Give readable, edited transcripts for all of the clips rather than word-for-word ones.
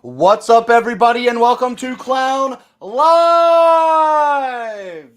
What's up, everybody, and welcome to Clown Live!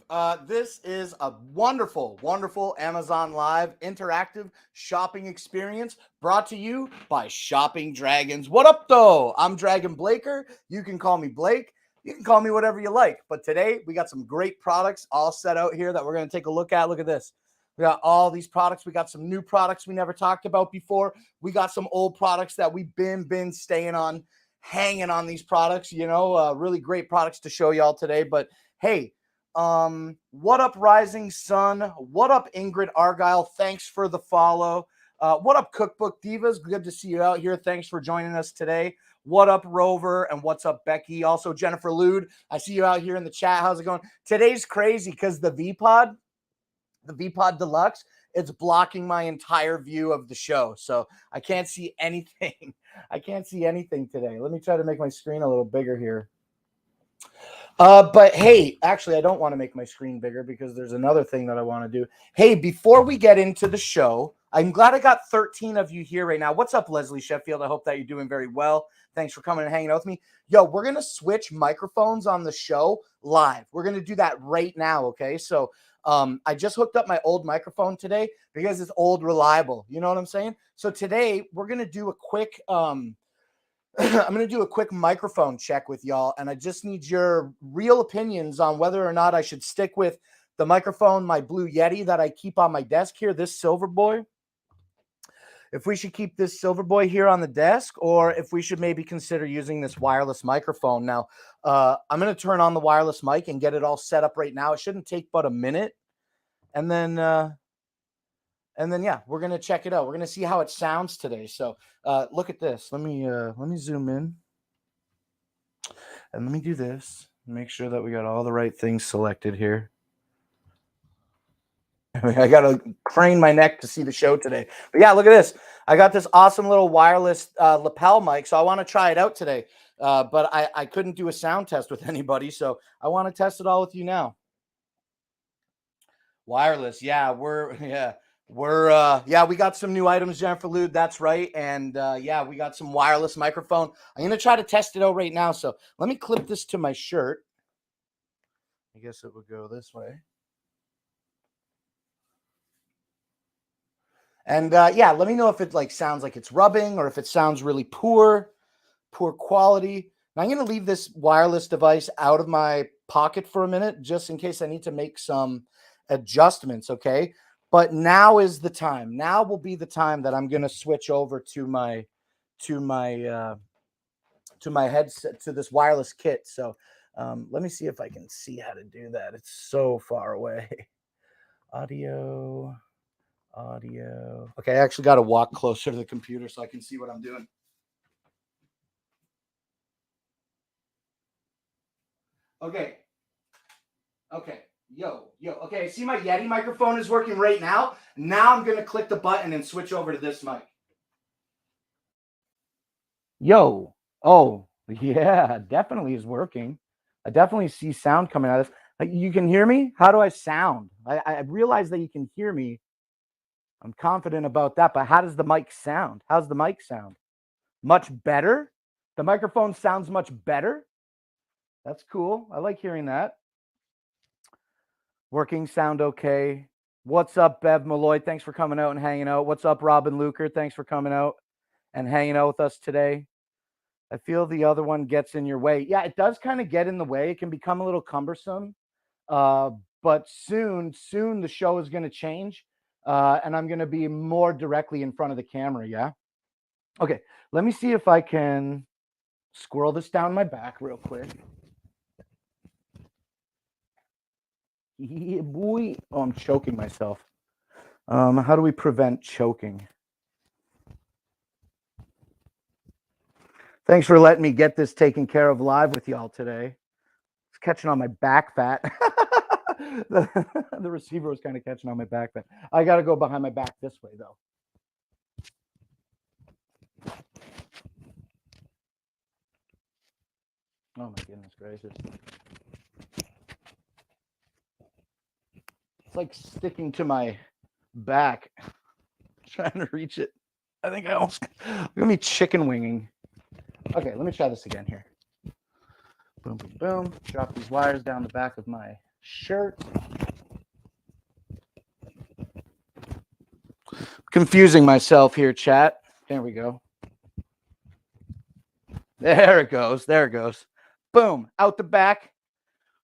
This is a wonderful, wonderful Amazon Live interactive shopping experience brought to you by ShoppingDragons. What up, though? I'm Dragon Blaker. You can call me Blake. You can call me whatever you like. But today, we got some great products all set out here that we're going to take a look at. Look at this. We got all these products. We got some new products we never talked about before. We got some old products that we've been staying on, hanging on these products, really great products to show y'all today. But hey, what up, Rising Sun? What up, Ingrid Argyle? Thanks for the follow. What up, Cookbook Divas? Good to see you out here. Thanks for joining us today. What up, Rover? And what's up, Becky? Also, Jennifer Lude, I see you out here in the chat. How's it going? Today's crazy because the VPod Deluxe, it's blocking my entire view of the show. So I can't see anything. I can't see anything today. Let me try to make my screen a little bigger here. But hey, actually, I don't want to make my screen bigger because there's another thing that I want to do. Hey, before we get into the show, I'm glad I got 13 of you here right now. What's up, Leslie Sheffield? I hope that you're doing very well. Thanks for coming and hanging out with me. Yo, we're going to switch microphones on the show live. We're going to do that right now, okay? So I just hooked up my old microphone today because it's old reliable. You know what I'm saying? So today we're going to do a quick I'm going to do a quick microphone check with y'all, and I just need your real opinions on whether or not I should stick with the microphone, my Blue Yeti that I keep on my desk here, this silver boy. If we should keep this silver boy here on the desk, or if we should maybe consider using this wireless microphone. Now, I'm going to turn on the wireless mic and get it all set up right now. It shouldn't take but a minute. And then, yeah, we're going to check it out. We're going to see how it sounds today. So look at this. Let me zoom in. And let me do this. Make sure that we got all the right things selected here. I got to crane my neck to see the show today. But yeah, look at this. I got this awesome little wireless lapel mic, so I want to try it out today. But I couldn't do a sound test with anybody, so I want to test it all with you now. Wireless, yeah, we got some new items, Jennifer Lude. That's right, and yeah, we got some wireless microphone. I'm gonna try to test it out right now. So let me clip this to my shirt. I guess it would go this way. And yeah, let me know if it sounds like it's rubbing or if it sounds really poor quality. Now I'm going to leave this wireless device out of my pocket for a minute, just in case I need to make some adjustments. Okay. But now is the time. Now will be the time that I'm going to switch over to my headset, to this wireless kit. So let me see if I can see how to do that. It's so far away. Audio. Okay, I actually got to walk closer to the computer so I can see what I'm doing. Okay. Yo. Okay, see my Yeti microphone is working right now. Now I'm going to click the button and switch over to this mic. Yo. Oh, yeah, definitely is working. I definitely see sound coming out of this. You can hear me? How do I sound? I realize that you can hear me. I'm confident about that, but how does the mic sound? How's the mic sound? Much better? The microphone sounds much better? That's cool. I like hearing that. Working sound okay. What's up, Bev Malloy? Thanks for coming out and hanging out. What's up, Robin Luker? Thanks for coming out and hanging out with us today. I feel the other one gets in your way. Yeah, it does kind of get in the way. It can become a little cumbersome. But soon the show is going to change. And I'm going to be more directly in front of the camera. Yeah. Okay. Let me see if I can squirrel this down my back real quick. Yeah, boy. Oh, I'm choking myself. How do we prevent choking? Thanks for letting me get this taken care of live with y'all today. It's catching on my back fat. the receiver was kind of catching on my back fat. I got to go behind my back this way, though. Oh, my goodness gracious. It's like sticking to my back. Trying to reach it. I think I almost... I'm going to be chicken winging. Okay, let me try this again here. Boom, boom, boom. Drop these wires down the back of my shirt. Confusing myself here, chat. There we go. There it goes. There it goes. Boom. Out the back.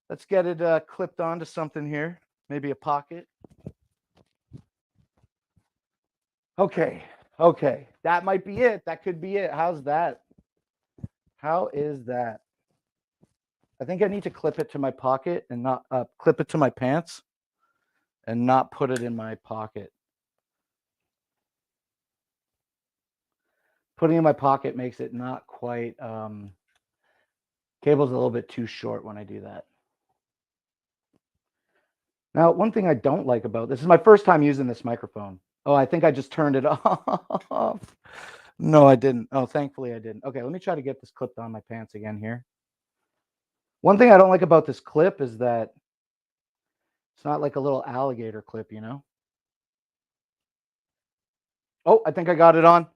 Let's get it clipped onto something here. Maybe a pocket. Okay. Okay. That might be it. That could be it. How's that? How is that? I think I need to clip it to my pocket and not clip it to my pants and not put it in my pocket. Putting it in my pocket makes it not quite, cable's a little bit too short when I do that. Now, one thing I don't like about this is my first time using this microphone. Oh, I think I just turned it off. No, I didn't. Oh, thankfully I didn't. Okay, let me try to get this clipped on my pants again here. One thing I don't like about this clip is that it's not like a little alligator clip, you know? Oh, I think I got it on.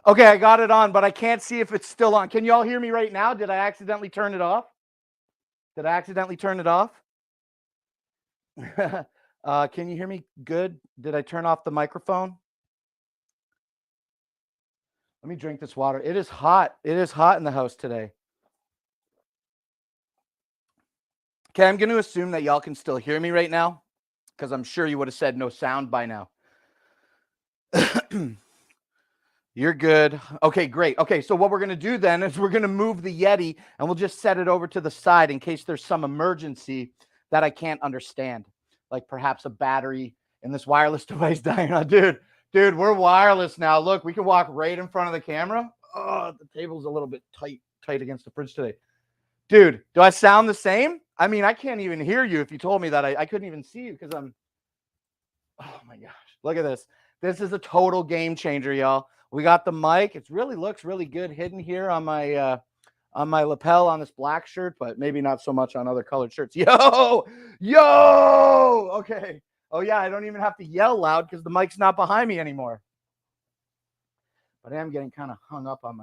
Okay, I got it on, but I can't see if it's still on. Can you all hear me right now? Did I accidentally turn it off? Did I accidentally turn it off? Can you hear me good? Did I turn off the microphone? Let me drink this water. It is hot. It is hot in the house today. Okay, I'm going to assume that y'all can still hear me right now because I'm sure you would have said no sound by now. You're good. Okay, great. Okay, so what we're going to do then is we're going to move the Yeti and we'll just set it over to the side in case there's some emergency that I can't understand, like perhaps a battery in this wireless device dying on. Dude, we're wireless now. Look, we can walk right in front of the camera. Oh, the table's a little bit tight against the fridge today. Dude, do I sound the same? I mean, I can't even hear you. If you told me that, I couldn't even see you because I'm... Oh, my gosh. Look at this. This is a total game changer, y'all. We got the mic. It really looks really good hidden here on my lapel on this black shirt, but maybe not so much on other colored shirts. Yo! Okay. Oh, yeah, I don't even have to yell loud because the mic's not behind me anymore. But I am getting kind of hung up on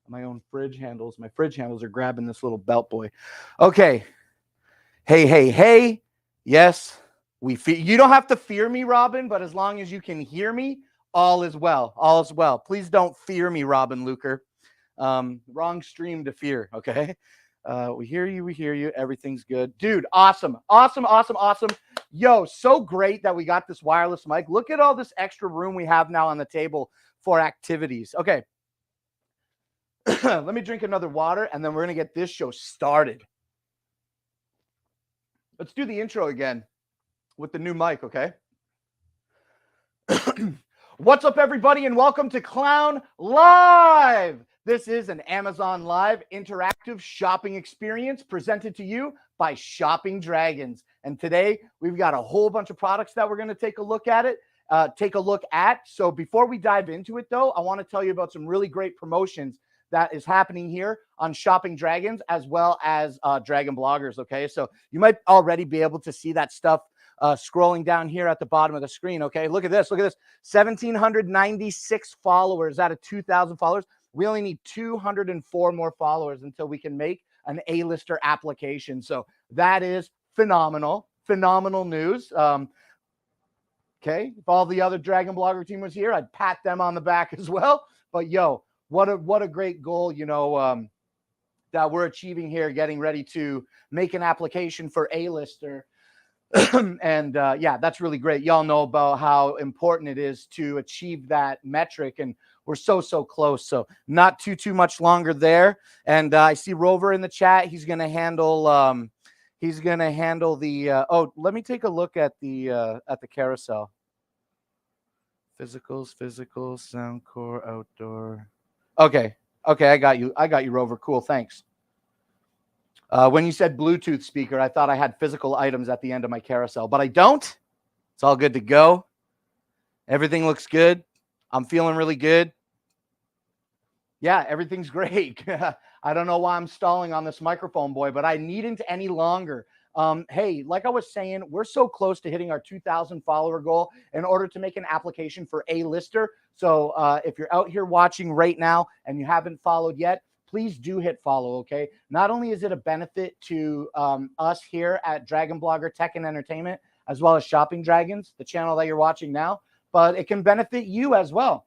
my own fridge handles. My fridge handles are grabbing this little belt boy. Okay. Hey. Yes, you don't have to fear me, Robin, but as long as you can hear me, all is well. All is well. Please don't fear me, Robin Luker. Wrong stream to fear, okay? We hear you. Everything's good. Dude, awesome. Yo, so great that we got this wireless mic. Look at all this extra room we have now on the table for activities. Okay. Let me drink another water, and then we're going to get this show started. Let's do the intro again with the new mic, okay? What's up, everybody, and welcome to Clown Live. This is an Amazon Live interactive shopping experience presented to you by Shopping Dragons. And today we've got a whole bunch of products that we're going to take a look at. So before we dive into it, though, I want to tell you about some really great promotions that is happening here on Shopping Dragons as well as Dragon Bloggers. Okay, so you might already be able to see that stuff scrolling down here at the bottom of the screen. Okay, look at this. 1,796 followers out of 2,000 followers. We only need 204 more followers until we can make an A-lister application. So that is phenomenal news. Okay, if all the other Dragon Blogger team was here, I'd pat them on the back as well. But yo, what a great goal, that we're achieving here, getting ready to make an application for A-lister. And yeah, that's really great. Y'all know about how important it is to achieve that metric, and we're so close. So not too much longer there. And I see Rover in the chat. He's gonna handle the oh, let me take a look at the carousel. Physicals, Soundcore, outdoor. Okay, I got you, Rover. Cool, thanks. When you said Bluetooth speaker, I thought I had physical items at the end of my carousel, but I don't. It's all good to go. Everything looks good. I'm feeling really good. Yeah, everything's great. I don't know why I'm stalling on this microphone, boy, but I needn't any longer. Hey, like I was saying, we're so close to hitting our 2,000 follower goal in order to make an application for A-lister. So if you're out here watching right now and you haven't followed yet, please do hit follow, okay? Not only is it a benefit to us here at Dragon Blogger Tech and Entertainment, as well as Shopping Dragons, the channel that you're watching now, but it can benefit you as well.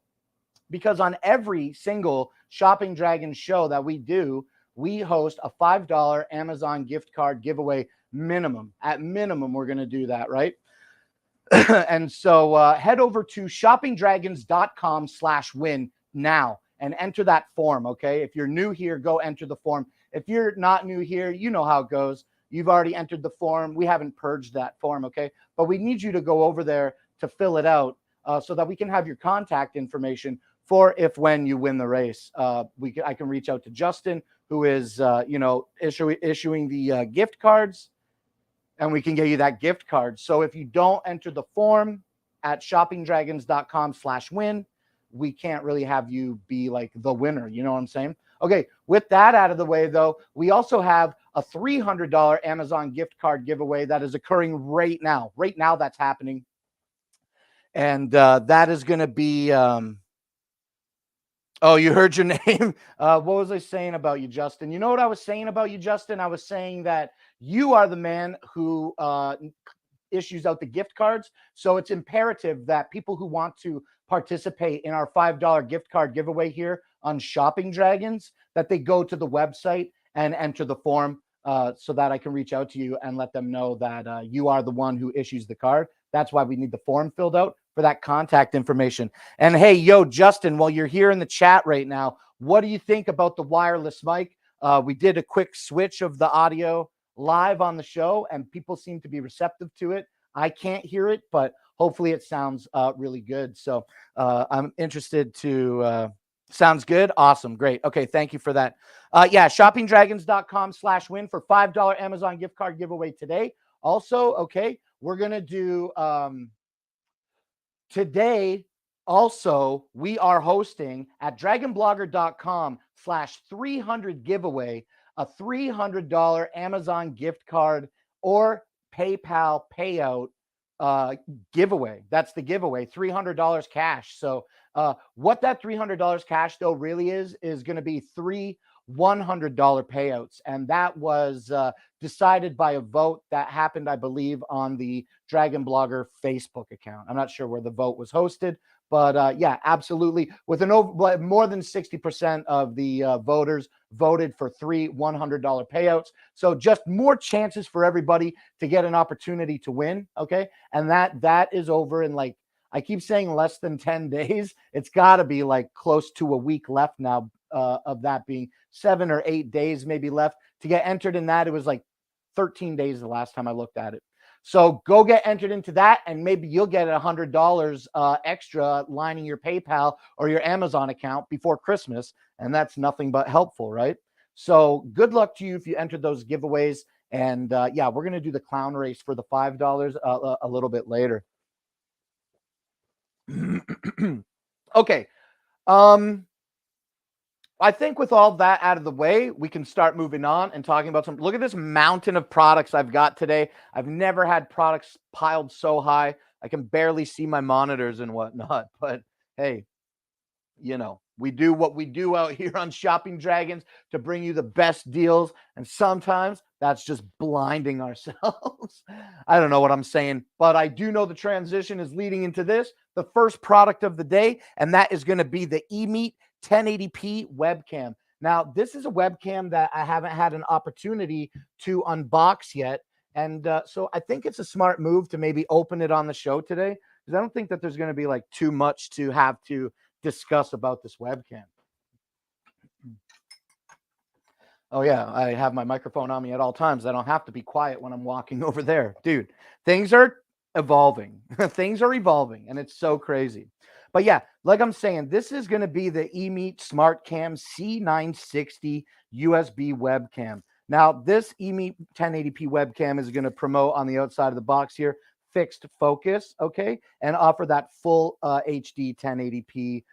Because on every single Shopping Dragons show that we do, we host a $5 Amazon gift card giveaway minimum. At minimum, we're going to do that, right? And so head over to shoppingdragons.com/win now and enter that form, okay? If you're new here, go enter the form. If you're not new here, you know how it goes. You've already entered the form. We haven't purged that form, okay? But we need you to go over there to fill it out so that we can have your contact information for when you win the race. I can reach out to Justin, who is, issuing the gift cards, and we can get you that gift card. So if you don't enter the form at shoppingdragons.com/win, we can't really have you be like the winner. You know what I'm saying? Okay, with that out of the way, though, we also have a $300 Amazon gift card giveaway that is occurring right now. Right now, that's happening. And that is going to be... Oh, you heard your name. What was I saying about you, Justin? You know what I was saying about you, Justin? I was saying that you are the man who issues out the gift cards. So it's imperative that people who want to participate in our $5 gift card giveaway here on Shopping Dragons, that they go to the website and enter the form so that I can reach out to you and let them know that you are the one who issues the card. That's why we need the form filled out for that contact information. And hey, yo, Justin, while you're here in the chat right now, what do you think about the wireless mic? We did a quick switch of the audio live on the show, and people seem to be receptive to it. I can't hear it, but hopefully it sounds really good. So I'm interested to... sounds good. Awesome. Great. Okay. Thank you for that. Yeah. shoppingdragons.com/win for $5 Amazon gift card giveaway today. Also, okay, we're going to do today. Also, we are hosting at dragonblogger.com/300 giveaway, a $300 Amazon gift card or PayPal payout giveaway. That's the giveaway, $300 cash. So what that $300 cash though really is going to be 3 $100 payouts. And that was decided by a vote that happened, I believe, on the Dragon Blogger Facebook account. I'm not sure where the vote was hosted, but yeah, absolutely. With more than 60% of the voters voted for 3 $100 payouts. So just more chances for everybody to get an opportunity to win. Okay. And that is over in, like, I keep saying less than 10 days. It's got to be like close to a week left now, of that being 7 or 8 days maybe left to get entered in that. It was like 13 days the last time I looked at it. So go get entered into that, and maybe you'll get $100 extra lining your PayPal or your Amazon account before Christmas, and that's nothing but helpful, right? So good luck to you if you entered those giveaways. And yeah, we're going to do the clown race for the $5 a little bit later. Okay. I think with all that out of the way, we can start moving on and talking about some. Look at this mountain of products I've got today. I've never had products piled so high. I can barely see my monitors and whatnot. But hey, you know, we do what we do out here on Shopping Dragons to bring you the best deals. And sometimes that's just blinding ourselves. I don't know what I'm saying, but I do know the transition is leading into this, the first product of the day, and that is going to be the eMeet 1080p webcam. Now, this is a webcam that I haven't had an opportunity to unbox yet. And so I think it's a smart move to maybe open it on the show today, because I don't think that there's going to be like too much to have to discuss about this webcam. Oh yeah, I have my microphone on me at all times. I don't have to be quiet when I'm walking over there. Dude, things are evolving. Things are evolving, and it's so crazy. But yeah, like I'm saying, this is going to be the eMeet SmartCam C960 USB webcam. Now, this eMeet 1080p webcam is going to promote on the outside of the box here fixed focus, okay, and offer that full HD 1080p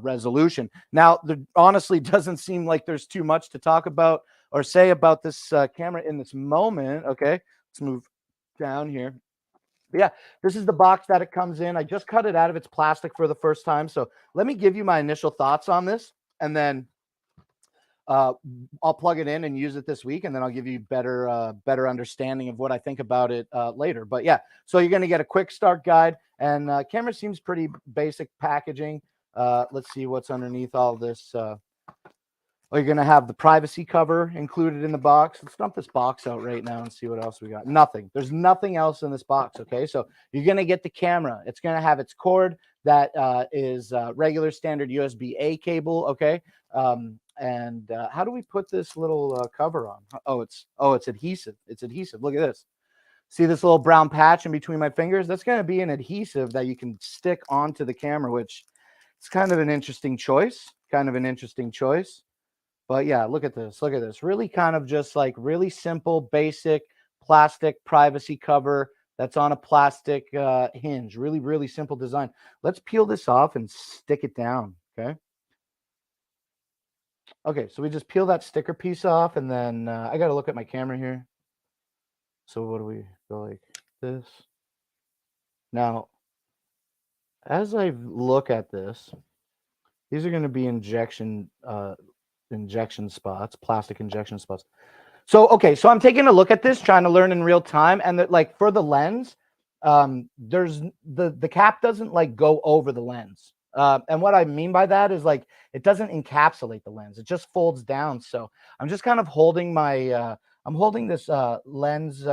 resolution. Now, there honestly doesn't seem like there's too much to talk about or say about this camera in this moment. Okay, let's move down here. But yeah, this is the box that it comes in. I just cut it out of its plastic for the first time. So let me give you my initial thoughts on this, and then I'll plug it in and use it this week, and then I'll give you better understanding of what I think about it later. But yeah, so you're going to get a quick start guide, and camera seems pretty basic packaging. Let's see what's underneath all this. You're going to have the privacy cover included in the box. Let's dump this box out right now and see what else we got. Nothing. There's nothing else in this box, okay? So you're going to get the camera. It's going to have its cord that is regular standard USB-A cable, okay? And how do we put this little cover on? Oh, it's adhesive. It's adhesive. Look at this. See this little brown patch in between my fingers? That's going to be an adhesive that you can stick onto the camera, which is kind of an interesting choice. But yeah, look at this. Look at this. Really kind of just like really simple, basic plastic privacy cover that's on a plastic hinge. Really, really simple design. Let's peel this off and stick it down, okay? Okay, so we just peel that sticker piece off, and then I got to look at my camera here. So what do we go like this? Now, as I look at this, these are going to be injection spots, plastic injection spots. So, okay, so I'm taking a look at this, trying to learn in real time, and that, like, for the lens, there's the cap doesn't like go over the lens. And what I mean by that is like it doesn't encapsulate the lens; it just folds down. So I'm just kind of holding my I'm holding this lens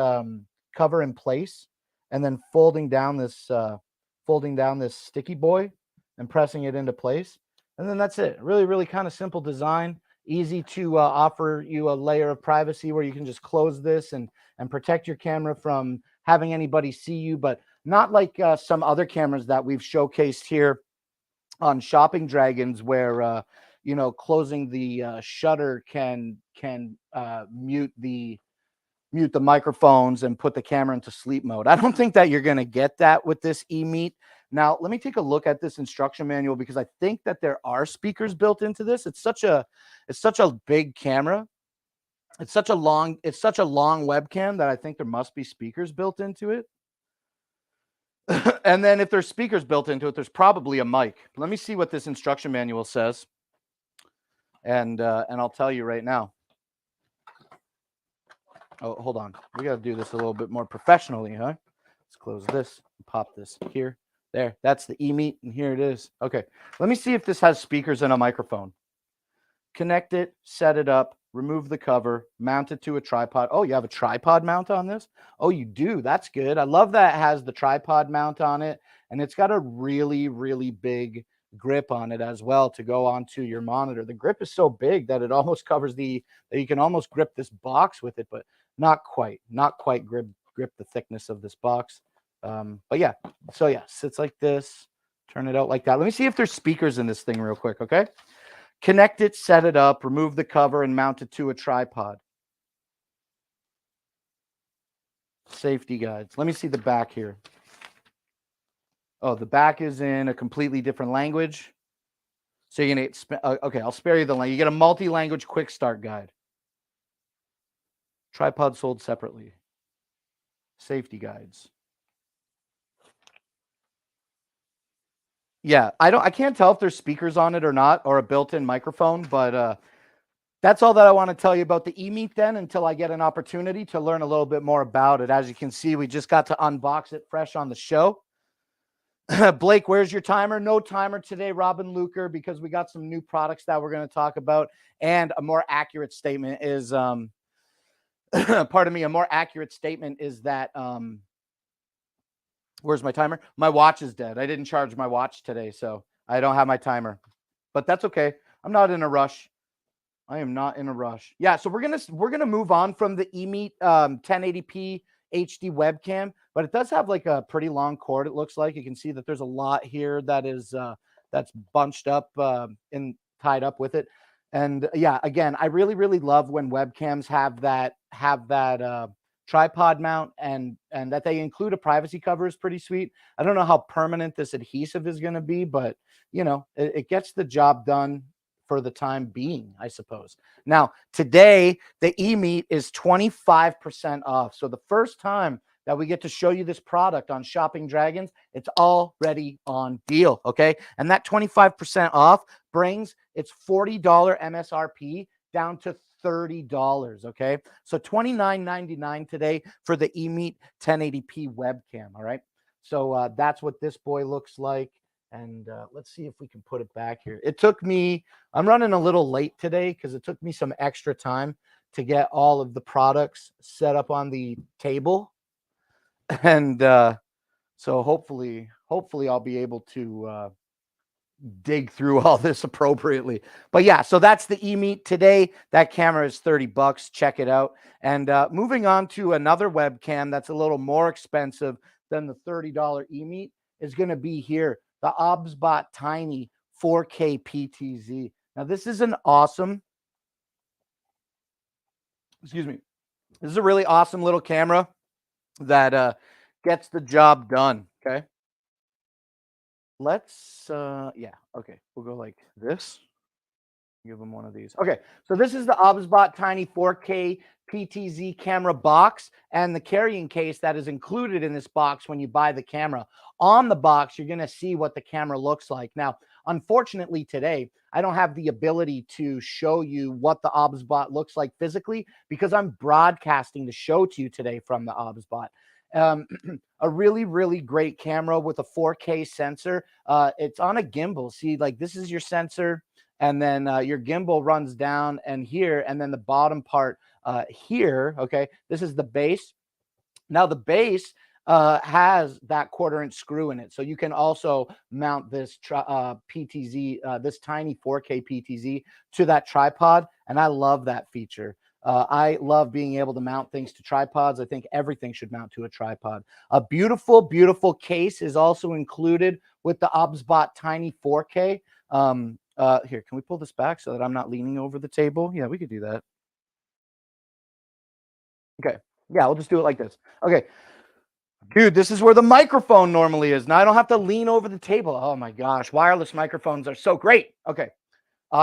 cover in place, and then folding down this sticky boy and pressing it into place, and then that's it. Really, really kind of simple design. Easy to offer you a layer of privacy where you can just close this and protect your camera from having anybody see you, but not like some other cameras that we've showcased here on Shopping Dragons, where you know, closing the shutter can mute the microphones and put the camera into sleep mode. I don't think that you're going to get that with this eMeet. Now, let me take a look at this instruction manual, because I think that there are speakers built into this. It's such a big camera. It's such a long webcam that I think there must be speakers built into it. And then if there's speakers built into it, there's probably a mic. Let me see what this instruction manual says. And I'll tell you right now. Oh, hold on. We got to do this a little bit more professionally, huh? Let's close this and pop this here. There, that's the eMeet, and here it is. Okay, let me see if this has speakers and a microphone. Connect it, set it up, remove the cover, mount it to a tripod. Oh, you have a tripod mount on this? Oh, you do. That's good. I love that it has the tripod mount on it, and it's got a really, really big grip on it as well to go onto your monitor. The grip is so big that it almost covers that you can almost grip this box with it, but not quite grip grip the thickness of this box. But yeah, so yeah, sits like this. Turn it out like that. Let me see if there's speakers in this thing real quick, okay? Connect it, set it up, remove the cover, and mount it to a tripod. Safety guides. Let me see the back here. Oh, the back is in a completely different language. So you're going to, okay, I'll spare you the language. You get a multi-language quick start guide. Tripod sold separately. Safety guides. Yeah, I can't tell if there's speakers on it or not, or a built-in microphone, but that's all that I want to tell you about the eMeet then, until I get an opportunity to learn a little bit more about it. As you can see, we just got to unbox it fresh on the show. Blake, where's your timer? No timer today, Robin Luker, because we got some new products that we're going to talk about. And a more accurate statement is, pardon me, a more accurate statement is that, where's my timer? My watch is dead. I didn't charge my watch today, so I don't have my timer. But that's okay. I'm not in a rush. I am not in a rush. Yeah, so we're gonna move on from the eMeet 1080p HD webcam, but it does have like a pretty long cord. It looks like you can see that there's a lot here that is that's bunched up and tied up with it. And yeah, again, I really love when webcams have that tripod mount and that they include a privacy cover is pretty sweet. I don't know how permanent this adhesive is going to be, but you know, it gets the job done for the time being, I suppose. Now, today, the eMeet is 25% off. So the first time that we get to show you this product on Shopping Dragons, it's already on deal, okay? And that 25% off brings its $40 MSRP down to $30, okay? So $29.99 today for the eMeet 1080p webcam, all right? So that's what this boy looks like. And let's see if we can put it back here. It took me, I'm running a little late today because it took me some extra time to get all of the products set up on the table. And so hopefully I'll be able to dig through all this appropriately. But yeah, so that's the eMeet today. That camera is $30. Check it out. And moving on to another webcam that's a little more expensive than the $30 eMeet is going to be here. The OBSBot Tiny 4K PTZ. Now, this is an awesome, excuse me, this is a really awesome little camera that gets the job done, okay? Let's, yeah, okay, we'll go like this. Give them one of these. Okay, so this is the OBSBot Tiny 4K PTZ camera box and the carrying case that is included in this box when you buy the camera. On the box, you're going to see what the camera looks like. Now, unfortunately today, I don't have the ability to show you what the OBSBot looks like physically because I'm broadcasting the show to you today from the OBSBot. A really great camera with a 4K sensor. It's on a gimbal. See, like this is your sensor. And then your gimbal runs down and here, and then the bottom part here, okay? This is the base. Now the base has that 1/4-inch screw in it. So you can also mount this PTZ, this tiny 4K PTZ to that tripod. And I love that feature. I love being able to mount things to tripods. I think everything should mount to a tripod. A beautiful case is also included with the OBSBot Tiny 4K. Here, can we pull this back so that I'm not leaning over the table? Yeah, we could do that. Okay. Yeah, we'll just do it like this. Okay. Dude, this is where the microphone normally is. Now I don't have to lean over the table. Oh my gosh, wireless microphones are so great. Okay.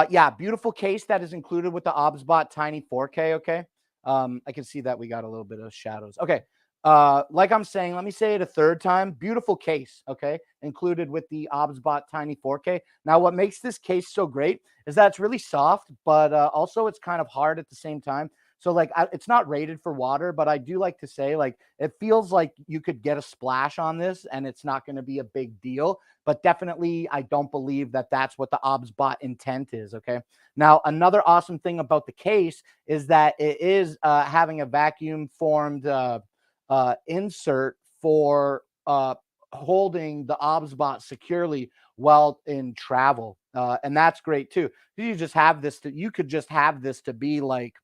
Yeah, beautiful case that is included with the OBSBot Tiny 4K, okay? I can see that we got a little bit of shadows. Okay. Like I'm saying, let me say it a third time. Beautiful case, okay? Included with the OBSBot Tiny 4K. Now, what makes this case so great is that it's really soft, but also it's kind of hard at the same time. So, like, it's not rated for water, but I do like to say, like, it feels like you could get a splash on this and it's not going to be a big deal. But definitely, I don't believe that that's what the OBSBot intent is, okay? Now, another awesome thing about the case is that it is having a vacuum-formed insert for holding the OBSBot securely while in travel. And that's great too. You just have this you could just have this to be like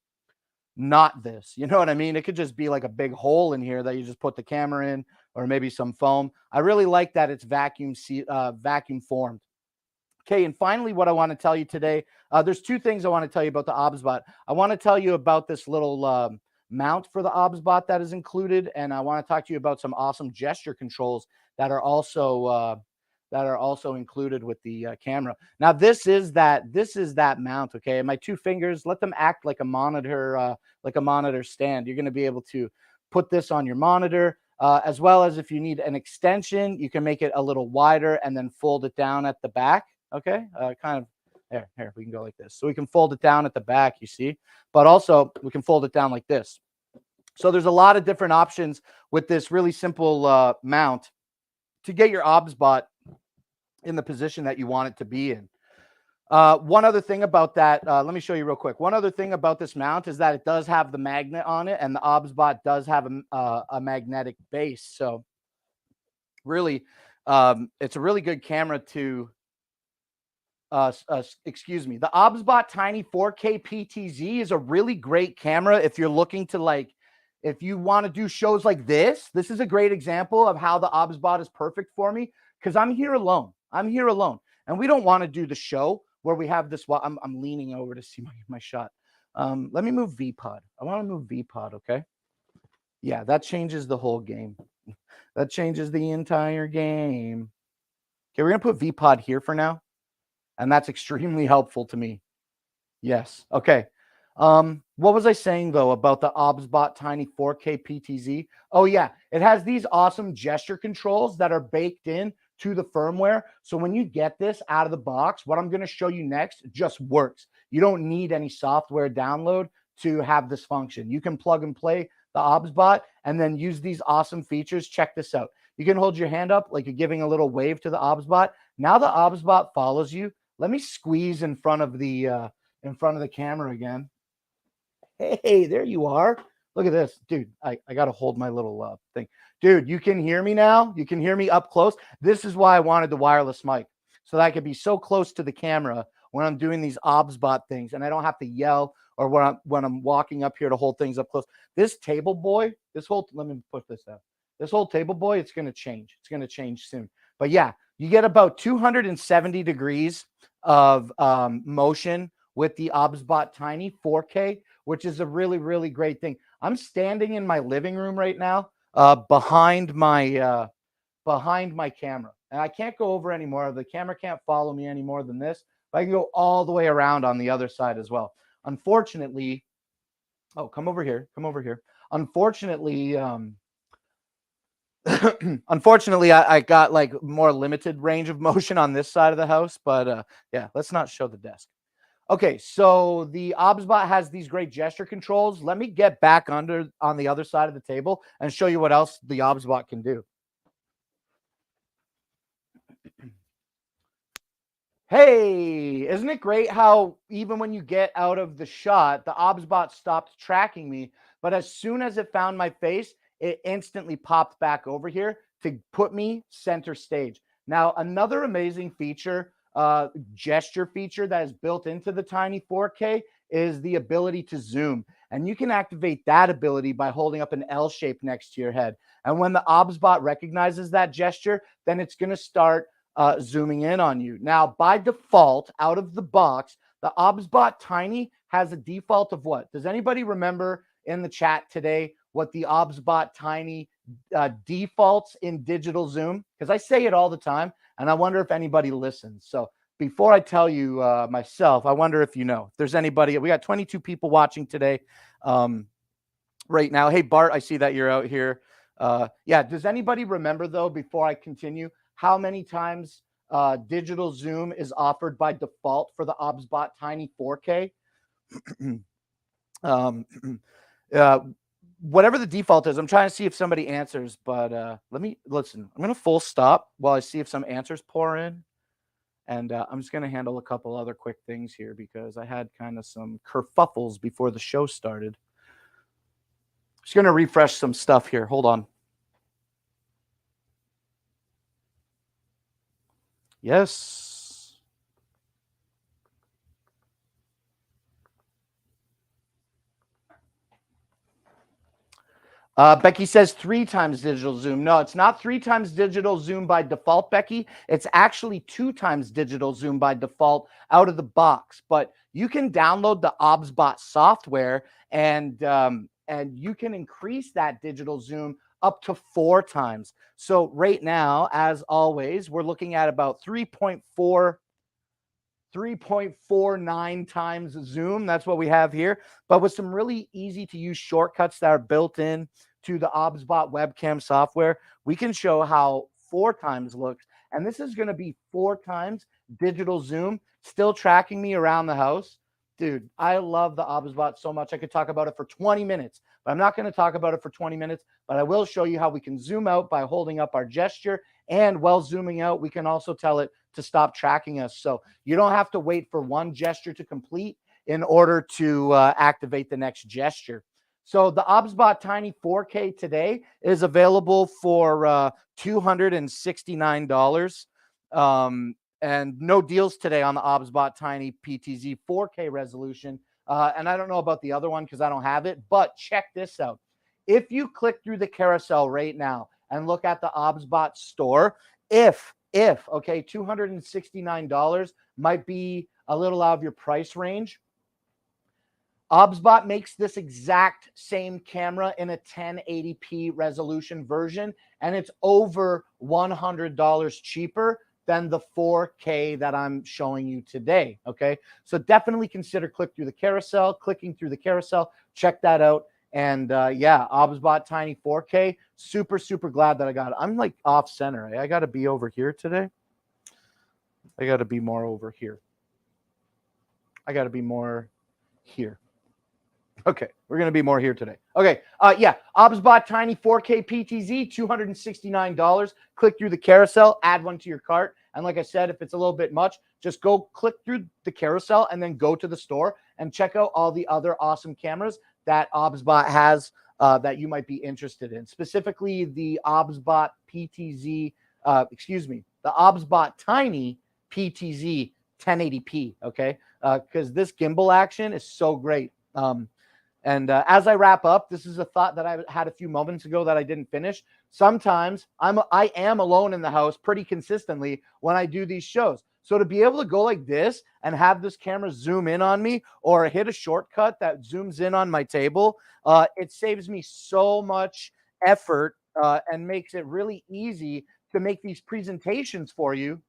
not this. You know what I mean? It could just be like a big hole in here that you just put the camera in, or maybe some foam. I really like that it's vacuum formed. Okay, and finally, what I want to tell you today, there's two things I want to tell you about the OBSBot. I want to tell you about this little mount for the OBSBot that is included, and I want to talk to you about some awesome gesture controls that are also included with the camera. Now, this is that mount. Okay, and my two fingers, let them act like a monitor stand. You're going to be able to put this on your monitor. As well as if you need an extension, you can make it a little wider and then fold it down at the back. Okay, kind of here, we can go like this. So we can fold it down at the back, you see, but also we can fold it down like this. So there's a lot of different options with this really simple mount to get your OBSBot in the position that you want it to be in. One other thing about that, let me show you real quick. One other thing about this mount is that it does have the magnet on it, and the OBSBot does have a magnetic base. So really, it's a really good camera to, excuse me. The OBSBot Tiny 4K PTZ is a really great camera if you're looking to if you want to do shows like this. This is a great example of how the OBSBot is perfect for me because I'm here alone. And we don't want to do the show where we have this. I'm leaning over to see my shot. Let me move VPod. I want to move VPod, okay? Yeah, that changes the whole game. That changes the entire game. Okay, we're going to put VPod here for now. And that's extremely helpful to me. Yes. Okay. What was I saying, though, about the OBSBot Tiny 4K PTZ? Oh, yeah. It has these awesome gesture controls that are baked in to the firmware. So when you get this out of the box, what I'm going to show you next just works. You don't need any software download to have this function. You can plug and play the OBSBot and then use these awesome features. Check this out. You can hold your hand up like you're giving a little wave to the OBSBot. Now the OBSBot follows you. Let me squeeze in front of the camera again. Hey, there you are. Look at this, dude. I got to hold my little thing. Dude, you can hear me now? You can hear me up close? This is why I wanted the wireless mic, so that I could be so close to the camera when I'm doing these OBSBot things, and I don't have to yell or when I'm walking up here to hold things up close. This table boy, let me put this out. This whole table boy, it's going to change. It's going to change soon. But yeah, you get about 270 degrees of motion with the OBSBot Tiny 4K, which is a really, really great thing. I'm standing in my living room right now behind my camera. And I can't go over anymore. The camera can't follow me any more than this. But I can go all the way around on the other side as well. Unfortunately, come over here. Unfortunately, I got like more limited range of motion on this side of the house. But yeah, let's not show the desk. Okay, so the OBSBot has these great gesture controls. Let me get back on the other side of the table and show you what else the OBSBot can do. Hey, isn't it great how even when you get out of the shot, the OBSBot stopped tracking me, but as soon as it found my face, it instantly popped back over here to put me center stage. Now, another amazing feature, gesture feature that is built into the Tiny 4K is the ability to zoom. And you can activate that ability by holding up an L shape next to your head. And when the OBSBot recognizes that gesture, then it's going to start zooming in on you. Now, by default, out of the box, the OBSBot Tiny has a default of what? Does anybody remember in the chat today what the OBSBot Tiny defaults in digital zoom? Because I say it all the time, and I wonder if anybody listens. So before I tell you myself, I wonder if you know. If there's anybody, we got 22 people watching today right now. Hey, Bart, I see that you're out here. Yeah, does anybody remember, though, before I continue, how many times digital zoom is offered by default for the OBSBot Tiny 4K? Whatever the default is, I'm trying to see if somebody answers, but let me listen. I'm going to full stop while I see if some answers pour in. And I'm just going to handle a couple other quick things here because I had kind of some kerfuffles before the show started. Just going to refresh some stuff here. Hold on. Yes. Becky says 3 times digital zoom. No, it's not 3 times digital zoom by default, Becky. It's actually 2 times digital zoom by default out of the box. But you can download the OBSBot software and you can increase that digital zoom up to 4 times. So right now, as always, we're looking at about 3.49 times zoom. That's what we have here. But with some really easy to use shortcuts that are built in to the OBSBot webcam software, we can show how 4 times looks. And this is going to be 4 times digital zoom, still tracking me around the house. Dude, I love the OBSBot so much. I could talk about it for 20 minutes, but I'm not going to talk about it for 20 minutes. But I will show you how we can zoom out by holding up our gesture. And while zooming out, we can also tell it to stop tracking us. So you don't have to wait for one gesture to complete in order to activate the next gesture. So the OBSBot Tiny 4K today is available for $269. And no deals today on the OBSBot Tiny PTZ 4K resolution. And I don't know about the other one because I don't have it, but check this out. If you click through the carousel right now and look at the OBSBot store, if okay, $269 might be a little out of your price range, OBSBot makes this exact same camera in a 1080p resolution version, and it's over $100 cheaper than the 4K that I'm showing you today, okay? So definitely consider clicking through the carousel, check that out. And yeah, OBSBot Tiny 4K, super, super glad that I got it. I'm like off center. I got to be over here today. I got to be more over here. I got to be more here. Okay, we're going to be more here today. Okay, yeah, OBSBot Tiny 4K PTZ, $269. Click through the carousel, add one to your cart. And like I said, if it's a little bit much, just go click through the carousel and then go to the store and check out all the other awesome cameras that OBSBot has that you might be interested in. Specifically, the OBSBot PTZ, the OBSBot Tiny PTZ 1080p, okay? Because this gimbal action is so great. And as I wrap up, this is a thought that I had a few moments ago that I didn't finish. Sometimes I am alone in the house pretty consistently when I do these shows. So to be able to go like this and have this camera zoom in on me or hit a shortcut that zooms in on my table, it saves me so much effort and makes it really easy to make these presentations for you,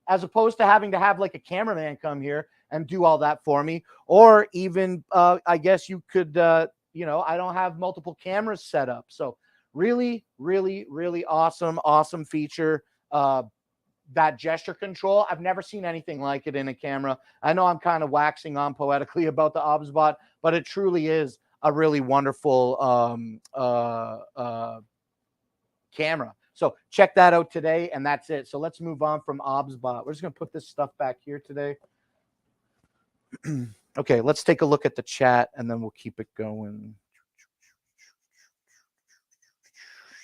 as opposed to having to have like a cameraman come here and do all that for me. Or even, I guess you could, I don't have multiple cameras set up. So really, really, really awesome feature. That gesture control, I've never seen anything like it in a camera. I know I'm kind of waxing on poetically about the OBSBot, but it truly is a really wonderful camera. So check that out today, and that's it. So let's move on from OBSBot. We're just going to put this stuff back here today. Okay, let's take a look at the chat, and then we'll keep it going.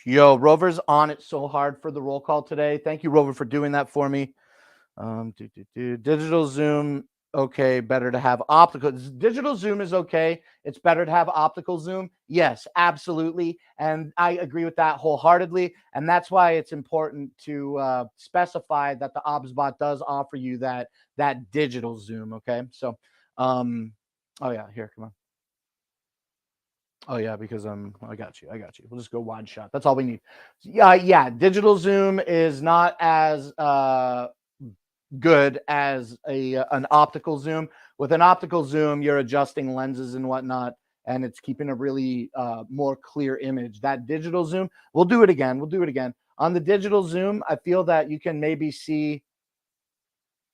Yo, Rover's on it so hard for the roll call today. Thank you, Rover, for doing that for me. Digital zoom, okay, better to have optical. Digital zoom is okay. It's better to have optical zoom. Yes, absolutely. And I agree with that wholeheartedly. And that's why it's important to specify that the OBSBot does offer you that digital zoom, okay? So, oh yeah, here, come on. Oh yeah, because I got you. We'll just go wide shot. That's all we need. Yeah, digital zoom is not as good as an optical zoom. With an optical zoom, you're adjusting lenses and whatnot, and it's keeping a really more clear image. That digital zoom, we'll do it again. On the digital zoom, I feel that you can maybe see.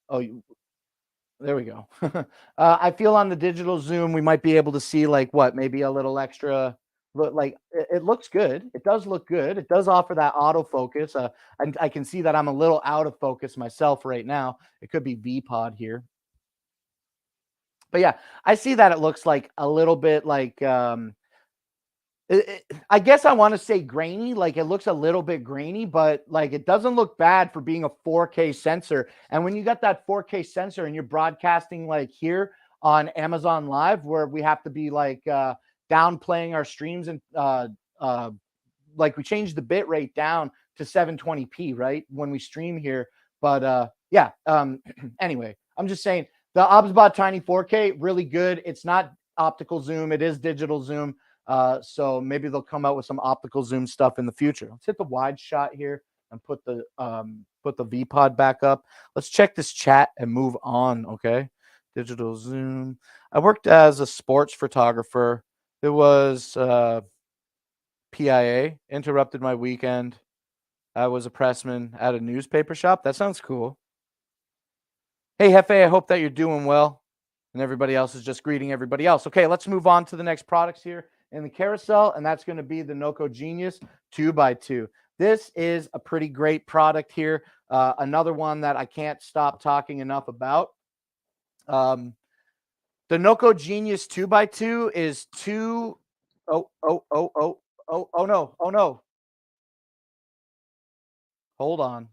Oh, there we go. I feel on the digital zoom, we might be able to see like what, maybe a little extra, but like it looks good. It does look good. It does offer that autofocus. And I can see that I'm a little out of focus myself right now. It could be V-Pod here. But yeah, I see that it looks like a little bit like, I guess I want to say grainy, like it looks a little bit grainy, but like it doesn't look bad for being a 4K sensor. And when you got that 4K sensor and you're broadcasting like here on Amazon Live, where we have to be like downplaying our streams and like we changed the bit rate down to 720p, right, when we stream here. But yeah, anyway, I'm just saying the OBSBot Tiny 4K, really good. It's not optical zoom, it is digital zoom. So maybe they'll come out with some optical zoom stuff in the future. Let's hit the wide shot here and put the V-Pod back up. Let's check this chat and move on, okay? Digital zoom. I worked as a sports photographer. It was PIA, interrupted my weekend. I was a pressman at a newspaper shop. That sounds cool. Hey, Hefe, I hope that you're doing well. And everybody else is just greeting everybody else. Okay, let's move on to the next products here in the carousel, and that's going to be the Noco Genius 2x2. This is a pretty great product here. Another one that I can't stop talking enough about. The Noco Genius 2x2 is two. Oh no. Hold on.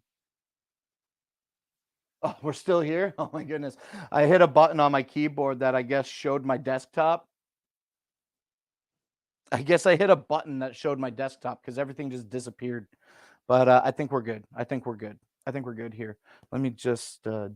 Oh, we're still here? Oh my goodness. I hit a button on my keyboard that I guess showed my desktop. I guess I hit a button that showed my desktop because everything just disappeared. But I think we're good. I think we're good here. Let me just do.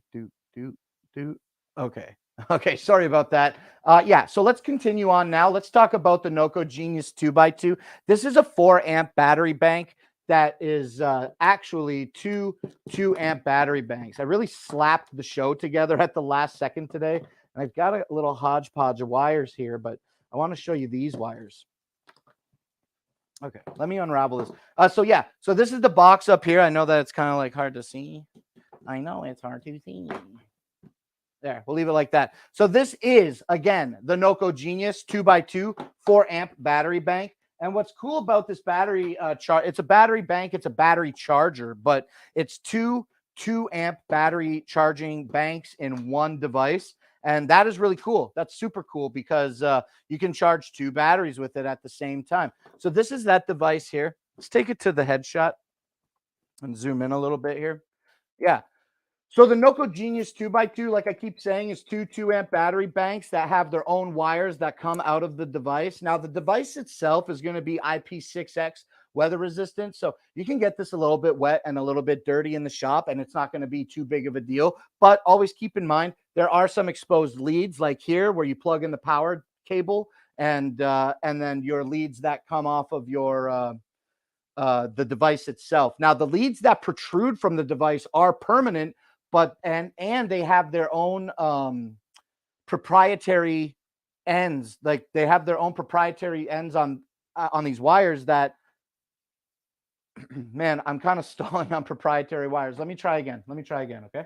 Okay. Okay, sorry about that. Yeah, so let's continue on now. Let's talk about the Noco Genius 2x2. This is a 4-amp battery bank that is actually two 2-amp battery banks. I really slapped the show together at the last second today. And I've got a little hodgepodge of wires here, but I want to show you these wires. Okay, let me unravel this. So yeah, so this is the box up here. I know that it's kind of like hard to see. I know it's hard to see. There, we'll leave it like that. So this is, again, the Noco Genius 2x2 4-amp battery bank. And what's cool about this battery it's a battery bank, it's a battery charger, but it's two 2-amp battery charging banks in one device. And that is really cool. That's super cool because you can charge 2 batteries with it at the same time. So this is that device here. Let's take it to the headshot and zoom in a little bit here. Yeah. So the Noco Genius 2x2, like I keep saying, is two 2-amp battery banks that have their own wires that come out of the device. Now, the device itself is going to be IP6X weather resistant. So you can get this a little bit wet and a little bit dirty in the shop, and it's not going to be too big of a deal. But always keep in mind, there are some exposed leads like here where you plug in the power cable and then your leads that come off of your the device itself. Now, the leads that protrude from the device are permanent, but and they have their own proprietary ends. Like they have their own proprietary ends on these wires that man, I'm kind of stalling on proprietary wires. Let me try again. Okay.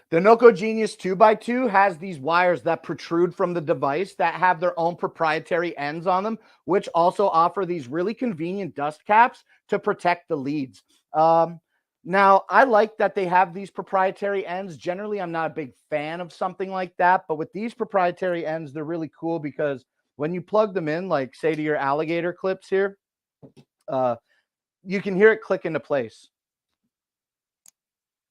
The Noco Genius 2x2 has these wires that protrude from the device that have their own proprietary ends on them, which also offer these really convenient dust caps to protect the leads. Now, I like that they have these proprietary ends. Generally, I'm not a big fan of something like that, but with these proprietary ends, they're really cool because when you plug them in, like say to your alligator clips here, you can hear it click into place,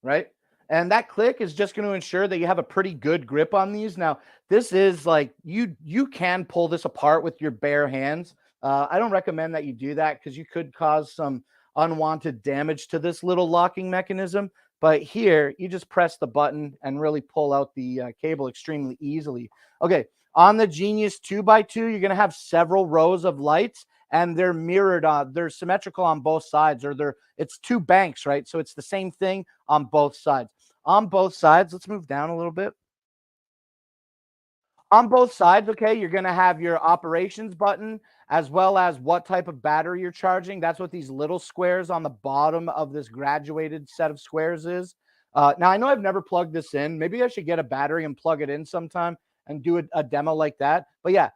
right? And that click is just going to ensure that you have a pretty good grip on these. Now, this is like you can pull this apart with your bare hands. I don't recommend that you do that because you could cause some unwanted damage to this little locking mechanism. But here, you just press the button and really pull out the cable extremely easily. Okay, on the Genius 2x2, you're going to have several rows of lights, and they're mirrored they're symmetrical on both sides, or it's 2 banks, right? So it's the same thing on both sides. On both sides, let's move down a little bit. On both sides, okay, you're going to have your operations button as well as what type of battery you're charging. That's what these little squares on the bottom of this graduated set of squares is. Now, I know I've never plugged this in. Maybe I should get a battery and plug it in sometime and do a demo like that. But yeah,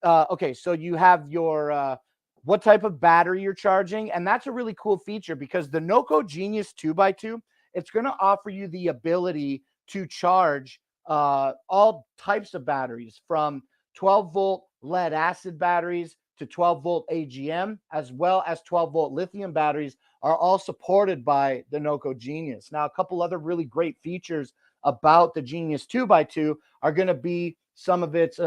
okay, so you have your what type of battery you're charging, and that's a really cool feature because the Noco Genius 2x2, it's going to offer you the ability to charge all types of batteries from 12-volt lead acid batteries to 12-volt AGM, as well as 12-volt lithium batteries are all supported by the Noco Genius. Now, a couple other really great features about the Genius 2x2 are going to be some of its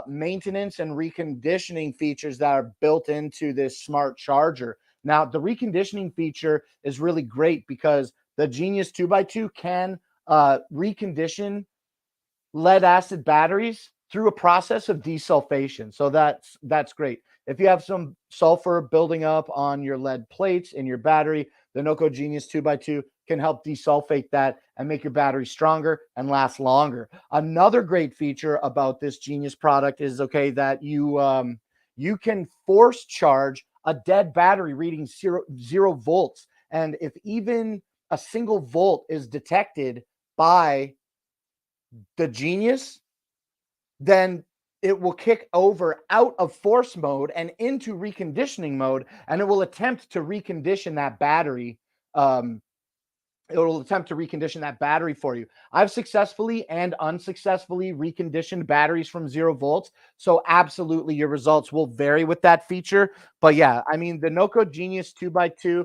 maintenance and reconditioning features that are built into this smart charger. Now, the reconditioning feature is really great because the Genius 2x2 can recondition lead acid batteries through a process of desulfation. So that's great. If you have some sulfur building up on your lead plates in your battery, the Noco Genius 2x2 can help desulfate that and make your battery stronger and last longer. Another great feature about this Genius product is that you can force charge a dead battery reading zero volts. And if even a single volt is detected by the Genius, then it will kick over out of force mode and into reconditioning mode, and it will attempt to recondition that battery. It will attempt to recondition that battery for you. I've successfully and unsuccessfully reconditioned batteries from 0 volts. So absolutely your results will vary with that feature. But yeah, I mean, the Noco Genius 2x2,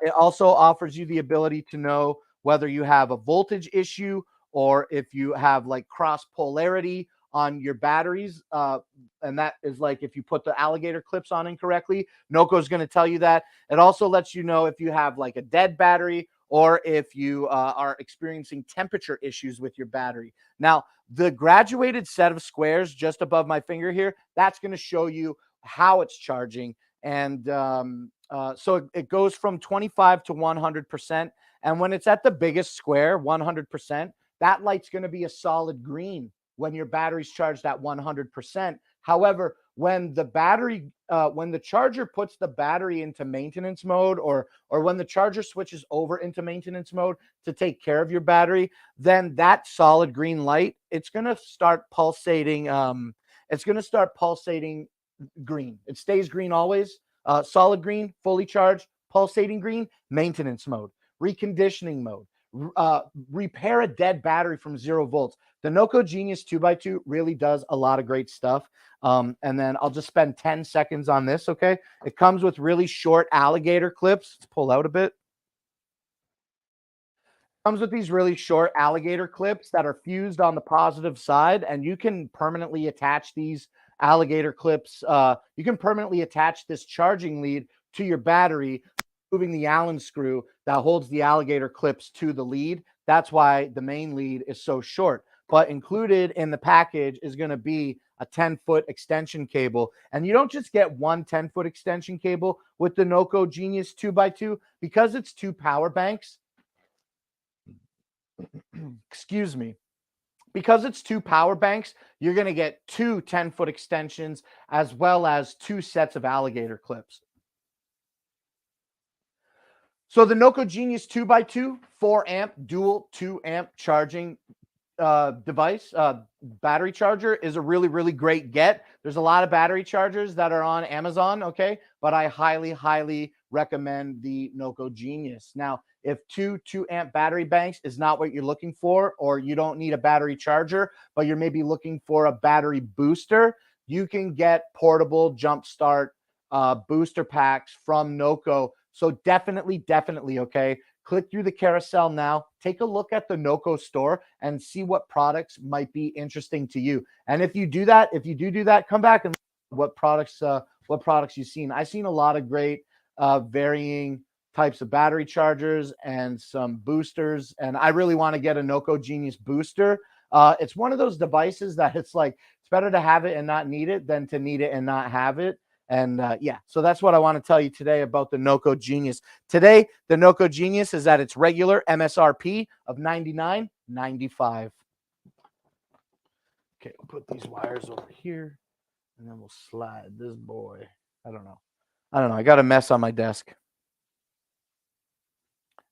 it also offers you the ability to know whether you have a voltage issue or if you have like cross polarity on your batteries. And that is like if you put the alligator clips on incorrectly, Noco is going to tell you that. It also lets you know if you have like a dead battery or if you are experiencing temperature issues with your battery. Now, the graduated set of squares just above my finger here, that's going to show you how it's charging. And so it goes from 25 to 100%. And when it's at the biggest square, 100%, that light's going to be a solid green when your battery's charged at 100%. However, when the charger puts the battery into maintenance mode, or when the charger switches over into maintenance mode to take care of your battery, then that solid green light, it's going to start pulsating. It's going to start pulsating green. It stays green always. Solid green, fully charged, pulsating green, maintenance mode, reconditioning mode, repair a dead battery from 0 volts. The Noco Genius 2x2 really does a lot of great stuff. And then I'll just spend 10 seconds on this, okay? It comes with really short alligator clips. Let's pull out a bit. Comes with these really short alligator clips that are fused on the positive side, and you can permanently attach these alligator clips. You can permanently attach this charging lead to your battery, moving the Allen screw that holds the alligator clips to the lead. That's why the main lead is so short. But included in the package is going to be a 10-foot extension cable. And you don't just get one 10-foot extension cable with the Noco Genius 2x2 because it's 2 power banks. Excuse me. Because it's 2 power banks, you're going to get 2 10-foot extensions as well as 2 sets of alligator clips. So the Noco Genius 2x2 4-amp dual 2-amp charging device, battery charger is a really, really great get. There's a lot of battery chargers that are on Amazon, okay? But I highly, highly recommend the Noco Genius. Now, if 2 2-amp battery banks is not what you're looking for, or you don't need a battery charger, but you're maybe looking for a battery booster, you can get portable jump start booster packs from Noco. So definitely, okay? Click through the carousel now. Take a look at the Noco store and see what products might be interesting to you. And if you do that, come back and what products you've seen. I've seen a lot of great varying types of battery chargers and some boosters. And I really want to get a Noco Genius booster. It's one of those devices that it's like, it's better to have it and not need it than to need it and not have it. And yeah, so that's what I want to tell you today about the Noco Genius. Today, the Noco Genius is at its regular MSRP of $99.95. Okay, we'll put these wires over here, and then we'll slide this boy. I don't know. I got a mess on my desk.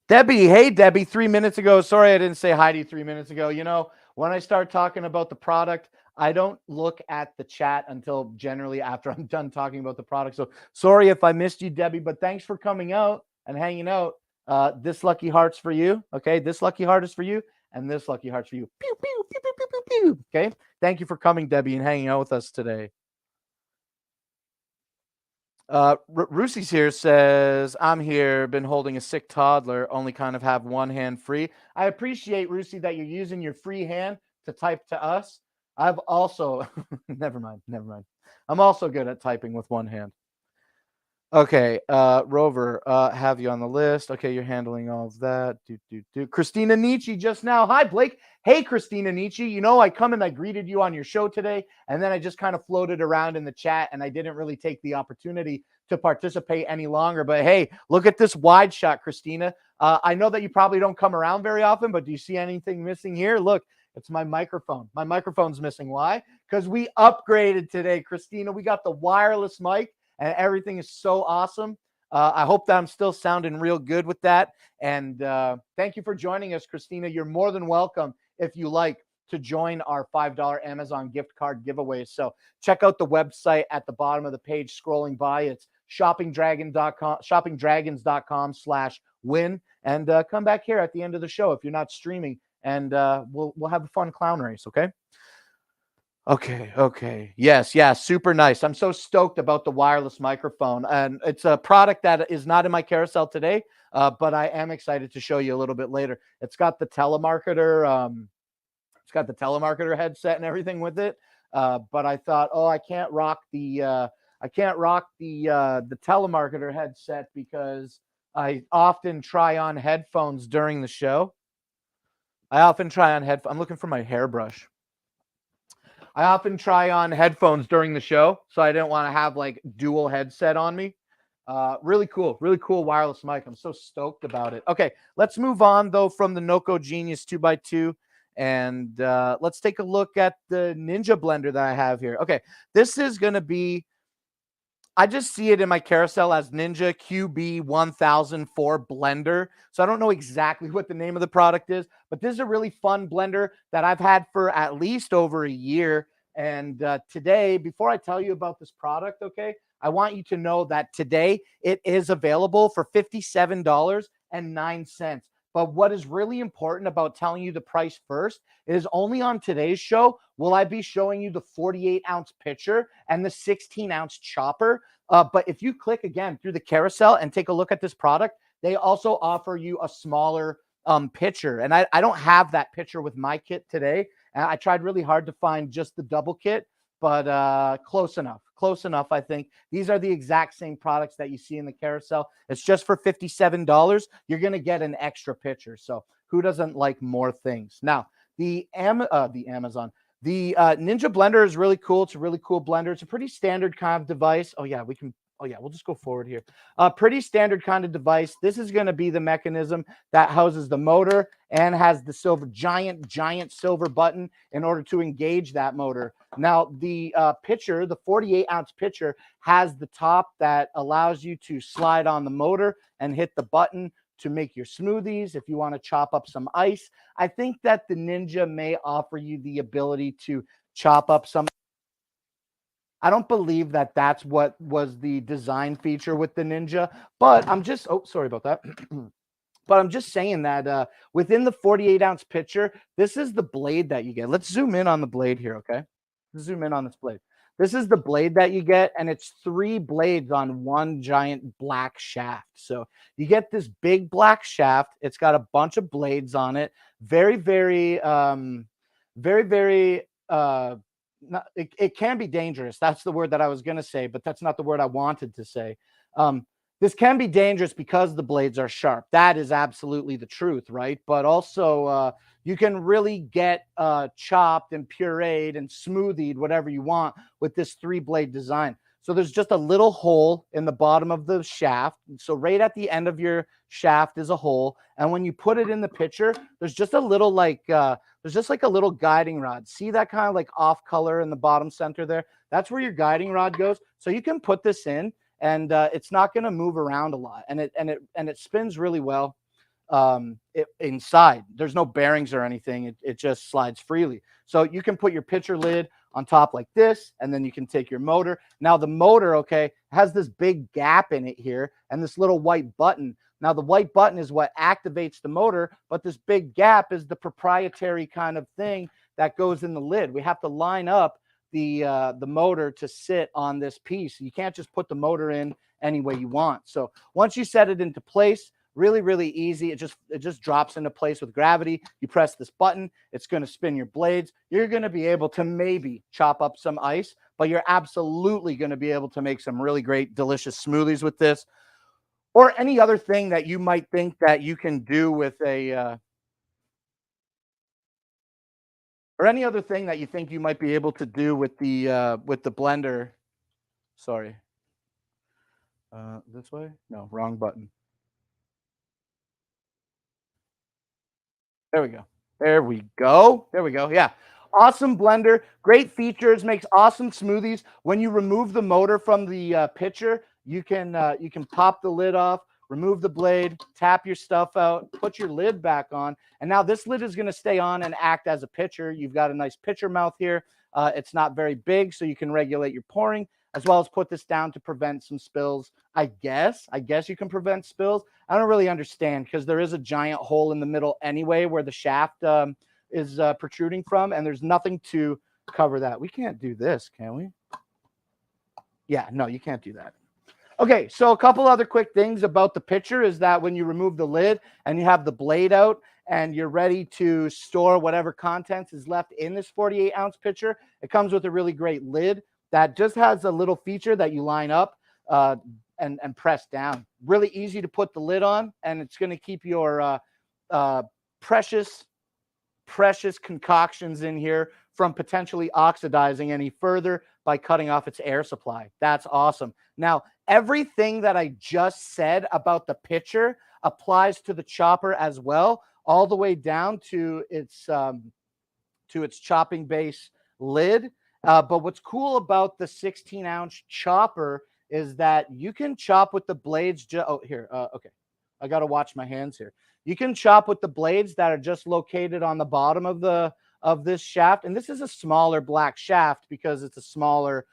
Debbie, hey, Debbie, 3 minutes ago. Sorry I didn't say hi to you 3 minutes ago. You know, when I start talking about the product, I don't look at the chat until generally after I'm done talking about the product. So sorry if I missed you, Debbie, but thanks for coming out and hanging out. This lucky heart's for you. Okay. This lucky heart is for you. And this lucky heart's for you. Pew, pew, pew, pew, pew, pew, pew. Okay. Thank you for coming, Debbie, and hanging out with us today. Roosie's here says, I'm here, been holding a sick toddler, only kind of have one hand free. I appreciate, Roosie, that you're using your free hand to type to us. I've also, never mind, never mind. I'm also good at typing with one hand. Okay, Rover, have you on the list? Okay, you're handling all of that. Christina Nietzsche just now. Hi, Blake. Hey, Christina Nietzsche. You know, I come and I greeted you on your show today, and then I just kind of floated around in the chat, and I didn't really take the opportunity to participate any longer. But hey, look at this wide shot, Christina. I know that you probably don't come around very often, but do you see anything missing here? Look, it's my microphone. My microphone's missing. Why? Because we upgraded today, Christina. We got the wireless mic and everything is so awesome. I hope that I'm still sounding real good with that. And thank you for joining us, Christina. You're more than welcome if you like to join our $5 Amazon gift card giveaways. So check out the website at the bottom of the page scrolling by. It's shoppingdragons.com/win. And come back here at the end of the show if you're not streaming, and we'll have a fun clown race, okay? Okay. Yes, super nice. I'm so stoked about the wireless microphone. And it's a product that is not in my carousel today, but I am excited to show you a little bit later. It's got the telemarketer, headset and everything with it. But I thought, oh, I can't rock the telemarketer headset because I often try on headphones during the show. I'm looking for my hairbrush. I often try on headphones during the show, so I didn't want to have like dual headset on me. Really cool wireless mic. I'm so stoked about it. Okay, let's move on though from the Noco Genius 2x2, and let's take a look at the Ninja blender that I have here. Okay, this is going to be, I just see it in my carousel as Ninja QB1004 blender. So I don't know exactly what the name of the product is, but this is a really fun blender that I've had for at least over a year. And today, before I tell you about this product, okay, I want you to know that today it is available for $57.09. But what is really important about telling you the price first is only on today's show will I be showing you the 48-ounce pitcher and the 16-ounce chopper. But if you click again through the carousel and take a look at this product, they also offer you a smaller pitcher. And I don't have that pitcher with my kit today. I tried really hard to find just the double kit, but close enough. I think these are the exact same products that you see in the carousel. It's just for $57. You're going to get an extra pitcher. So who doesn't like more things? Now, the Ninja blender is really cool. It's a really cool blender. It's a pretty standard kind of device. We'll just go forward here. Pretty standard kind of device. This is going to be the mechanism that houses the motor and has the giant silver button in order to engage that motor. Now, the pitcher, the 48-ounce pitcher, has the top that allows you to slide on the motor and hit the button to make your smoothies if you want to chop up some ice. I think that the Ninja may offer you the ability to chop up some. I don't believe that that's what was the design feature with the Ninja, but sorry about that. But I'm just saying that within the 48-ounce pitcher, this is the blade that you get. Let's zoom in on the blade here, okay? Zoom in on this blade. This is the blade that you get, and it's 3 blades on one giant black shaft. So you get this big black shaft. It's got a bunch of blades on it. Very, very, it can be dangerous. That's the word that I was going to say, but that's not the word I wanted to say. This can be dangerous because the blades are sharp. That is absolutely the truth, right? But also, you can really get chopped and pureed and smoothied, whatever you want, with this 3-blade design. So there's just a little hole in the bottom of the shaft. So right at the end of your shaft is a hole. And when you put it in the pitcher, there's just a little there's just like a little guiding rod. See that kind of like off color in the bottom center there? That's where your guiding rod goes. So you can put this in, and it's not going to move around a lot, and it spins really well. Inside, there's no bearings or anything. It just slides freely. So you can put your pitcher lid on top like this, and then you can take your motor. Now the motor, okay, has this big gap in it here and this little white button. Now the white button is what activates the motor, but this big gap is the proprietary kind of thing that goes in the lid. We have to line up the motor to sit on this piece. You can't just put the motor in any way you want. So once you set it into place, Really, really easy. It just drops into place with gravity. You press this button, it's going to spin your blades. You're going to be able to maybe chop up some ice, but you're absolutely going to be able to make some really great, delicious smoothies with this, or any other thing that you might think that you can do with a or any other thing that you think you might be able to do with the blender. Sorry. This way? No, wrong button. There we go. There we go. There we go. Yeah. Awesome blender. Great features. Makes awesome smoothies. When you remove the motor from the pitcher, you can pop the lid off, remove the blade, tap your stuff out, put your lid back on, and now this lid is going to stay on and act as a pitcher. You've got a nice pitcher mouth here. It's not very big, so you can regulate your pouring, as well as put this down to prevent some spills. I guess you can prevent spills. I don't really understand, because there is a giant hole in the middle anyway where the shaft is protruding from, and there's nothing to cover that. We can't do this, can we? Yeah, no, you can't do that. Okay, so a couple other quick things about the pitcher is that when you remove the lid and you have the blade out and you're ready to store whatever contents is left in this 48-ounce pitcher, it comes with a really great lid that just has a little feature that you line up and press down. Really easy to put the lid on, and it's going to keep your precious concoctions in here from potentially oxidizing any further by cutting off its air supply. That's awesome. Now, everything that I just said about the pitcher applies to the chopper as well, all the way down to its chopping base lid. But what's cool about the 16-ounce chopper is that you can chop with the blades. Okay. I got to watch my hands here. You can chop with the blades that are just located on the bottom of this shaft. And this is a smaller black shaft because it's a smaller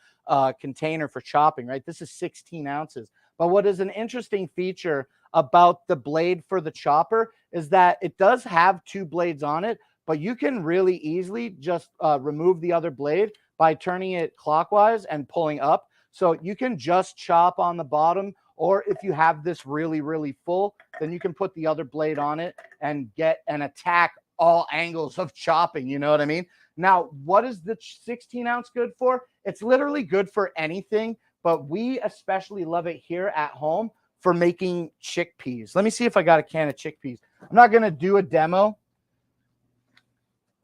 container for chopping, right? This is 16 ounces. But what is an interesting feature about the blade for the chopper is that it does have two blades on it, but you can really easily just remove the other blade by turning it clockwise and pulling up. So you can just chop on the bottom, or if you have this really, really full, then you can put the other blade on it and get and attack all angles of chopping. You know what I mean? Now, what is the 16-ounce good for? It's literally good for anything, but we especially love it here at home for making chickpeas. Let me see if I got a can of chickpeas. I'm not going to do a demo.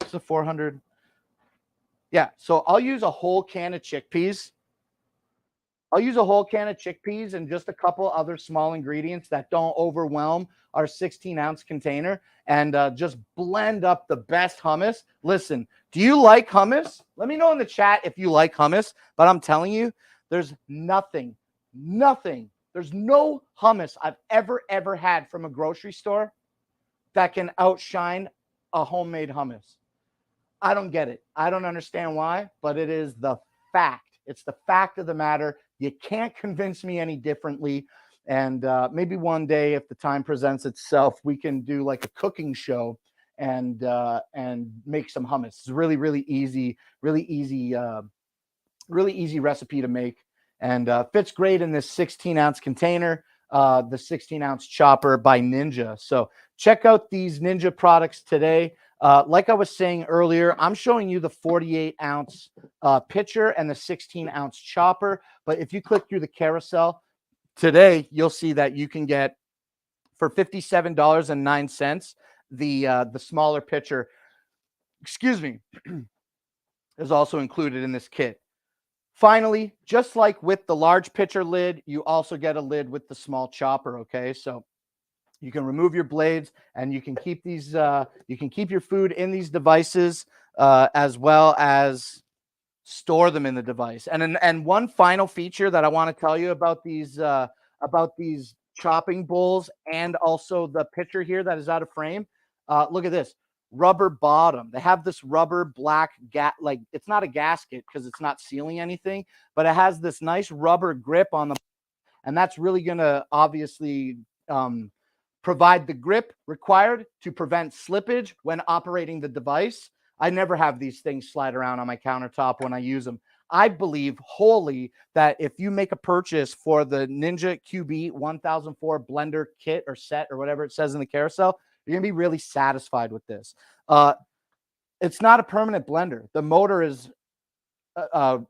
It's a 400. Yeah, so I'll use a whole can of chickpeas. I'll use a whole can of chickpeas and just a couple other small ingredients that don't overwhelm our 16-ounce container, and just blend up the best hummus. Listen, do you like hummus? Let me know in the chat if you like hummus, but I'm telling you, there's nothing, there's no hummus I've ever had from a grocery store that can outshine a homemade hummus. I don't get it. I don't understand why, but it is the fact. It's the fact of the matter. You can't convince me any differently. And maybe one day, if the time presents itself, we can do like a cooking show and make some hummus. It's really, really easy recipe to make, and fits great in this 16-ounce container, the 16-ounce chopper by Ninja. So check out these Ninja products today. Like I was saying earlier, I'm showing you the 48-ounce pitcher and the 16-ounce chopper. But if you click through the carousel today, you'll see that you can get for $57.09 the smaller pitcher. Excuse me, is also included in this kit. Finally, just like with the large pitcher lid, you also get a lid with the small chopper. Okay, so you can remove your blades, and you can keep these. You can keep your food in these devices, as well as store them in the device. And one final feature that I want to tell you about these chopping bowls, and also the pitcher here that is out of frame. Look at this rubber bottom. They have this rubber black like it's not a gasket because it's not sealing anything, but it has this nice rubber grip on the, and that's really going to obviously provide the grip required to prevent slippage when operating the device. I never have these things slide around on my countertop when I use them. I believe wholly that if you make a purchase for the Ninja QB 1004 blender kit or set or whatever it says in the carousel, you're going to be really satisfied with this. It's not a permanent blender. The motor is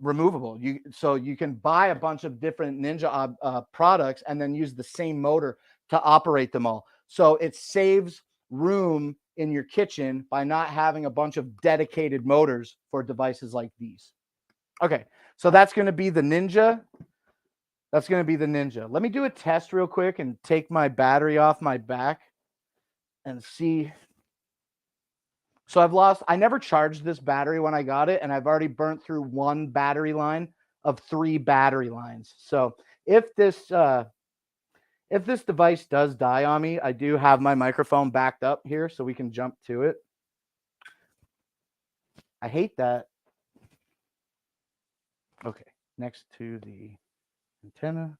removable. So you can buy a bunch of different Ninja products and then use the same motor to operate them all. So it saves room in your kitchen by not having a bunch of dedicated motors for devices like these. Okay, so that's going to be the Ninja. That's going to be the Ninja. Let me do a test real quick and take my battery off my back and see. So I never charged this battery when I got it, and I've already burnt through one battery line of 3 battery lines. So if this device does die on me, I do have my microphone backed up here so we can jump to it. I hate that. Okay, next to the antenna.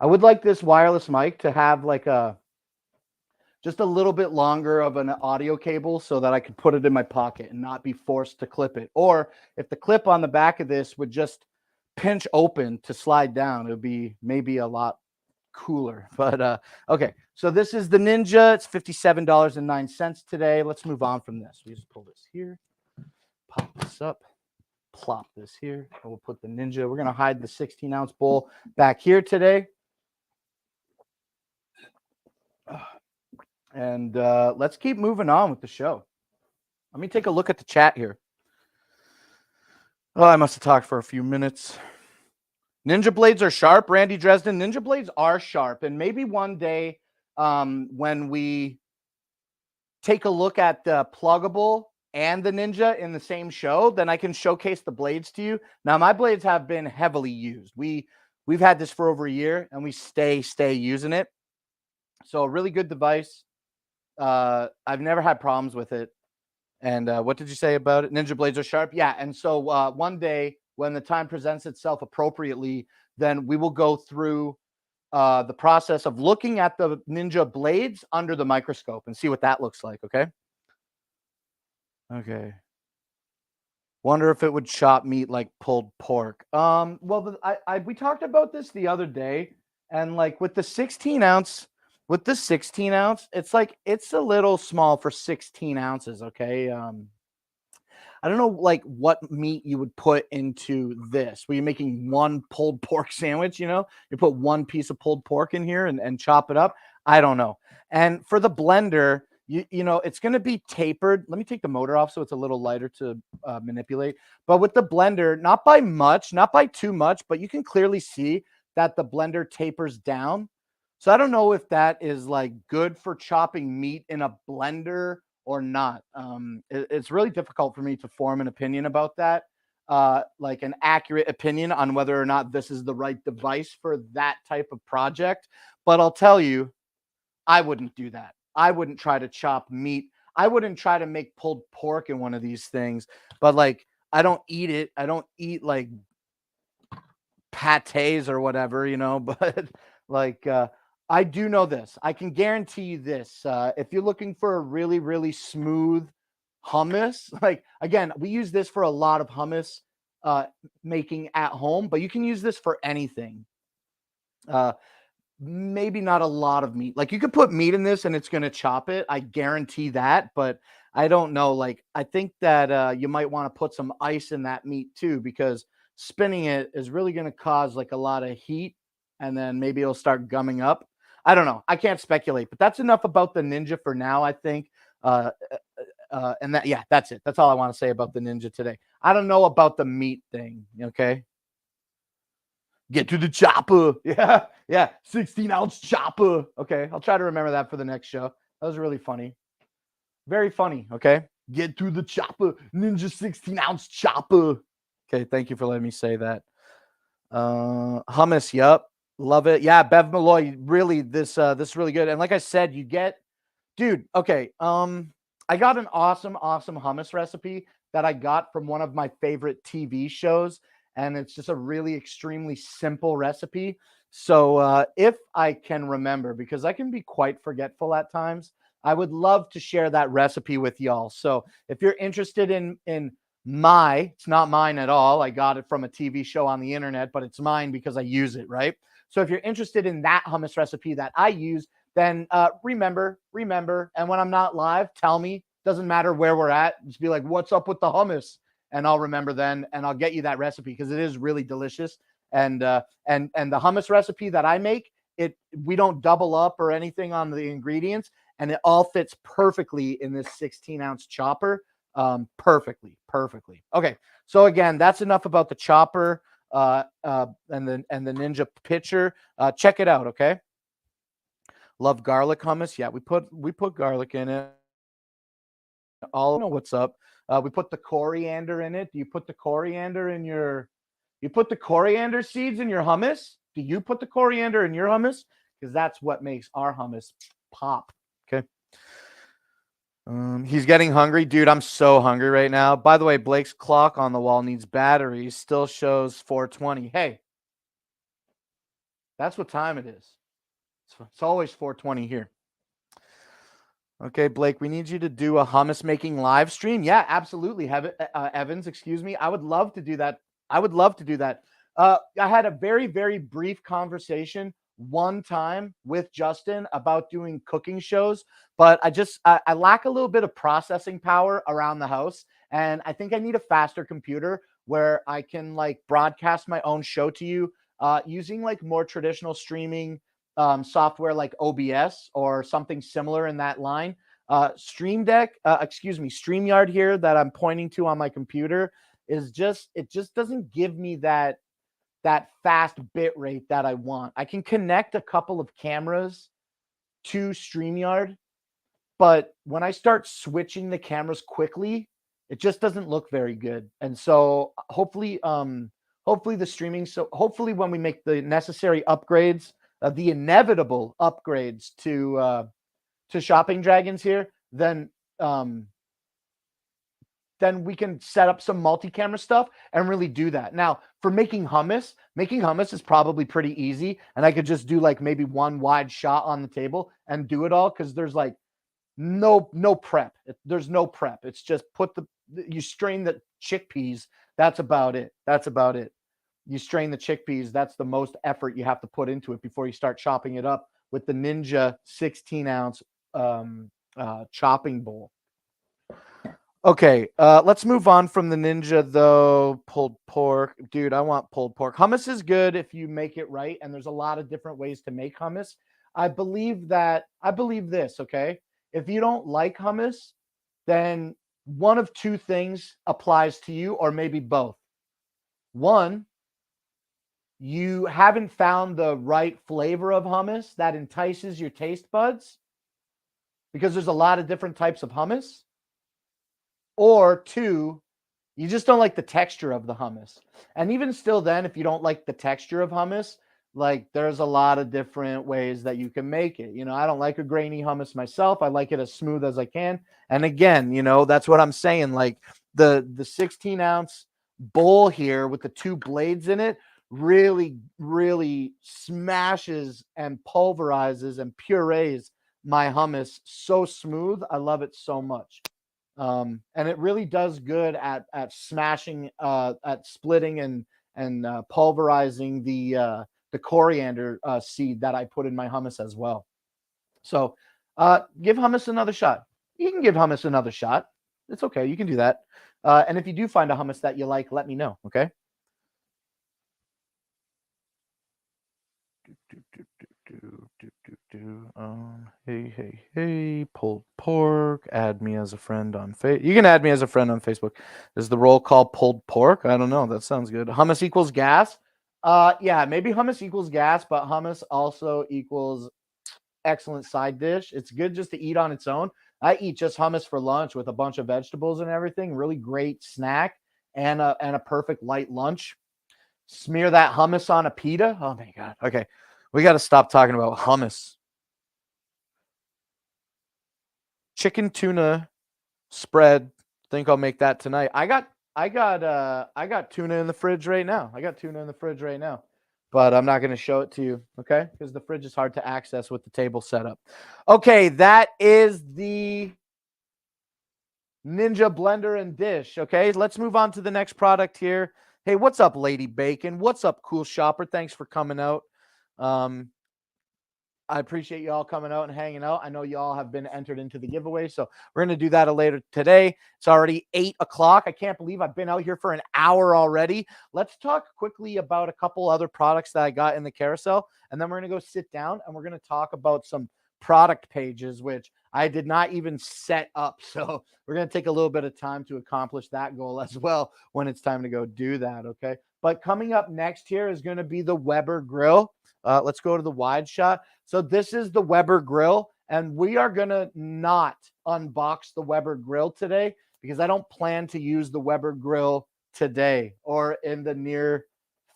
I would like this wireless mic to have like just a little bit longer of an audio cable so that I could put it in my pocket and not be forced to clip it. Or if the clip on the back of this would just pinch open to slide down, it would be maybe a lot cooler. But okay, so this is the Ninja. It's $57.09 today. Let's move on from this. We just pull this here, pop this up, plop this here, and we'll put the Ninja. We're going to hide the 16-ounce bowl back here today. And let's keep moving on with the show. Let me take a look at the chat here. Oh, I must have talked for a few minutes. Ninja blades are sharp. Randy Dresden, Ninja blades are sharp. And maybe one day when we take a look at the pluggable and the Ninja in the same show, then I can showcase the blades to you. Now, my blades have been heavily used. We've had this for over a year, and we stay using it. So a really good device. I've never had problems with it. And what did you say about it? Ninja blades are sharp. Yeah. And so one day when the time presents itself appropriately, then we will go through the process of looking at the Ninja blades under the microscope and see what that looks like. Okay. Okay. Wonder if it would chop meat like pulled pork. Well, we talked about this the other day, and like with the 16 ounce, it's like it's a little small for 16 ounces. Okay. I don't know like what meat you would put into this. Were you making one pulled pork sandwich? You put one piece of pulled pork in here and chop it up. I don't know. And for the blender, it's going to be tapered. Let me take the motor off so it's a little lighter to manipulate. But with the blender, not by much, not by too much, but you can clearly see that the blender tapers down. So I don't know if that is like good for chopping meat in a blender or not. It's really difficult for me to form an opinion about that, like an accurate opinion on whether or not this is the right device for that type of project. But I'll tell you, I wouldn't do that. I wouldn't try to chop meat. I wouldn't try to make pulled pork in one of these things. But like, I don't eat it. I don't eat like pates or whatever, but like, I do know this. I can guarantee you this. If you're looking for a really, really smooth hummus, like, again, we use this for a lot of hummus making at home, but you can use this for anything. Maybe not a lot of meat. Like, you could put meat in this and it's going to chop it. I guarantee that, but I don't know. Like, I think that you might want to put some ice in that meat too, because spinning it is really going to cause like a lot of heat, and then maybe it'll start gumming up. I don't know. I can't speculate, but that's enough about the Ninja for now, I think. And that's it. That's all I want to say about the Ninja today. I don't know about the meat thing. Okay. Get to the chopper. Yeah. 16-ounce chopper. Okay. I'll try to remember that for the next show. That was really funny. Very funny. Okay. Get to the chopper. Ninja 16-ounce chopper. Okay. Thank you for letting me say that. Hummus. Yep. Love it. Yeah. Bev Malloy. Really, this is really good. And like I said, dude. Okay. I got an awesome hummus recipe that I got from one of my favorite TV shows. And it's just a really extremely simple recipe. So if I can remember, because I can be quite forgetful at times, I would love to share that recipe with y'all. So if you're interested in it's not mine at all. I got it from a TV show on the internet, but it's mine because I use it, right? So if you're interested in that hummus recipe that I use, then remember, and when I'm not live, tell me. Doesn't matter where we're at. Just be like, what's up with the hummus? And I'll remember then, and I'll get you that recipe because it is really delicious. And the hummus recipe that I make, we don't double up or anything on the ingredients, and it all fits perfectly in this 16-ounce chopper. Perfectly. Okay, so again, that's enough about the chopper and the Ninja pitcher. Check it out, okay? Love garlic hummus. Yeah, we put garlic in it. All know what's up. We put the coriander in it. Do you put the coriander in your? You put the coriander seeds in your hummus? Do you put the coriander in your hummus? Because that's what makes our hummus pop. Okay. He's getting hungry. Dude, I'm so hungry right now. By the way, Blake's clock on the wall needs batteries. Still shows 4:20. Hey, that's what time it is. It's always 4:20 here. Okay, Blake, we need you to do a hummus making live stream. Yeah, absolutely. Evans, excuse me. I would love to do that. I had a very, very brief conversation one time with Justin about doing cooking shows, but I lack a little bit of processing power around the house. And I think I need a faster computer where I can like broadcast my own show to you using like more traditional streaming software like OBS or something similar in that line. StreamYard here that I'm pointing to on my computer it just doesn't give me that fast bit rate that I want. I can connect a couple of cameras to StreamYard, but when I start switching the cameras quickly, it just doesn't look very good. And so hopefully the streaming, so hopefully when we make the necessary upgrades, the inevitable upgrades to Shopping Dragons here, then we can set up some multi-camera stuff and really do that. Now, for making hummus is probably pretty easy, and I could just do like maybe one wide shot on the table and do it all because there's like no prep. There's no prep. It's just you strain the chickpeas. That's about it. You strain the chickpeas. That's the most effort you have to put into it before you start chopping it up with the Ninja 16-ounce chopping bowl. Okay, let's move on from the Ninja, though. Pulled pork. Dude, I want pulled pork. Hummus is good if you make it right, and there's a lot of different ways to make hummus. I believe this, okay? If you don't like hummus, then one of two things applies to you, or maybe both. One, you haven't found the right flavor of hummus that entices your taste buds, because there's a lot of different types of hummus. Or two, you just don't like the texture of the hummus. And even still then, if you don't like the texture of hummus, like there's a lot of different ways that you can make it. You know, I don't like a grainy hummus myself. I like it as smooth as I can. And again, you know, that's what I'm saying. Like the 16-ounce bowl here with the two blades in it really, really smashes and pulverizes and purees my hummus so smooth. I love it so much. And it really does good at smashing, at splitting and pulverizing the coriander seed that I put in my hummus as well. So give hummus another shot. You can give hummus another shot. It's okay. You can do that. And if you do find a hummus that you like, let me know. Okay. Hey, pulled pork. Add me as a friend on Facebook. You can add me as a friend on Facebook. Is the roll call pulled pork? I don't know. That sounds good. Hummus equals gas. Yeah, maybe hummus equals gas, but hummus also equals excellent side dish. It's good just to eat on its own. I eat just hummus for lunch with a bunch of vegetables and everything. Really great snack and a perfect light lunch. Smear that hummus on a pita. Oh my god. Okay. We got to stop talking about hummus. Chicken tuna spread. Think I'll make that tonight. I got tuna in the fridge right now. but I'm not going to show it to you, okay? Because the fridge is hard to access with the table setup. Okay, that is the Ninja blender and dish. Okay, let's move on to the next product here. Hey, what's up, Lady Bacon? What's up, cool shopper? Thanks for coming out. Um, I appreciate you all coming out and hanging out. I know you all have been entered into the giveaway, so we're going to do that later today. It's already 8 o'clock. I can't believe I've been out here for an hour already. Let's talk quickly about a couple other products that I got in the carousel, and then we're going to go sit down and we're going to talk about some product pages, which I did not even set up. So we're going to take a little bit of time to accomplish that goal as well when it's time to go do that. Okay. But coming up next here is going to be the Weber grill. Let's go to the wide shot. So this is the Weber grill, and we are going to not unbox the Weber grill today because I don't plan to use the Weber grill today or in the near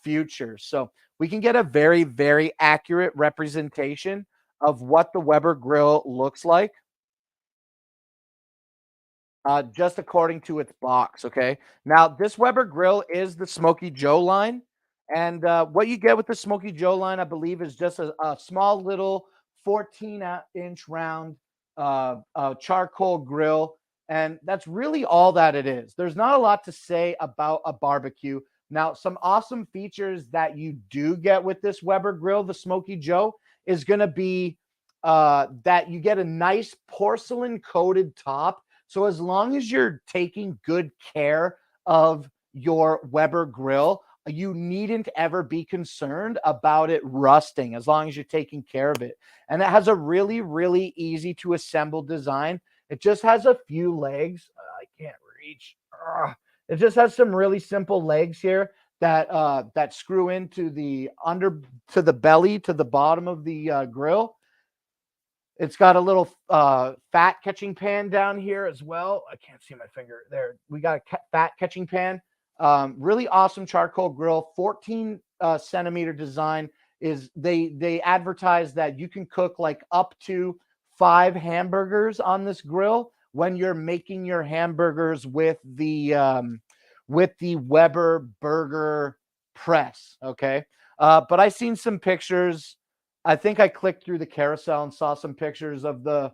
future. So we can get a very, very accurate representation of what the Weber grill looks like just according to its box. Okay. Now, this Weber grill is the Smoky Joe line. And what you get with the Smoky Joe line, I believe, is just a small little 14-inch round charcoal grill. And that's really all that it is. There's not a lot to say about a barbecue. Now, some awesome features that you do get with this Weber grill, the Smoky Joe, is going to be that you get a nice porcelain coated top. So as long as you're taking good care of your Weber grill, you needn't ever be concerned about it rusting as long as you're taking care of it. And it has a really, really easy to assemble design. It just has a few legs. I can't reach. It just has some really simple legs here that screw into the to the belly to the bottom of the grill. It's got a little fat catching pan down here as well. I can't see my finger there. We got a fat catching pan. Really awesome charcoal grill. 14 centimeter design. Is they advertise that you can cook like up to 5 hamburgers on this grill when you're making your hamburgers with the Weber burger press. Okay, but I seen some pictures. I think I clicked through the carousel and saw some pictures of the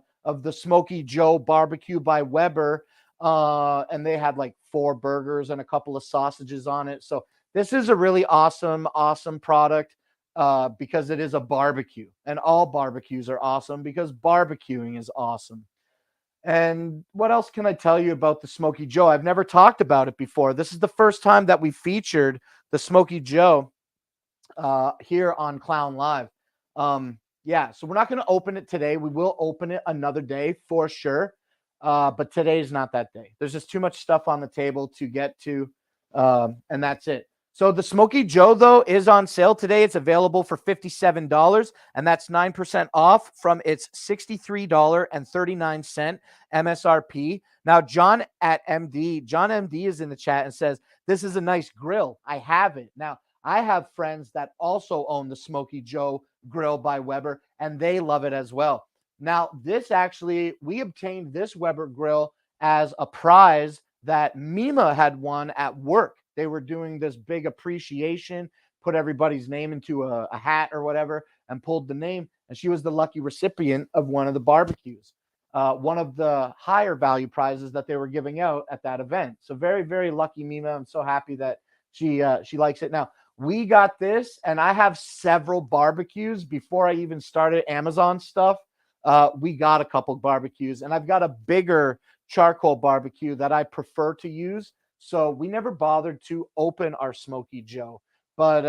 Smoky Joe barbecue by Weber, and they had like 4 burgers and a couple of sausages on it. So this is a really awesome product because it is a barbecue, and all barbecues are awesome because barbecuing is awesome. And what else can I tell you about the Smoky Joe? I've never talked about it before. This is the first time that we featured the Smoky Joe here on Clown Live. Yeah, so we're not going to open it today. We will open it another day for sure. But today is not that day. There's just too much stuff on the table to get to. And that's it. So the Smoky Joe, though, is on sale today. It's available for $57, and that's 9% off from its $63.39 MSRP. Now, John MD is in the chat and says, this is a nice grill. I have it. Now, I have friends that also own the Smoky Joe grill by Weber, and they love it as well. Now, we obtained this Weber grill as a prize that Mima had won at work. They were doing this big appreciation, put everybody's name into a hat or whatever, and pulled the name. And she was the lucky recipient of one of the barbecues, one of the higher value prizes that they were giving out at that event. So very, very lucky Mima. I'm so happy that she likes it. Now, we got this, and I have several barbecues before I even started Amazon stuff. We got a couple barbecues, and I've got a bigger charcoal barbecue that I prefer to use. So we never bothered to open our Smoky Joe, but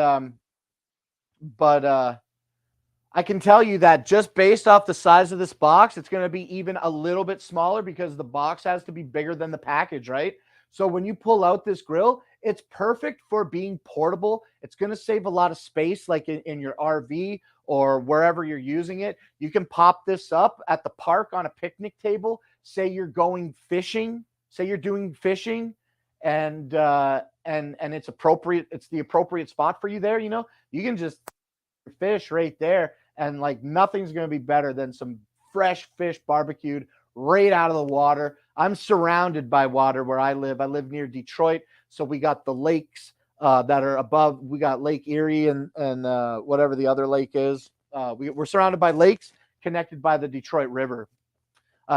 I can tell you that just based off the size of this box, it's going to be even a little bit smaller because the box has to be bigger than the package, right? So when you pull out this grill, it's perfect for being portable. It's going to save a lot of space, like in your RV or wherever you're using it. You can pop this up at the park on a picnic table. Say you're going fishing. Say you're doing fishing, and it's appropriate. It's the appropriate spot for you there. You can just fish right there, and like nothing's going to be better than some fresh fish barbecued right out of the water. I'm surrounded by water where I live. I live near Detroit, so we got the lakes that are above. We got Lake Erie and whatever the other lake is. We're surrounded by lakes connected by the Detroit River.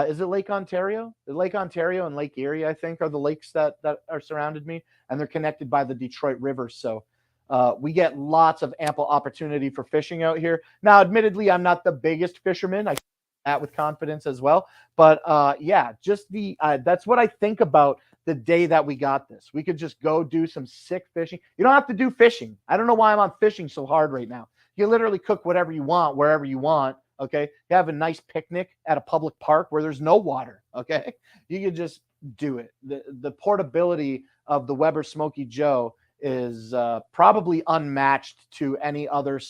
Is it Lake Ontario? Lake Ontario and Lake Erie, I think, are the lakes that are surrounded me, and they're connected by the Detroit River. So we get lots of ample opportunity for fishing out here. Now, admittedly, I'm not the biggest fisherman. I that with confidence as well. But yeah, just that's what I think about the day that we got this. We could just go do some sick fishing. You don't have to do fishing. I don't know why I'm on fishing so hard right now. You literally cook whatever you want, wherever you want. Okay. You have a nice picnic at a public park where there's no water. Okay. You can just do it. The portability of the Weber Smoky Joe is probably unmatched to any other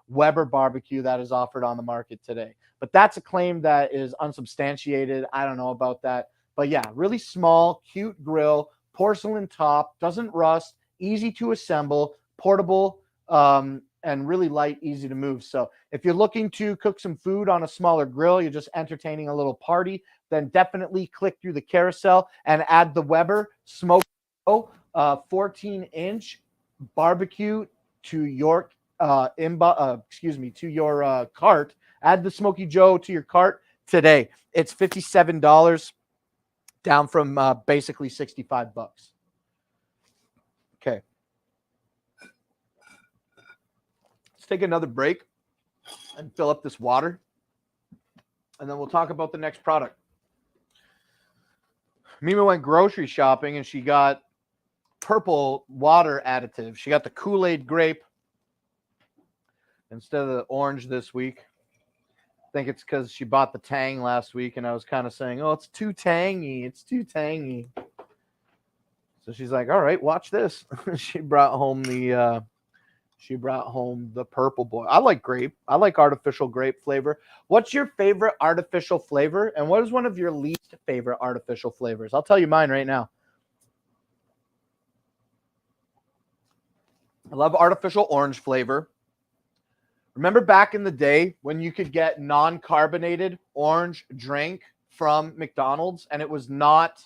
Weber barbecue that is offered on the market today. But that's a claim that is unsubstantiated. I don't know about that. But yeah, really small, cute grill, porcelain top, doesn't rust, easy to assemble, portable, and really light, easy to move. So if you're looking to cook some food on a smaller grill, you're just entertaining a little party, then definitely click through the carousel and add the Weber Smoke 14-inch barbecue to your to your cart. Add the Smoky Joe to your cart today. It's $57, down from basically $65. Okay. Let's take another break and fill up this water, and then we'll talk about the next product. Mima went grocery shopping, and she got purple water additive. She got the Kool-Aid grape instead of the orange this week. I think it's because she bought the Tang last week, and I was kind of saying, oh, it's too tangy. It's too tangy. So she's like, all right, watch this. She brought home the purple boy. I like grape. I like artificial grape flavor. What's your favorite artificial flavor? And what is one of your least favorite artificial flavors? I'll tell you mine right now. I love artificial orange flavor. Remember back in the day when you could get non-carbonated orange drink from McDonald's and it was not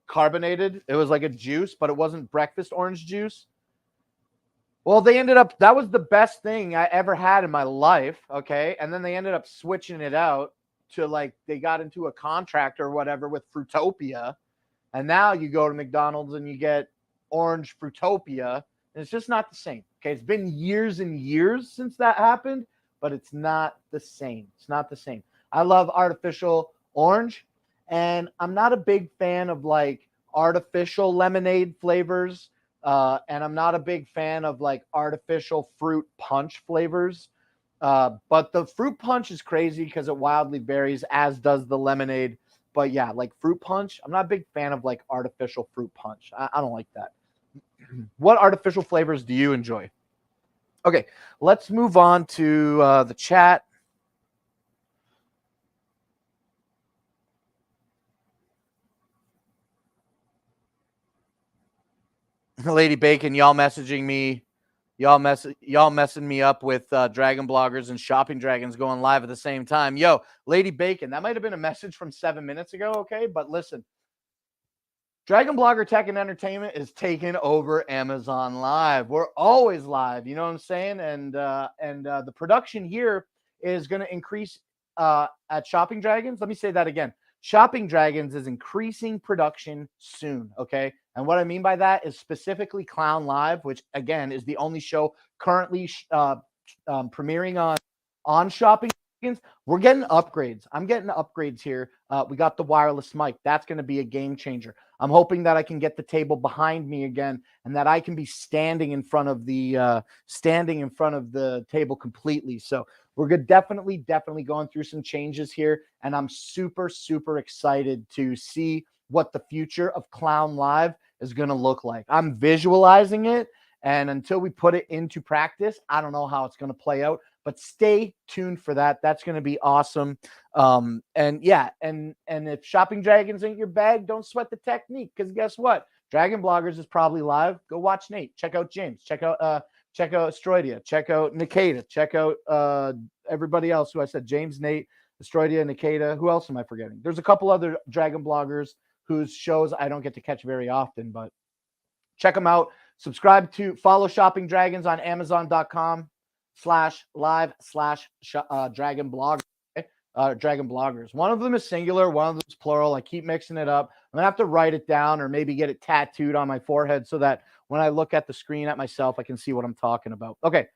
carbonated? It was like a juice, but it wasn't breakfast orange juice. Well, that was the best thing I ever had in my life, okay? And then they ended up switching it out to they got into a contract or whatever with Fruitopia. And now you go to McDonald's and you get orange Fruitopia. And it's just not the same. Okay, it's been years and years since that happened, but it's not the same. It's not the same. I love artificial orange, and I'm not a big fan of artificial lemonade flavors, and I'm not a big fan of artificial fruit punch flavors. But the fruit punch is crazy because it wildly varies, as does the lemonade. But yeah, fruit punch, I'm not a big fan of artificial fruit punch. I don't like that. What artificial flavors do you enjoy? Okay, let's move on to the chat. Lady Bacon, y'all messaging me. Y'all messing me up with Dragon Bloggers and Shopping Dragons going live at the same time. Yo, Lady Bacon, that might have been a message from 7 minutes ago, okay? But listen, Dragon Blogger Tech and Entertainment is taking over Amazon Live. We're always live, you know what I'm saying? And the production here is going to increase at Shopping Dragons. Let me say that again. Shopping Dragons is increasing production soon, okay? And what I mean by that is specifically Clown Live, which, again, is the only show currently premiering on Shopping Dragons. We're getting upgrades. I'm getting upgrades here. We got the wireless mic. That's going to be a game changer. I'm hoping that I can get the table behind me again and that I can be standing in front of the table completely. So we're definitely going through some changes here, and I'm super, super excited to see what the future of Clown Live is going to look like. I'm visualizing it, and until we put it into practice, I don't know how it's going to play out, but stay tuned for that. That's going to be awesome. And if Shopping Dragons ain't your bag, don't sweat the technique, because guess what? Dragon Bloggers is probably live. Go watch Nate. Check out James. Check out Astroidia. Check out Nikita. Check out everybody else who I said, James, Nate, Astroidia, Nikita. Who else am I forgetting? There's a couple other Dragon Bloggers whose shows I don't get to catch very often, but Check them out. Follow Shopping Dragons on Amazon.com/live/Dragon Blog. Dragon Bloggers. One of them is singular, one of them is plural. I keep mixing it up. I'm gonna have to write it down or maybe get it tattooed on my forehead so that when I look at the screen at myself, I can see what I'm talking about. Okay.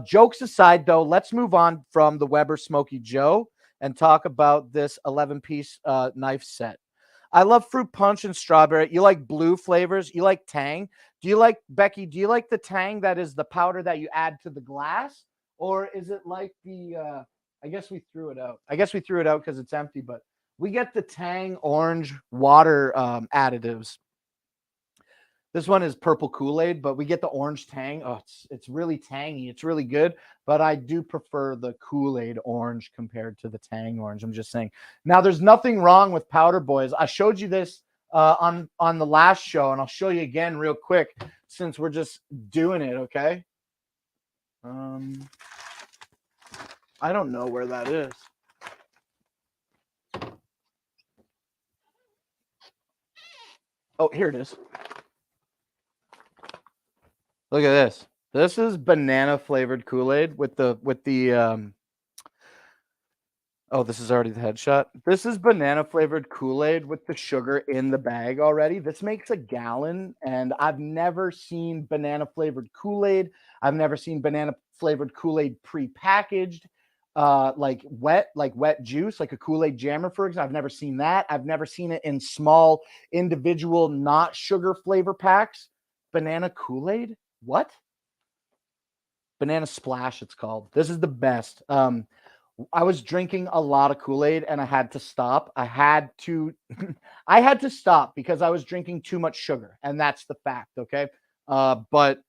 Jokes aside, though, let's move on from the Weber Smoky Joe and talk about this 11-piece knife set. I love fruit punch and strawberry. You like blue flavors? You like tang? Becky, do you like the tang that is the powder that you add to the glass? Or is it like the I guess we threw it out. I guess we threw it out because it's empty, but we get the Tang orange water additives. This one is purple Kool-Aid, but we get the orange Tang. Oh, it's really tangy. It's really good, but I do prefer the Kool-Aid orange compared to the Tang orange. I'm just saying. Now, there's nothing wrong with powder, boys. I showed you this on the last show, and I'll show you again real quick since we're just doing it, okay? I don't know where that is. Oh, here it is. Look at this. This is banana flavored Kool-Aid with the oh, this is already the headshot. This is banana flavored Kool-Aid with the sugar in the bag already. This makes a gallon, and I've never seen banana flavored Kool-Aid. I've never seen banana flavored Kool-Aid pre-packaged. Like wet juice, like a Kool-Aid jammer, for example. I've never seen that. I've never seen it in small individual, not sugar flavor packs. Banana Kool-Aid? What? Banana Splash, it's called. This is the best. I was drinking a lot of Kool-Aid and I had to stop. I had to stop because I was drinking too much sugar, and that's the fact, okay? But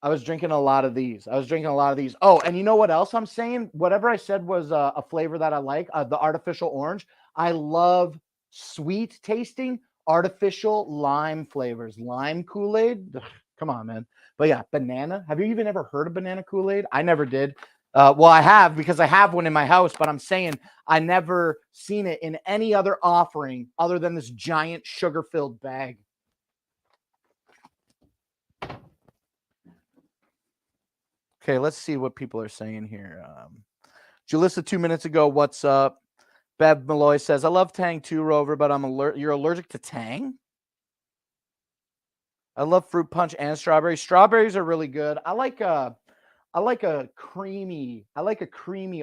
I was drinking a lot of these. Oh, and you know what else I'm saying? Whatever I said was a flavor that I like, the artificial orange. I love sweet tasting artificial lime flavors. Lime Kool-Aid. Come on, man. But yeah, banana. Have you even ever heard of banana Kool-Aid? I never did. Well, I have because I have one in my house, but I'm saying I never seen it in any other offering other than this giant sugar-filled bag. Okay, let's see what people are saying here. Julissa 2 minutes ago, what's up? Bev Malloy says, I love Tang too, Rover, but you're allergic to Tang? I love fruit punch and strawberry. Strawberries are really good. I like a creamy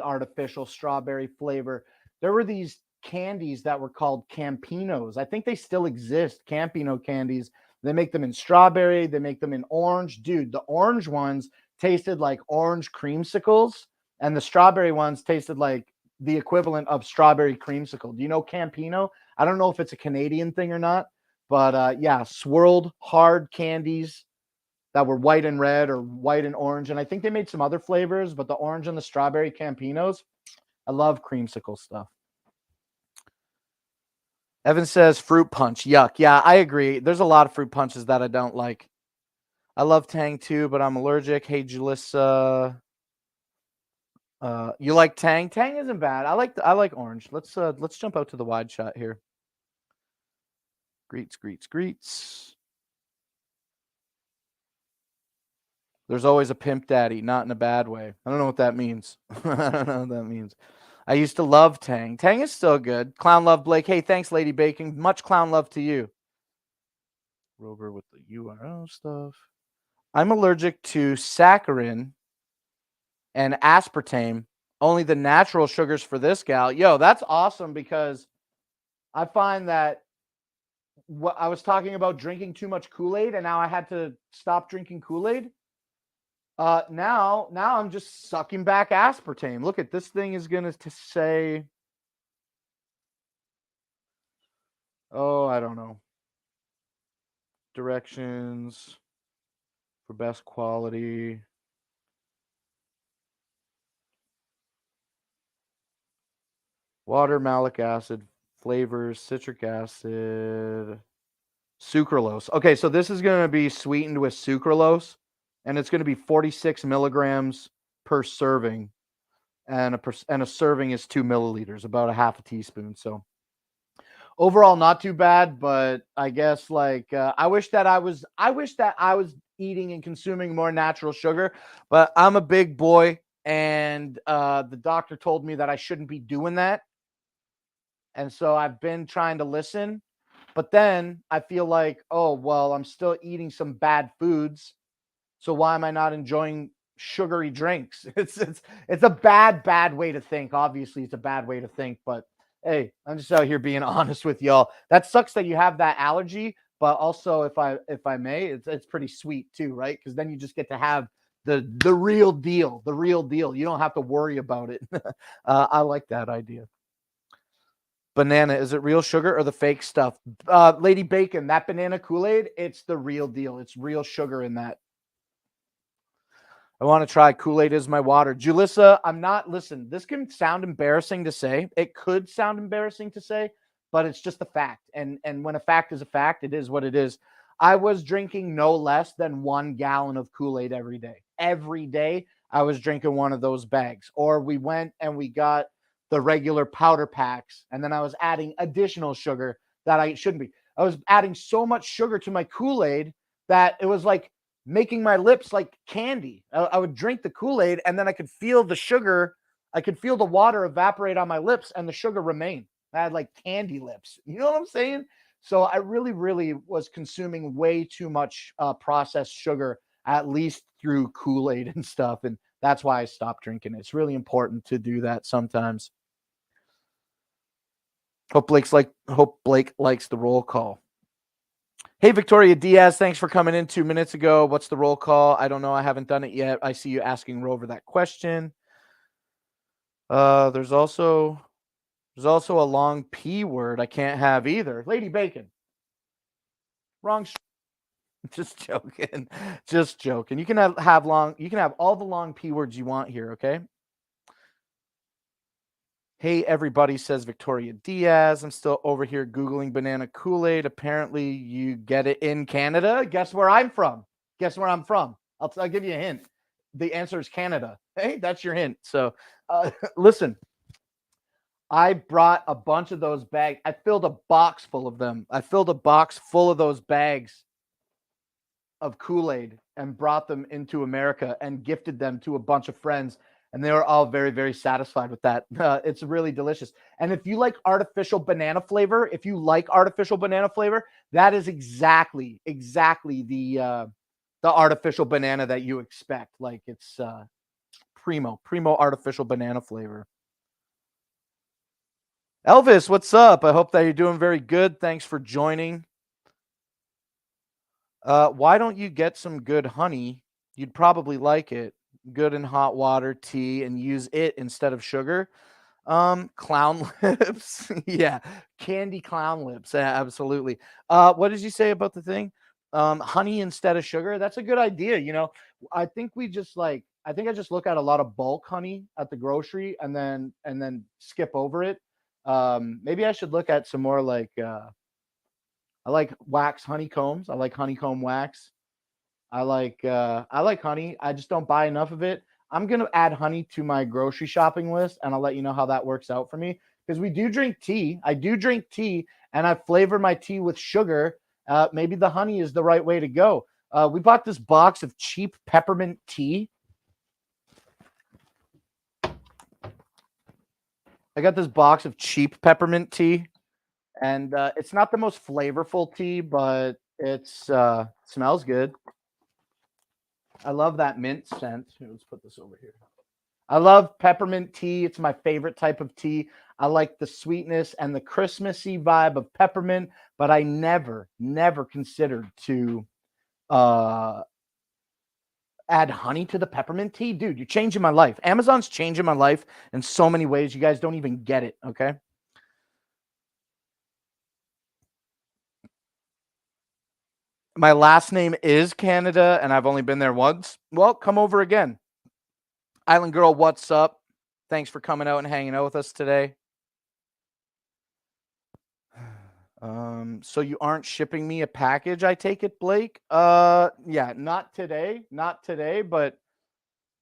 artificial strawberry flavor. There were these candies that were called Campinos. I think they still exist, Campino candies. They make them in strawberry. They make them in orange. Dude, the orange ones tasted like orange creamsicles, and the strawberry ones tasted like the equivalent of strawberry creamsicle. Do you know Campino? I don't know if it's a Canadian thing or not, but yeah, swirled hard candies that were white and red or white and orange. And I think they made some other flavors, but the orange and the strawberry Campinos, I love creamsicle stuff. Evan says fruit punch. Yuck. Yeah, I agree. There's a lot of fruit punches that I don't like. I love Tang too, but I'm allergic. Hey, Julissa. You like Tang? Tang isn't bad. I like orange. Let's jump out to the wide shot here. Greets. There's always a pimp daddy, not in a bad way. I don't know what that means. I don't know what that means. I used to love Tang. Tang is still good. Clown love Blake. Hey, thanks, Lady Bacon. Much clown love to you. Rover with the URL stuff. I'm allergic to saccharin and aspartame. Only the natural sugars for this gal. Yo, that's awesome because I find that what I was talking about drinking too much Kool-Aid, and now I had to stop drinking Kool-Aid. Now I'm just sucking back aspartame. Look at this thing is going to say, oh, I don't know. Directions for best quality. Water, malic acid, flavors, citric acid, sucralose. Okay, so this is going to be sweetened with sucralose, and it's going to be 46 milligrams per serving, and a serving is 2 milliliters, about a half a teaspoon. So overall not too bad, but I guess like I wish that I was eating and consuming more natural sugar, but I'm a big boy and the doctor told me that I shouldn't be doing that. And so I've been trying to listen, but then I feel like, oh, well, I'm still eating some bad foods. So why am I not enjoying sugary drinks? It's a bad way to think. Obviously, it's a bad way to think, but hey, I'm just out here being honest with y'all. That sucks that you have that allergy, but also if I may, it's pretty sweet too, right? Because then you just get to have the real deal, the real deal. You don't have to worry about it. I like that idea. Banana, is it real sugar or the fake stuff? Lady Bacon, that banana Kool-Aid, it's the real deal. It's real sugar in that. I want to try Kool-Aid is my water. Julissa, I'm not, listen, this can sound embarrassing to say. It could sound embarrassing to say, but it's just a fact. And when a fact is a fact, it is what it is. I was drinking no less than 1 gallon of Kool-Aid every day. Every day I was drinking one of those bags. Or we went and we got the regular powder packs, and then I was adding additional sugar that I shouldn't be. I was adding so much sugar to my Kool-Aid that it was like making my lips like candy. I would drink the Kool-Aid and then I could feel the sugar. I could feel the water evaporate on my lips and the sugar remain. I had like candy lips. You know what I'm saying? So I really, really was consuming way too much processed sugar, at least through Kool-Aid and stuff. And that's why I stopped drinking it. It's really important to do that sometimes. Hope Blake likes the roll call. Hey, Victoria Diaz, thanks for coming in 2 minutes ago. What's the roll call? I don't know. I haven't done it yet. I see you asking Rover that question. There's also a long P word I can't have either. Lady Bacon. Wrong. Just joking. Just joking. You can have all the long P words you want here, okay? Hey, everybody, says Victoria Diaz. I'm still over here Googling banana Kool-Aid. Apparently, you get it in Canada. Guess where I'm from? Guess where I'm from? I'll give you a hint. The answer is Canada. Hey, that's your hint. So, listen, I brought a bunch of those bags. I filled a box full of them. I filled a box full of those bags of Kool-Aid and brought them into America and gifted them to a bunch of friends. And they were all very, very satisfied with that. It's really delicious. And if you like artificial banana flavor, that is exactly the artificial banana that you expect. Like it's primo artificial banana flavor. Elvis, what's up? I hope that you're doing very good. Thanks for joining. Why don't you get some good honey? You'd probably like it. Good in hot water, tea, and use it instead of sugar. Clown lips. Yeah, candy clown lips. Absolutely. What did you say about the thing? Honey instead of sugar. That's a good idea. You know, I think I just look at a lot of bulk honey at the grocery and then skip over it. Maybe I should look at some more like I like wax honeycombs. I like honeycomb wax. I like honey. I just don't buy enough of it. I'm gonna add honey to my grocery shopping list, and I'll let you know how that works out for me. Because we do drink tea. I do drink tea, and I flavor my tea with sugar. Maybe the honey is the right way to go. We bought this box of cheap peppermint tea. I got this box of cheap peppermint tea, and it's not the most flavorful tea, but it's smells good. I love that mint scent. Here, let's put this over here. I love peppermint tea. It's my favorite type of tea. I like the sweetness and the Christmassy vibe of peppermint, but I never considered to add honey to the peppermint tea. Dude, you're changing my life. Amazon's changing my life in so many ways. You guys don't even get it, okay? My last name is Canada, and I've only been there once. Well, come over again. Island Girl, what's up? Thanks for coming out and hanging out with us today. So you aren't shipping me a package, I take it, Blake? Yeah, not today, but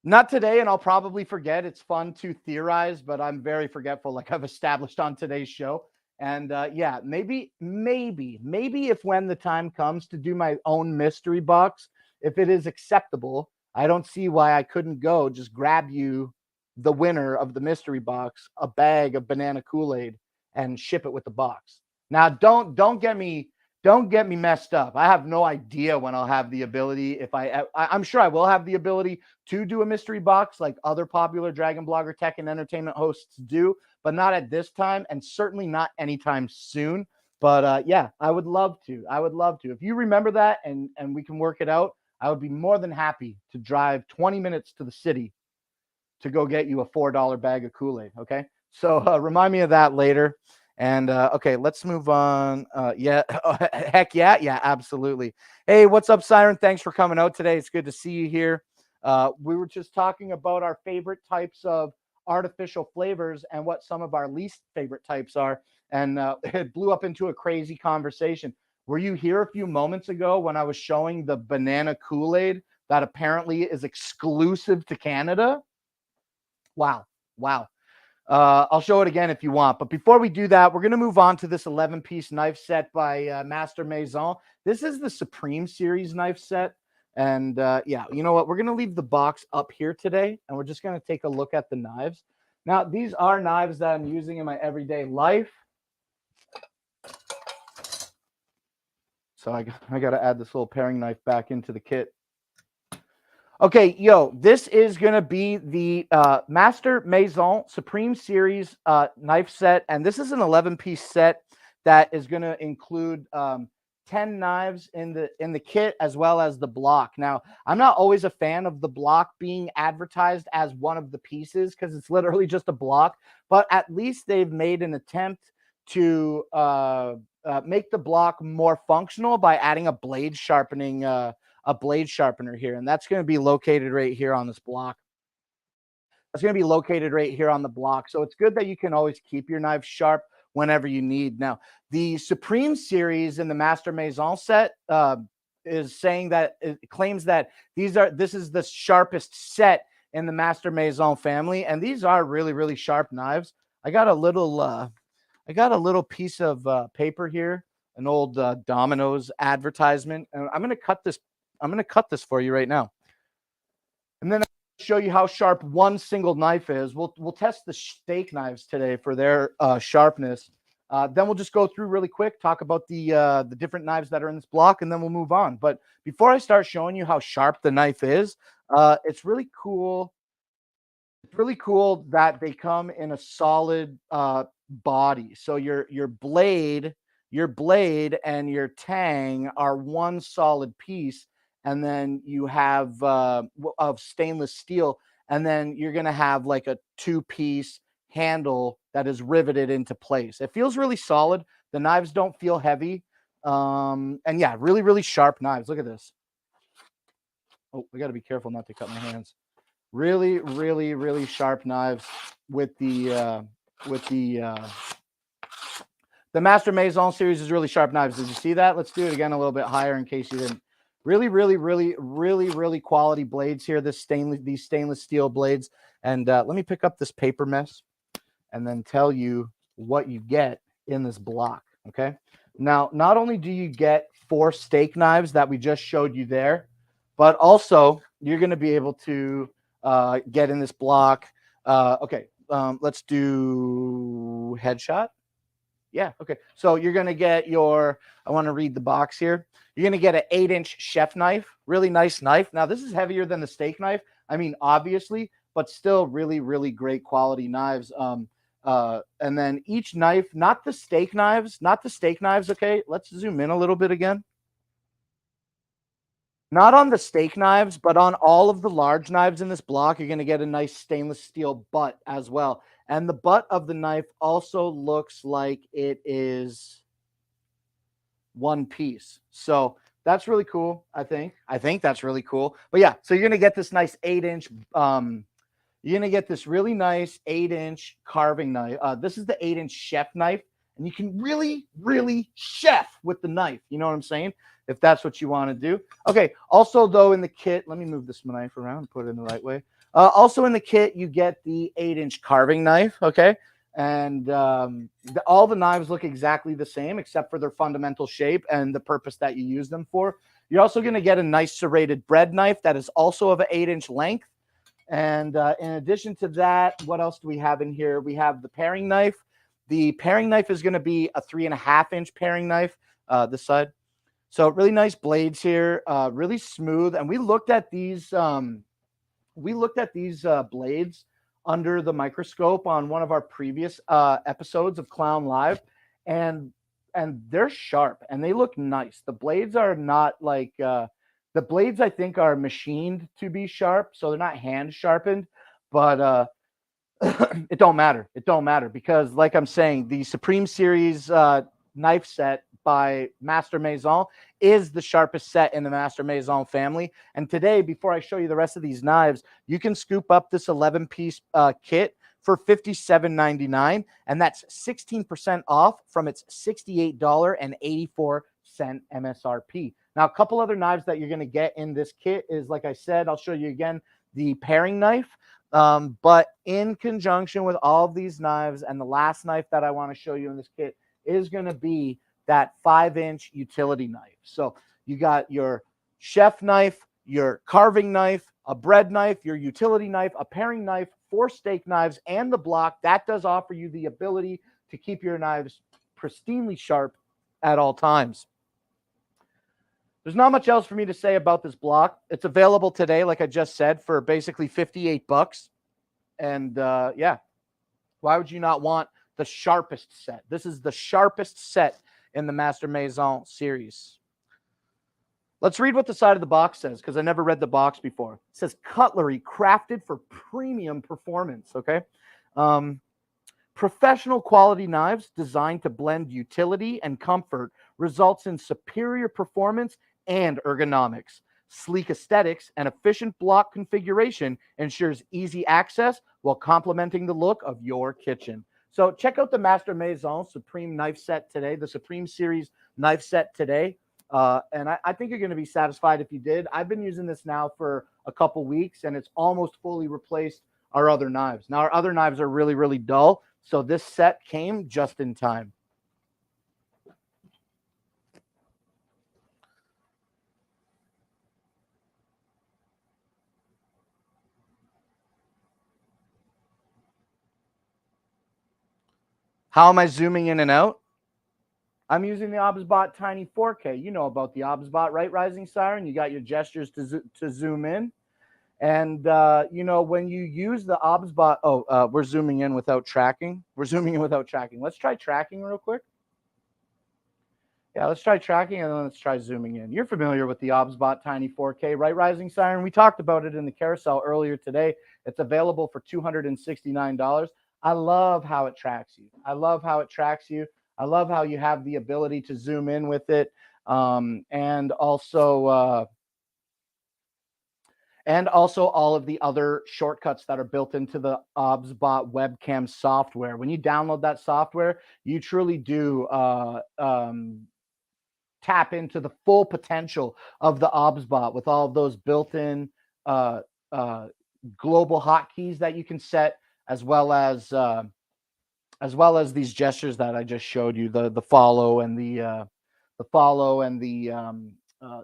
not today, and I'll probably forget. It's fun to theorize, but I'm very forgetful, like I've established on today's show. And yeah, maybe if when the time comes to do my own mystery box, if it is acceptable, I don't see why I couldn't go just grab you, the winner of the mystery box, a bag of banana Kool-Aid and ship it with the box. Now, don't get me messed up. I have no idea when I'll have the ability. If I'm sure I will have the ability to do a mystery box like other popular Dragon Blogger tech and entertainment hosts do, but not at this time, and certainly not anytime soon. But yeah, I would love to. I would love to. If you remember that and we can work it out, I would be more than happy to drive 20 minutes to the city to go get you a $4 bag of Kool-Aid. Okay. So remind me of that later. And okay, let's move on. Yeah, heck yeah, yeah, absolutely. Hey, what's up, Siren? Thanks for coming out today. It's good to see you here. We were just talking about our favorite types of artificial flavors and what some of our least favorite types are. And it blew up into a crazy conversation. Were you here a few moments ago when I was showing the banana Kool-Aid that apparently is exclusive to Canada? Wow. Wow. I'll show it again if you want. But before we do that, we're going to move on to this 11-piece knife set by Master Maison. This is the Supreme Series knife set. And yeah, you know what? We're going to leave the box up here today, and we're just going to take a look at the knives. Now, these are knives that I'm using in my everyday life. So I got to add this little paring knife back into the kit. Okay, yo, this is going to be the Master Maison Supreme Series knife set. And this is an 11-piece set that is going to include 10 knives in the kit as well as the block. Now, I'm not always a fan of the block being advertised as one of the pieces because it's literally just a block. But at least they've made an attempt to make the block more functional by adding a blade sharpener here, and that's going to be located right here on this block. That's going to be located right here on the block. So it's good that you can always keep your knife sharp whenever you need. Now, the Supreme Series in the Master Maison set is saying that it claims that this is the sharpest set in the Master Maison family, and these are really, really sharp knives. I got a little piece of paper here, an old Domino's advertisement, and I'm going to cut this for you right now. And then I'll show you how sharp one single knife is. We'll test the steak knives today for their sharpness. Then we'll just go through really quick, talk about the different knives that are in this block, and then we'll move on. But before I start showing you how sharp the knife is, it's really cool. It's really cool that they come in a solid body. So your blade and your tang are one solid piece, and then you have of stainless steel, and then you're going to have like a 2-piece handle that is riveted into place. It feels really solid. The knives don't feel heavy. And yeah, really, really sharp knives. Look at this. Oh, we got to be careful not to cut my hands. Really, really, really sharp knives with the Master Maison series is really sharp knives. Did you see that? Let's do it again a little bit higher in case you didn't. Really, really, really, really, really quality blades here. These stainless steel blades. And let me pick up this paper mess and then tell you what you get in this block. Okay. Now, not only do you get 4 steak knives that we just showed you there, but also you're going to be able to get in this block. Okay. Let's do headshot. Yeah. Okay. So you're going to get I want to read the box here. You're going to get an 8-inch chef knife, really nice knife. Now, this is heavier than the steak knife. I mean, obviously, but still really, really great quality knives. And then each knife, not the steak knives. Okay. Let's zoom in a little bit again. Not on the steak knives, but on all of the large knives in this block, you're going to get a nice stainless steel butt as well. And the butt of the knife also looks like it is one piece. So that's really cool, I think. I think that's really cool. But yeah, so you're going to get this nice 8-inch, you're going to get this really nice 8-inch carving knife. This is the 8-inch chef knife. And you can really, really chef with the knife. You know what I'm saying? If that's what you want to do. Okay. Also, though, in the kit, let me move this knife around and put it in the right way. Also in the kit, you get the 8-inch carving knife. Okay. And all the knives look exactly the same except for their fundamental shape and the purpose that you use them for. You're also going to get a nice serrated bread knife that is also of an 8-inch length. And in addition to that, what else do we have in here? We have the paring knife. The paring knife is going to be a 3.5-inch paring knife, this side. So really nice blades here, really smooth. And we looked at these blades under the microscope on one of our previous episodes of Clown Live, and they're sharp and they look nice. The blades are not like the blades I think are machined to be sharp, so they're not hand sharpened, but it don't matter. It don't matter because, like I'm saying, the Supreme Series knife set by Master Maison is the sharpest set in the Master Maison family. And today, before I show you the rest of these knives, you can scoop up this 11-piece kit for $57.99, and that's 16% off from its $68.84 MSRP. Now, a couple other knives that you're going to get in this kit is, like I said, I'll show you again, the paring knife. But in conjunction with all of these knives, and the last knife that I want to show you in this kit is going to be that 5-inch utility knife. So you got your chef knife, your carving knife, a bread knife, your utility knife, a paring knife, 4 steak knives, and the block. That does offer you the ability to keep your knives pristinely sharp at all times. There's not much else for me to say about this block. It's available today, like I just said, for basically $58. And yeah, why would you not want the sharpest set? This is the sharpest set in the Master Maison series. Let's read what the side of the box says, because I never read the box before. It says cutlery crafted for premium performance, okay? Professional quality knives designed to blend utility and comfort results in superior performance and ergonomics. Sleek aesthetics and efficient block configuration ensures easy access while complementing the look of your kitchen. So check out the Master Maison Supreme knife set today, the Supreme Series knife set today. And I think you're going to be satisfied if you did. I've been using this now for a couple weeks, and it's almost fully replaced our other knives. Now, our other knives are really, really dull, so this set came just in time. How am I zooming in and out? I'm using the OBSBot Tiny 4K. You know about the OBSBot, right, Rising Siren? You got your gestures to zoom in. And, you know, when you use the OBSBot, we're zooming in without tracking. We're zooming in without tracking. Let's try tracking real quick. Yeah, let's try tracking, and then let's try zooming in. You're familiar with the OBSBot Tiny 4K, right, Rising Siren? We talked about it in the carousel earlier today. It's available for $269. I love how it tracks you. I love how it tracks you. I love how you have the ability to zoom in with it, and also all of the other shortcuts that are built into the OBSBot webcam software. When you download that software, you truly do tap into the full potential of the OBSBot with all of those built-in global hotkeys that you can set, as well as these gestures that I just showed you, the follow and the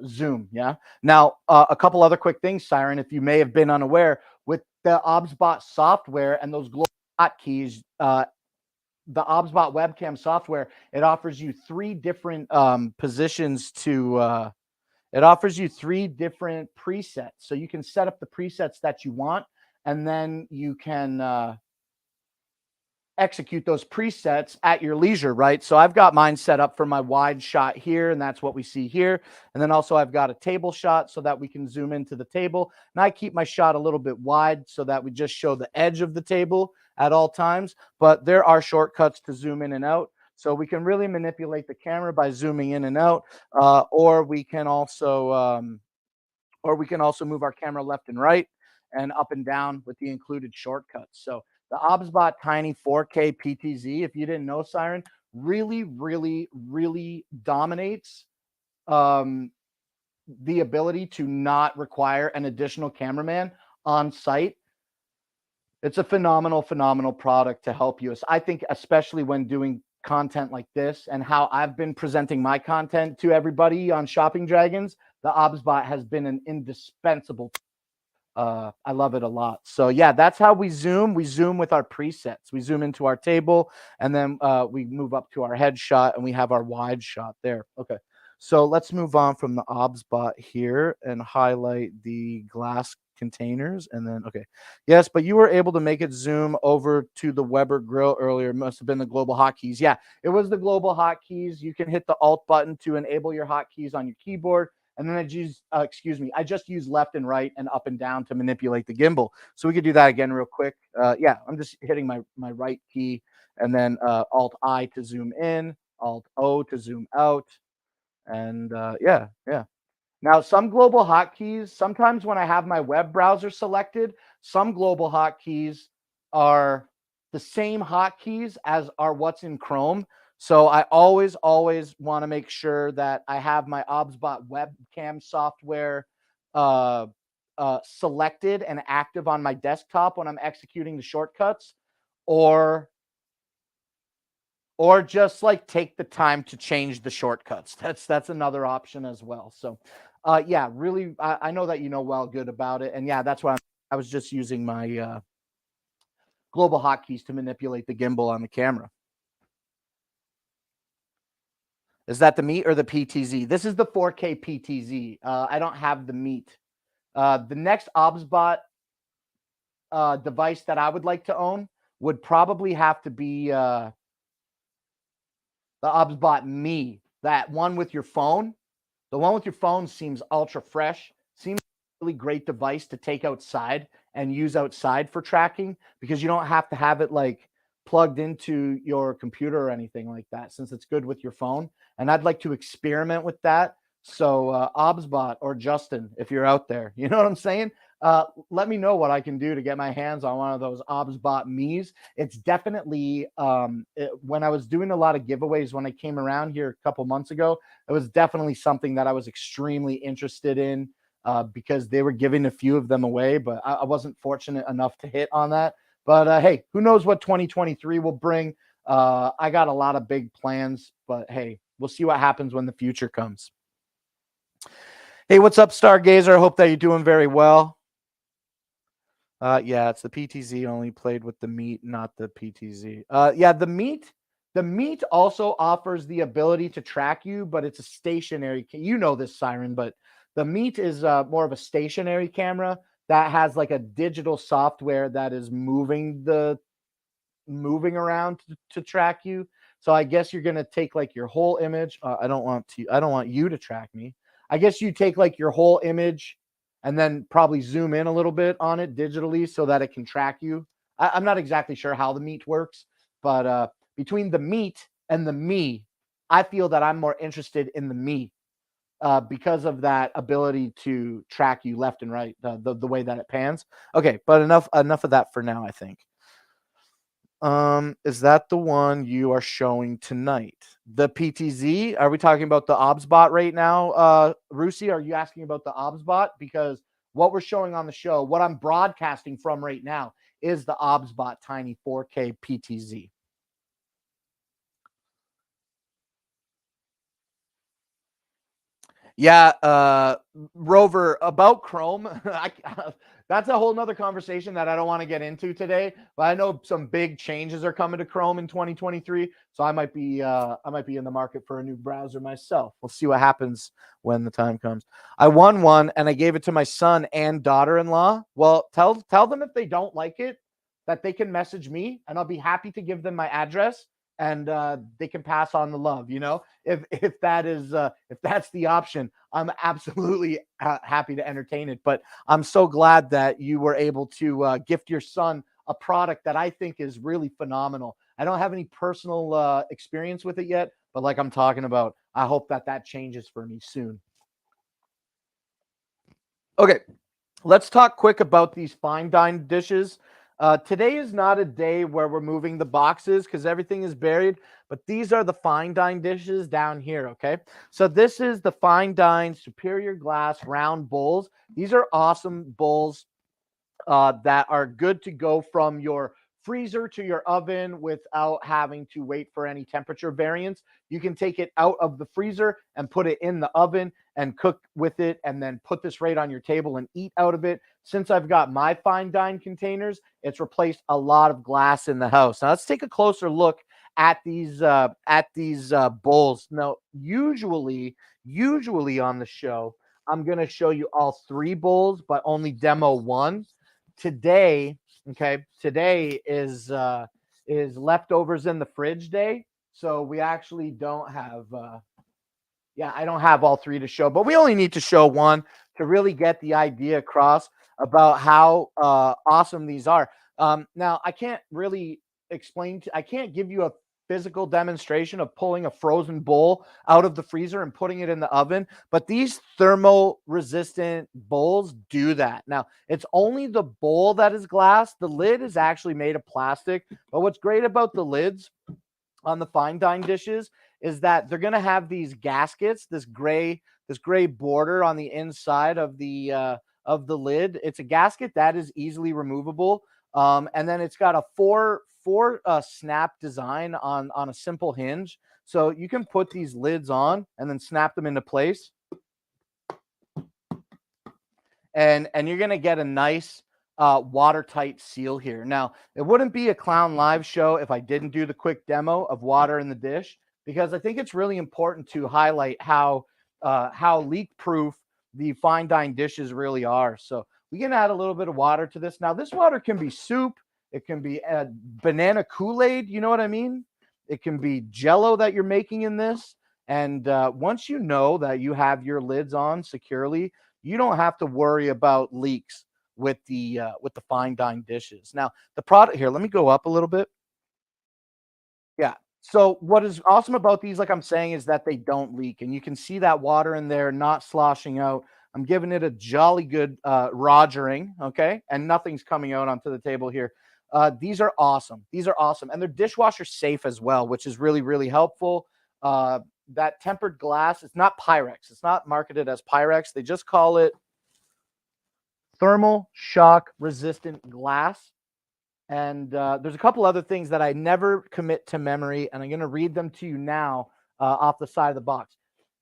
zoom. Yeah. Now, a couple other quick things, Siren, if you may have been unaware, with the OBSBot software and those global hotkeys, the OBSBot webcam software, it offers you 3 different positions to. It offers you 3 different presets, so you can set up the presets that you want, and then you can execute those presets at your leisure, right? So I've got mine set up for my wide shot here, and that's what we see here. And then also I've got a table shot so that we can zoom into the table. And I keep my shot a little bit wide so that we just show the edge of the table at all times. But there are shortcuts to zoom in and out. So we can really manipulate the camera by zooming in and out, or we can also move our camera left and right and up and down with the included shortcuts. So the OBSBot Tiny 4K PTZ, if you didn't know, Siren, really, really, really dominates the ability to not require an additional cameraman on site It's a phenomenal, phenomenal product to help you. I think, especially when doing content like this and how I've been presenting my content to everybody on Shopping Dragons, the ObsBot has been an indispensable. I love it a lot. So yeah, that's how we zoom. We zoom with our presets. We zoom into our table, and then we move up to our headshot, and we have our wide shot there. Okay. So let's move on from the ObsBot here and highlight the glass containers. And then, okay. Yes, but you were able to make it zoom over to the Weber grill earlier. It must have been the global hotkeys. Yeah, it was the global hotkeys. You can hit the Alt button to enable your hotkeys on your keyboard. And then I just use left and right and up and down to manipulate the gimbal. So we could do that again real quick. Yeah, I'm just hitting my right key and then Alt I to zoom in, Alt O to zoom out. And yeah. Now, some global hotkeys, sometimes when I have my web browser selected, some global hotkeys are the same hotkeys as are what's in Chrome. So I always want to make sure that I have my ObsBot webcam software selected and active on my desktop when I'm executing the shortcuts, or just like take the time to change the shortcuts. That's another option as well. So yeah, really, I know that you know well good about it. And yeah, that's why I was just using my global hotkeys to manipulate the gimbal on the camera. Is that the Meet or the PTZ? This is the 4K PTZ. I don't have the Meet. The next ObsBot device that I would like to own would probably have to be the ObsBot Me, that one with your phone. The one with your phone seems ultra fresh, seems a really great device to take outside and use outside for tracking, because you don't have to have it like plugged into your computer or anything like that, since it's good with your phone. And I'd like to experiment with that. So ObsBot or Justin, if you're out there, you know what I'm saying? Let me know what I can do to get my hands on one of those ObsBot Me's. It's definitely when I was doing a lot of giveaways when I came around here a couple months ago, it was definitely something that I was extremely interested in because they were giving a few of them away, but I wasn't fortunate enough to hit on that. But hey, who knows what 2023 will bring? I got a lot of big plans, but hey, we'll see what happens when the future comes. Hey, what's up, Stargazer? I hope that you're doing very well. Yeah, it's the PTZ only played with the Meet, not the PTZ. Yeah, the Meet also offers the ability to track you, but it's a stationary. You know this, Siren, but the Meet is more of a stationary camera that has like a digital software that is moving around to track you. So I guess you're gonna take like your whole image. I don't want you to track me. I guess you take like your whole image and then probably zoom in a little bit on it digitally so that it can track you. I'm not exactly sure how the Meet works, but between the Meet and the Me, I feel that I'm more interested in the Me because of that ability to track you left and right, the way that it pans. Okay, but enough of that for now, I think. Is that the one you are showing tonight? The PTZ? Are we talking about the ObsBot right now? Rusi, are you asking about the ObsBot? Because what we're showing on the show, what I'm broadcasting from right now, is the ObsBot Tiny 4K PTZ. Yeah, Rover, about Chrome. That's a whole nother conversation that I don't want to get into today. But I know some big changes are coming to Chrome in 2023, so I might be in the market for a new browser myself. We'll see what happens when the time comes. I won one and I gave it to my son and daughter-in-law. Well, tell them if they don't like it that they can message me, and I'll be happy to give them my address, and they can pass on the love. You know, if that's the option, I'm absolutely happy to entertain it. But I'm so glad that you were able to gift your son a product that I think is really phenomenal. I don't have any personal experience with it yet, but like I'm talking about, I hope that changes for me soon. Okay, let's talk quick about these fine dine dishes. Today is not a day where we're moving the boxes because everything is buried, but these are the fine dine dishes down here, okay? So this is the fine dine superior glass round bowls. These are awesome bowls. that are good to go from your freezer to your oven without having to wait for any temperature variance. You can take it out of the freezer and put it in the oven and cook with it, and then put this right on your table and eat out of it. Since I've got my fine dine containers, it's replaced a lot of glass in the house. Now let's take a closer look at these bowls. Now, usually on the show, I'm going to show you all three bowls, but only demo one. Today, okay, today is leftovers in the fridge day, so we actually don't have I don't have all three to show, but we only need to show one to really get the idea across about how awesome these are. Now, I can't really I can't give you a physical demonstration of pulling a frozen bowl out of the freezer and putting it in the oven, but these thermo resistant bowls do that. Now, it's only the bowl that is glass. The lid is actually made of plastic, but what's great about the lids on the fine dine dishes is that they're going to have these gaskets, this gray border on the inside of the lid. It's a gasket that is easily removable, and then it's got a four snap design on a simple hinge, so you can put these lids on and then snap them into place, and you're going to get a nice watertight seal here. Now, it wouldn't be a Clown Live show if I didn't do the quick demo of water in the dish, because I think it's really important to highlight how leak proof the fine dine dishes really are. So we can add a little bit of water to this. Now, this water can be soup. It can be banana Kool-Aid. You know what I mean? It can be Jello that you're making in this. And once you know that you have your lids on securely, you don't have to worry about leaks with the fine dine dishes. Now, the product here, let me go up a little bit. Yeah. So what is awesome about these, like I'm saying, is that they don't leak, and you can see that water in there not sloshing out. I'm giving it a jolly good rogering, okay, and nothing's coming out onto the table here. These are awesome. These are awesome, and they're dishwasher safe as well, which is really, really helpful. That tempered glass, it's not Pyrex. It's not marketed as Pyrex. They just call it thermal shock resistant glass. And there's a couple other things that I never commit to memory, and I'm going to read them to you now off the side of the box.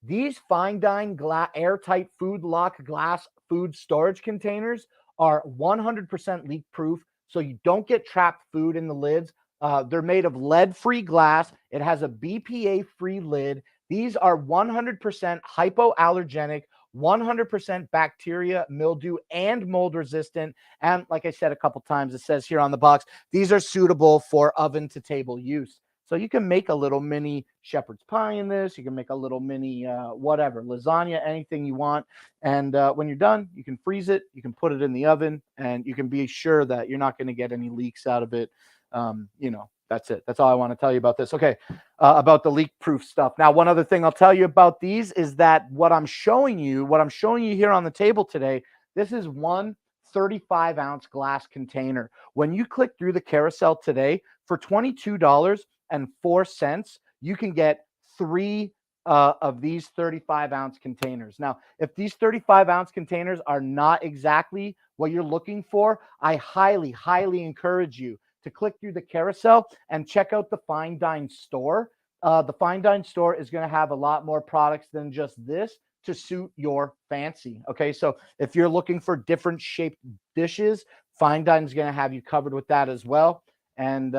These fine dine airtight food lock glass food storage containers are 100% leak proof, so you don't get trapped food in the lids. They're made of lead-free glass. It has a BPA-free lid. These are 100% hypoallergenic, 100% bacteria, mildew, and mold resistant. And like I said a couple times, it says here on the box, these are suitable for oven to table use. So you can make a little mini shepherd's pie in this. You can make a little mini whatever, lasagna, anything you want. And when you're done, you can freeze it. You can put it in the oven, and you can be sure that you're not going to get any leaks out of it. That's it. That's all I want to tell you about this. Okay, about the leak-proof stuff. Now, one other thing I'll tell you about these is that what I'm showing you here on the table today, this is one 35-ounce glass container. When you click through the carousel today, for $22.04, you can get three of these 35-ounce containers. Now, if these 35-ounce containers are not exactly what you're looking for, I highly, highly encourage you to click through the carousel and check out the Fine Dine store. The Fine Dine store is going to have a lot more products than just this to suit your fancy. Okay, so if you're looking for different shaped dishes, Fine Dine is going to have you covered with that as well. And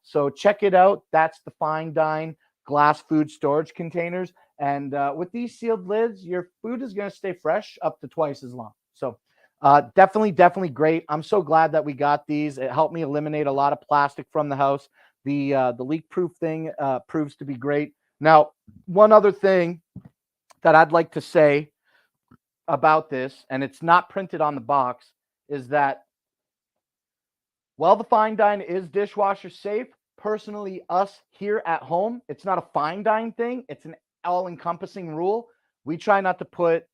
so check it out. That's the Fine Dine glass food storage containers. And with these sealed lids, your food is going to stay fresh up to twice as long. So definitely great. I'm so glad that we got these. It helped me eliminate a lot of plastic from the house. The leak-proof thing proves to be great. Now, one other thing that I'd like to say about this, and it's not printed on the box, is that while the Fine Dine is dishwasher safe, personally, us here at home, it's not a Fine Dine thing. It's an all-encompassing rule. We try not to put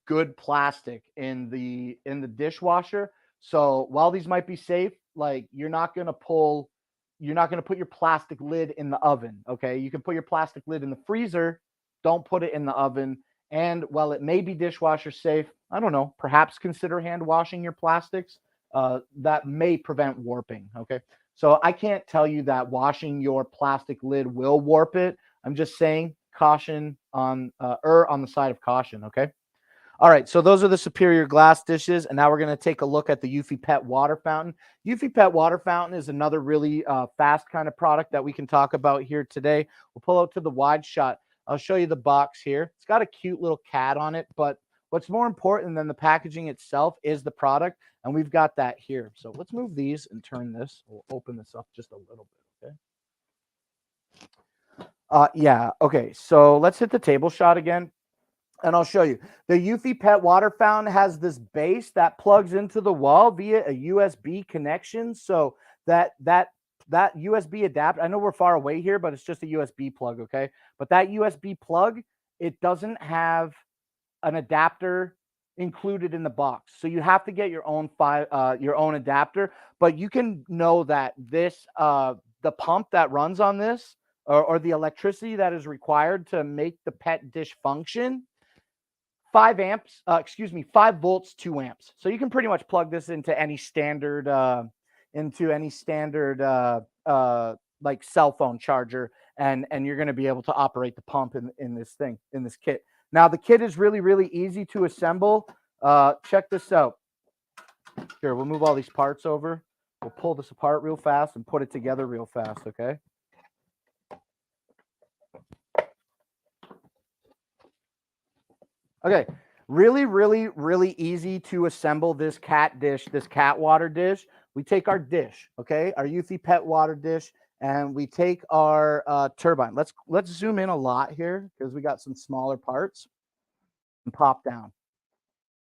good plastic in the dishwasher. So while these might be safe, like you're not going to put your plastic lid in the oven. Okay. You can put your plastic lid in the freezer. Don't put it in the oven. And while it may be dishwasher safe, I don't know, perhaps consider hand washing your plastics. that may prevent warping. Okay. So I can't tell you that washing your plastic lid will warp it. I'm just saying caution on on the side of caution. Okay. All right, so those are the superior glass dishes, and now we're going to take a look at the Eufy Pet water fountain. Eufy Pet water fountain is another really fast kind of product that we can talk about here today. We'll pull out to the wide shot. I'll show you the box here. It's got a cute little cat on it, but what's more important than the packaging itself is the product, and we've got that here. So let's move these and turn this. We'll open this up just a little bit, okay? Yeah, okay, so let's hit the table shot again. And I'll show you. The Eufy Pet water fountain has this base that plugs into the wall via a USB connection. So that USB adapter, I know we're far away here, but it's just a USB plug, okay? But that USB plug, it doesn't have an adapter included in the box. So you have to get your own adapter, but you can know that this the pump that runs on this or the electricity that is required to make the pet dish function 5 volts, 2 amps. So you can pretty much plug this into any standard, like cell phone charger, and you're going to be able to operate the pump in this kit. Now the kit is really, really easy to assemble. Check this out. Here, we'll move all these parts over. We'll pull this apart real fast and put it together real fast, okay? Okay, really, really, really easy to assemble this cat dish, this cat water dish. We take our dish, okay, our Eufy Pet water dish, and we take our turbine. Let's zoom in a lot here because we got some smaller parts and pop down.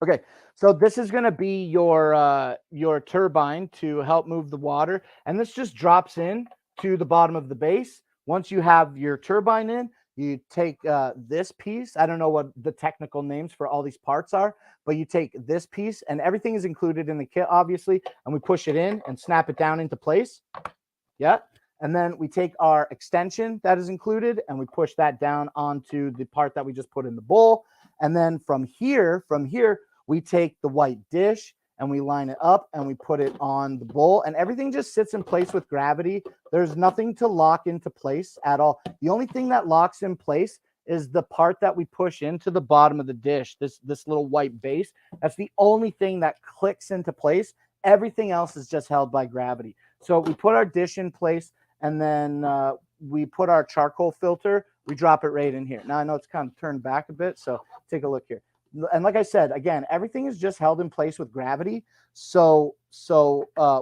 Okay, so this is going to be your turbine to help move the water, and this just drops in to the bottom of the base. Once you have your turbine in, you take this piece. I don't know what the technical names for all these parts are, but you take this piece, and everything is included in the kit, obviously, and we push it in and snap it down into place. Yeah. And then we take our extension that is included, and we push that down onto the part that we just put in the bowl. And then from here, we take the white dish and we line it up and we put it on the bowl, and everything just sits in place with gravity. There's nothing to lock into place at all. The only thing that locks in place is the part that we push into the bottom of the dish, this little white base. That's the only thing that clicks into place. Everything else is just held by gravity. So we put our dish in place, and then we put our charcoal filter. We drop it right in here. Now I know it's kind of turned back a bit, so take a look here. And like I said, again, everything is just held in place with gravity. So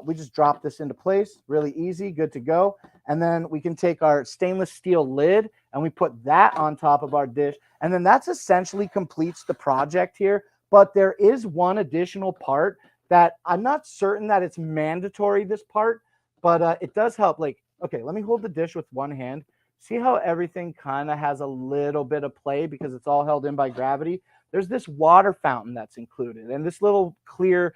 we just drop this into place, really easy, good to go. And then we can take our stainless steel lid and we put that on top of our dish. And then that's essentially completes the project here. But there is one additional part that I'm not certain that it's mandatory, this part, but it does help. Like, okay, let me hold the dish with one hand. See how everything kind of has a little bit of play because it's all held in by gravity? There's this water fountain that's included, and this little clear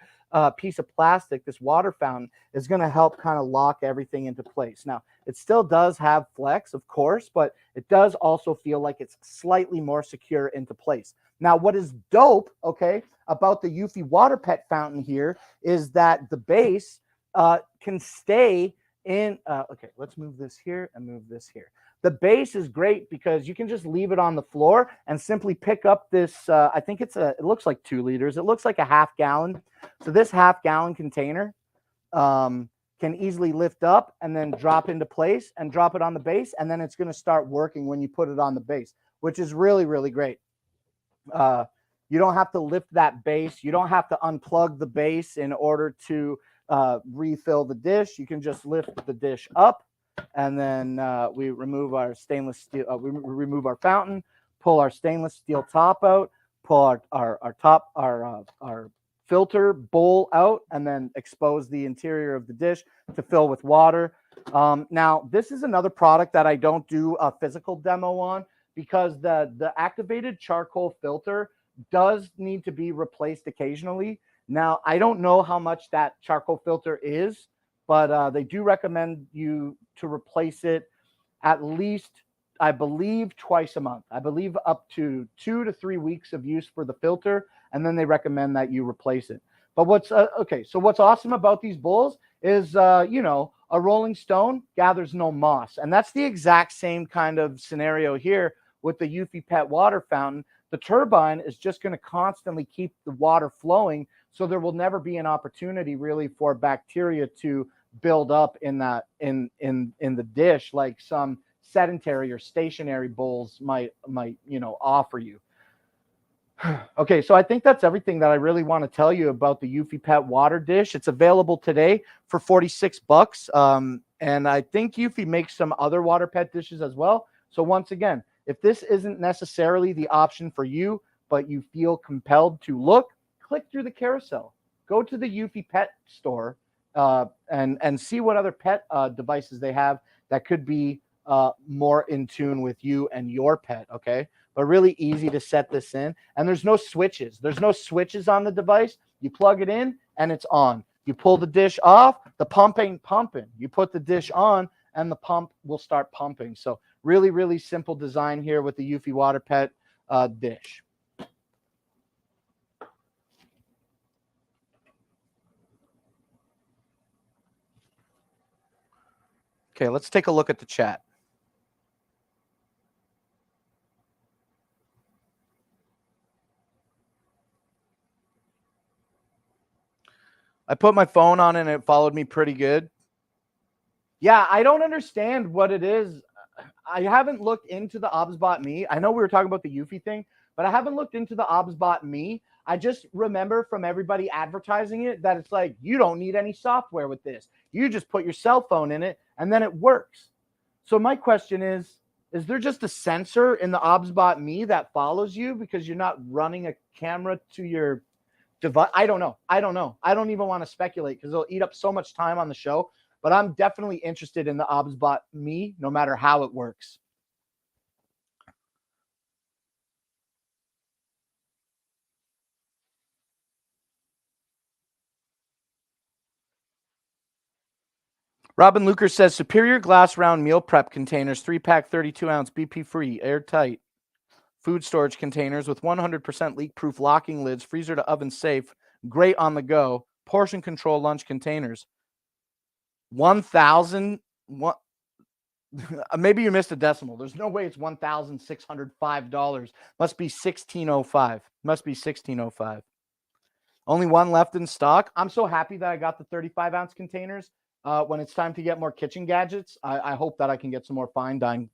piece of plastic, this water fountain, is going to help kind of lock everything into place. Now, it still does have flex, of course, but it does also feel like it's slightly more secure into place. Now, what is dope, okay, about the Eufy Water Pet fountain here is that the base can stay in. Okay, let's move this here and move this here. The base is great because you can just leave it on the floor and simply pick up this. I think it looks like 2 liters. It looks like a half gallon. So this half gallon container can easily lift up and then drop into place and drop it on the base. And then it's going to start working when you put it on the base, which is really, really great. You don't have to lift that base. You don't have to unplug the base in order to refill the dish. You can just lift the dish up. And then we remove our stainless steel, we remove our fountain, pull our stainless steel top out, pull our filter bowl out, and then expose the interior of the dish to fill with water. Now, this is another product that I don't do a physical demo on because the activated charcoal filter does need to be replaced occasionally. Now, I don't know how much that charcoal filter is, but they do recommend you to replace it at least, I believe, twice a month. I believe up to 2 to 3 weeks of use for the filter, and then they recommend that you replace it. But what's okay? So what's awesome about these bowls is, a rolling stone gathers no moss, and that's the exact same kind of scenario here with the Eufy Pet water fountain. The turbine is just going to constantly keep the water flowing, so there will never be an opportunity really for bacteria to build up in that in the dish like some sedentary or stationary bowls might offer you. Okay, so I think that's everything that I really want to tell you about the Eufy Pet water dish. It's available today for 46 bucks. And I think Eufy makes some other water pet dishes as well. So once again, if this isn't necessarily the option for you, but you feel compelled to look, click through the carousel. Go to the Eufy Pet store and see what other pet devices they have that could be more in tune with you and your pet, okay? But really easy to set this in. And there's no switches. There's no switches on the device. You plug it in and it's on. You pull the dish off, the pump ain't pumping. You put the dish on and the pump will start pumping. So really, really simple design here with the Eufy Water Pet dish. Okay, let's take a look at the chat. I put my phone on and it followed me pretty good. Yeah, I don't understand what it is. I haven't looked into the ObsBot Me. I know we were talking about the Eufy thing, but I haven't looked into the ObsBot Me. I just remember from everybody advertising it that it's like, you don't need any software with this. You just put your cell phone in it and then it works. So my question is there just a sensor in the ObsBot Me that follows you because you're not running a camera to your device? I don't know. I don't even want to speculate because it'll eat up so much time on the show. But I'm definitely interested in the ObsBot Me, no matter how it works. Robin Luker says superior glass round meal prep containers, 3-pack, 32-ounce, BP free, airtight. Food storage containers with 100% leak proof locking lids, freezer to oven safe, great on the go. Portion control lunch containers. 1,000. Maybe you missed a decimal. There's no way it's $1,605. Must be 1605. Must be 1605. Only one left in stock. I'm so happy that I got the 35-ounce containers. When it's time to get more kitchen gadgets, I hope that I can get some more fine dine.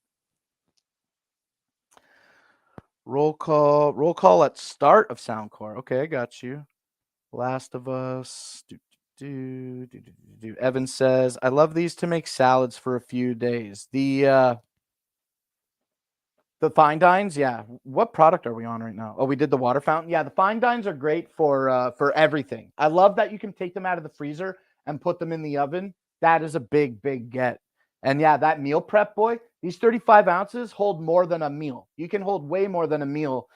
Roll call at start of Soundcore. Okay, I got you. Last of Us. Evan says, I love these to make salads for a few days. The fine dines, yeah. What product are we on right now? Oh, we did the water fountain. Yeah, the fine dines are great for everything. I love that you can take them out of the freezer and put them in the oven. That is a big, big get. And yeah, that meal prep, boy, these 35 ounces hold more than a meal. You can hold way more than a meal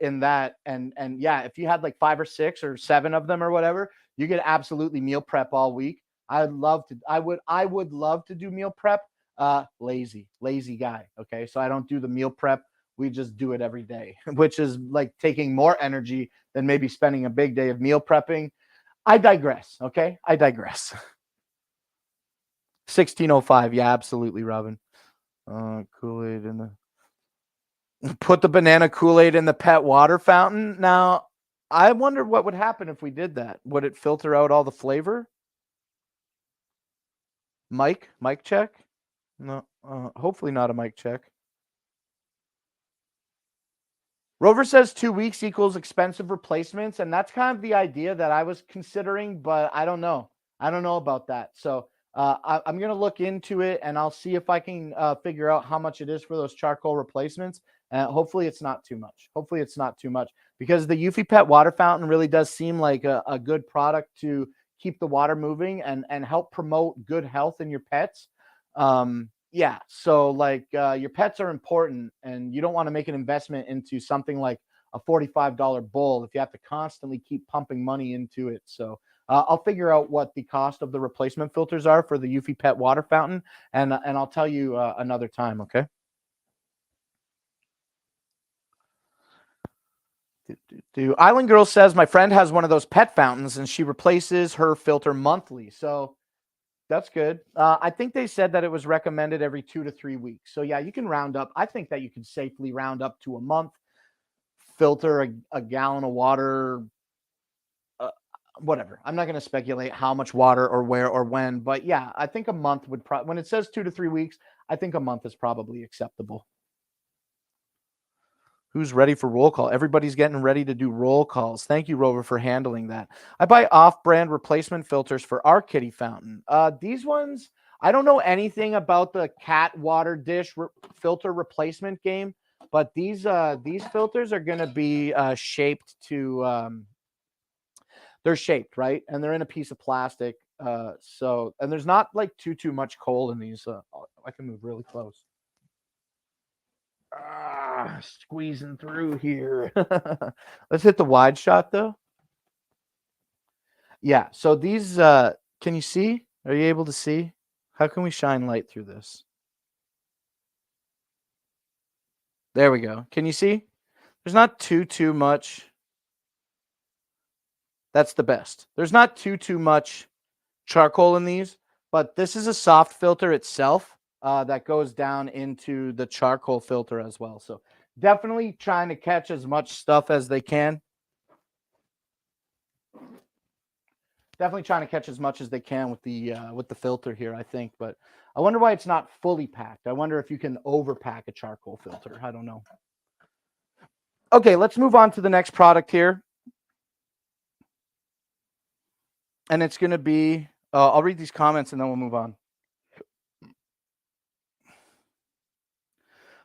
in that. And yeah, if you had like 5 or 6 or 7 of them or whatever, you could absolutely meal prep all week. I would love to do meal prep. Lazy guy. Okay, so I don't do the meal prep. We just do it every day, which is like taking more energy than maybe spending a big day of meal prepping. I digress. Okay, I digress. 1605. Yeah, absolutely, Robin. Kool-Aid in the put the banana Kool-Aid in the pet water fountain. Now, I wonder what would happen if we did that. Would it filter out all the flavor? Mic check? No, hopefully not a mic check. Rover says 2 weeks equals expensive replacements, and that's kind of the idea that I was considering, but I don't know. I don't know about that. So I'm going to look into it, and I'll see if I can figure out how much it is for those charcoal replacements. Hopefully it's not too much. Hopefully it's not too much, because the Eufy Pet water fountain really does seem like a good product to keep the water moving and help promote good health in your pets. Yeah, so like your pets are important, and you don't want to make an investment into something like a $45 bowl if you have to constantly keep pumping money into it. So I'll figure out what the cost of the replacement filters are for the Eufy Pet water fountain, and I'll tell you another time. Okay. Island Girl says, my friend has one of those pet fountains and she replaces her filter monthly. So that's good. I think they said that it was recommended every 2 to 3 weeks. So yeah, you can round up. I think that you can safely round up to a month, filter a gallon of water, whatever. I'm not going to speculate how much water or where or when, but yeah, I think a month would when it says 2 to 3 weeks, I think a month is probably acceptable. Who's ready for roll call? Everybody's getting ready to do roll calls. Thank you, Rover, for handling that. I buy off-brand replacement filters for our kitty fountain. These ones, I don't know anything about the cat water dish filter replacement game, but these filters are going to be shaped to they're shaped, right? And they're in a piece of plastic. And there's not like too much cold in these. I can move really close. Squeezing through here. Let's hit the wide shot though. Yeah, so these can you see? Are you able to see? How can we shine light through this? There we go. Can you see? There's not too much. That's the best. There's not too much charcoal in these, but this is a soft filter itself that goes down into the charcoal filter as well. So definitely trying to catch as much stuff as they can. Definitely trying to catch as much as they can with the filter here, I think. But I wonder why it's not fully packed. I wonder if you can overpack a charcoal filter. I don't know. Okay, let's move on to the next product here. And it's going to be, I'll read these comments and then we'll move on.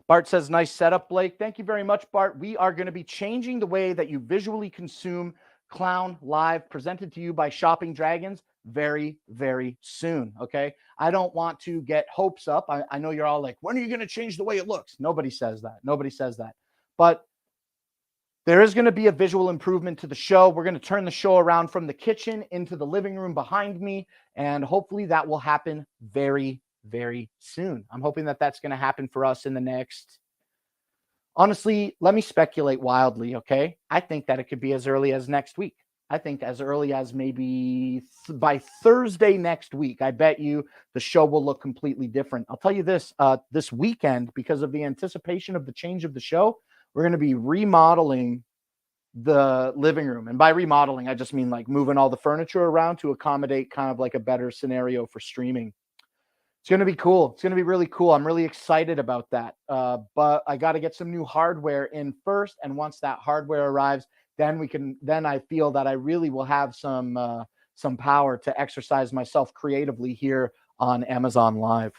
Bart says, nice setup, Blake. Thank you very much, Bart. We are going to be changing the way that you visually consume Clown Live, presented to you by ShoppingDragons very, very soon, okay? I don't want to get hopes up. I know you're all like, when are you going to change the way it looks? Nobody says that. Nobody says that. But there is going to be a visual improvement to the show. We're going to turn the show around from the kitchen into the living room behind me, and hopefully that will happen very, very soon. I'm hoping that that's going to happen for us in the next, honestly, let me speculate wildly, okay? I think that it could be as early as next week. I think as early as maybe by Thursday next week. I bet you the show will look completely different. I'll tell you this, this weekend, because of the anticipation of the change of the show, we're going to be remodeling the living room. And by remodeling, I just mean like moving all the furniture around to accommodate kind of like a better scenario for streaming. It's going to be cool. It's going to be really cool. I'm really excited about that. But I got to get some new hardware in first. And once that hardware arrives, then I feel that I really will have some power to exercise myself creatively here on Amazon Live.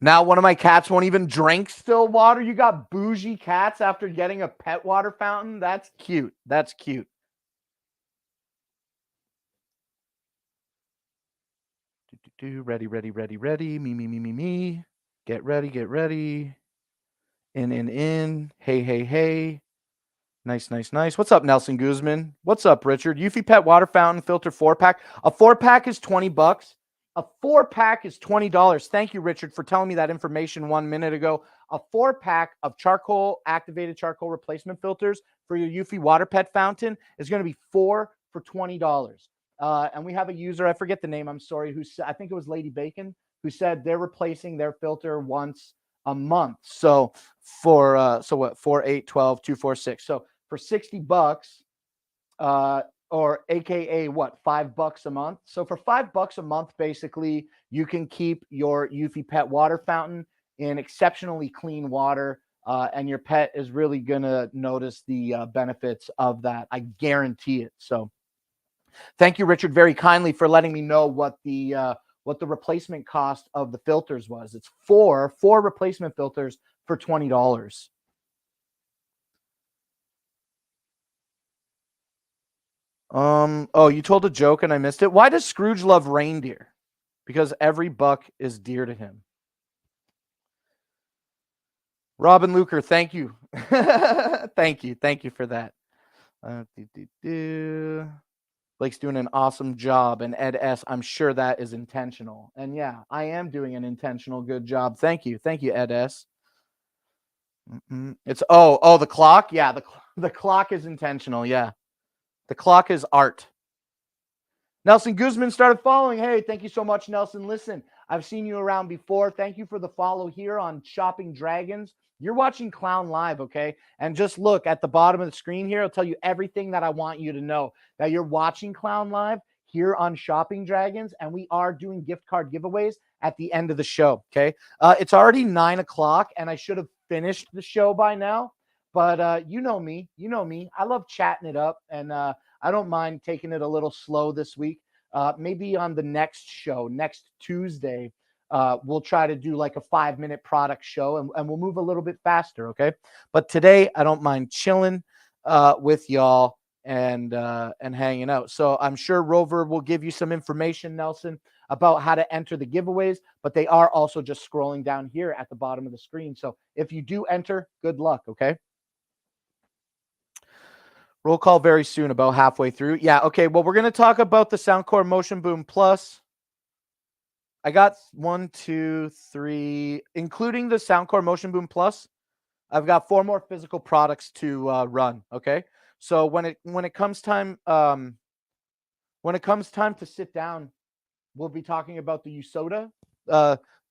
Now one of my cats won't even drink still water. You got bougie cats after getting a pet water fountain? That's cute. That's cute. Ready. Me. Get ready. In. Hey. Nice. What's up, Nelson Guzman? What's up, Richard? Eufy Pet Water Fountain Filter 4-pack. A 4-pack is $20. A 4-pack is $20. Thank you, Richard, for telling me that information 1 minute ago. A 4-pack of activated charcoal replacement filters for your Eufy Water Pet Fountain is going to be 4 for $20. And we have a user, I forget the name, I'm sorry, I think it was Lady Bacon, who said they're replacing their filter once a month. So for 4, 8, 12, 2, 4, 6. So for $60, or AKA what, $5 a month. So for $5 a month, basically, you can keep your Eufy Pet Water Fountain in exceptionally clean water, and your pet is really going to notice the benefits of that. I guarantee it. So thank you, Richard, very kindly for letting me know what the replacement cost of the filters was. It's four replacement filters for $20. Oh, you told a joke and I missed it. Why does Scrooge love reindeer? Because every buck is dear to him. Robin Luker, thank you. Thank you for that. Blake's doing an awesome job. And Ed S, I'm sure that is intentional. And yeah, I am doing an intentional good job. Thank you. Thank you, Ed S. It's the clock. Yeah, the clock is intentional. Yeah, the clock is art. Nelson Guzman started following. Hey, thank you so much, Nelson. Listen, I've seen you around before. Thank you for the follow here on Shopping Dragons. You're watching Clown Live, okay? And just look at the bottom of the screen here. I'll tell you everything that I want you to know, that you're watching Clown Live here on Shopping Dragons, and we are doing gift card giveaways at the end of the show, okay? It's already 9 o'clock, and I should have finished the show by now, but you know me. You know me. I love chatting it up, and I don't mind taking it a little slow this week. Maybe on the next show, next Tuesday, we'll try to do like a 5-minute product show, and we'll move a little bit faster, okay? But today, I don't mind chilling with y'all and hanging out. So I'm sure Rover will give you some information, Nelson, about how to enter the giveaways, but they are also just scrolling down here at the bottom of the screen. So if you do enter, good luck, okay? Roll call very soon, about halfway through. Yeah, okay. Well, we're going to talk about the Soundcore Motion Boom Plus. I got 1, 2, 3, including the Soundcore Motion Boom Plus. I've got 4 more physical products to run. Okay, so when it comes time to sit down, we'll be talking about the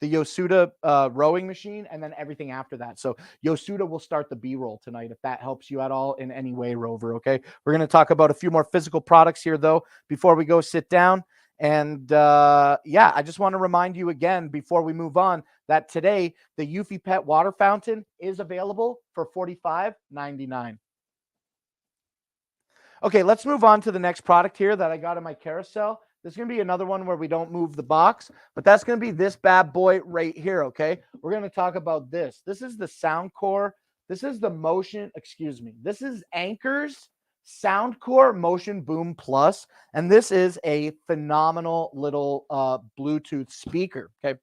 Yosuda rowing machine, and then everything after that. So Yosuda will start the B-roll tonight, if that helps you at all in any way, Rover. Okay, we're going to talk about a few more physical products here, though, before we go sit down. And yeah, I just want to remind you again before we move on that today the Eufy Pet water fountain is available for $45.99. Okay, let's move on to the next product here that I got in my carousel. There's going to be another one where we don't move the box, but that's going to be this bad boy right here, okay? We're going to talk about this. This is the Soundcore. This is the this is Anker's Soundcore Motion Boom Plus, and this is a phenomenal little Bluetooth speaker, okay?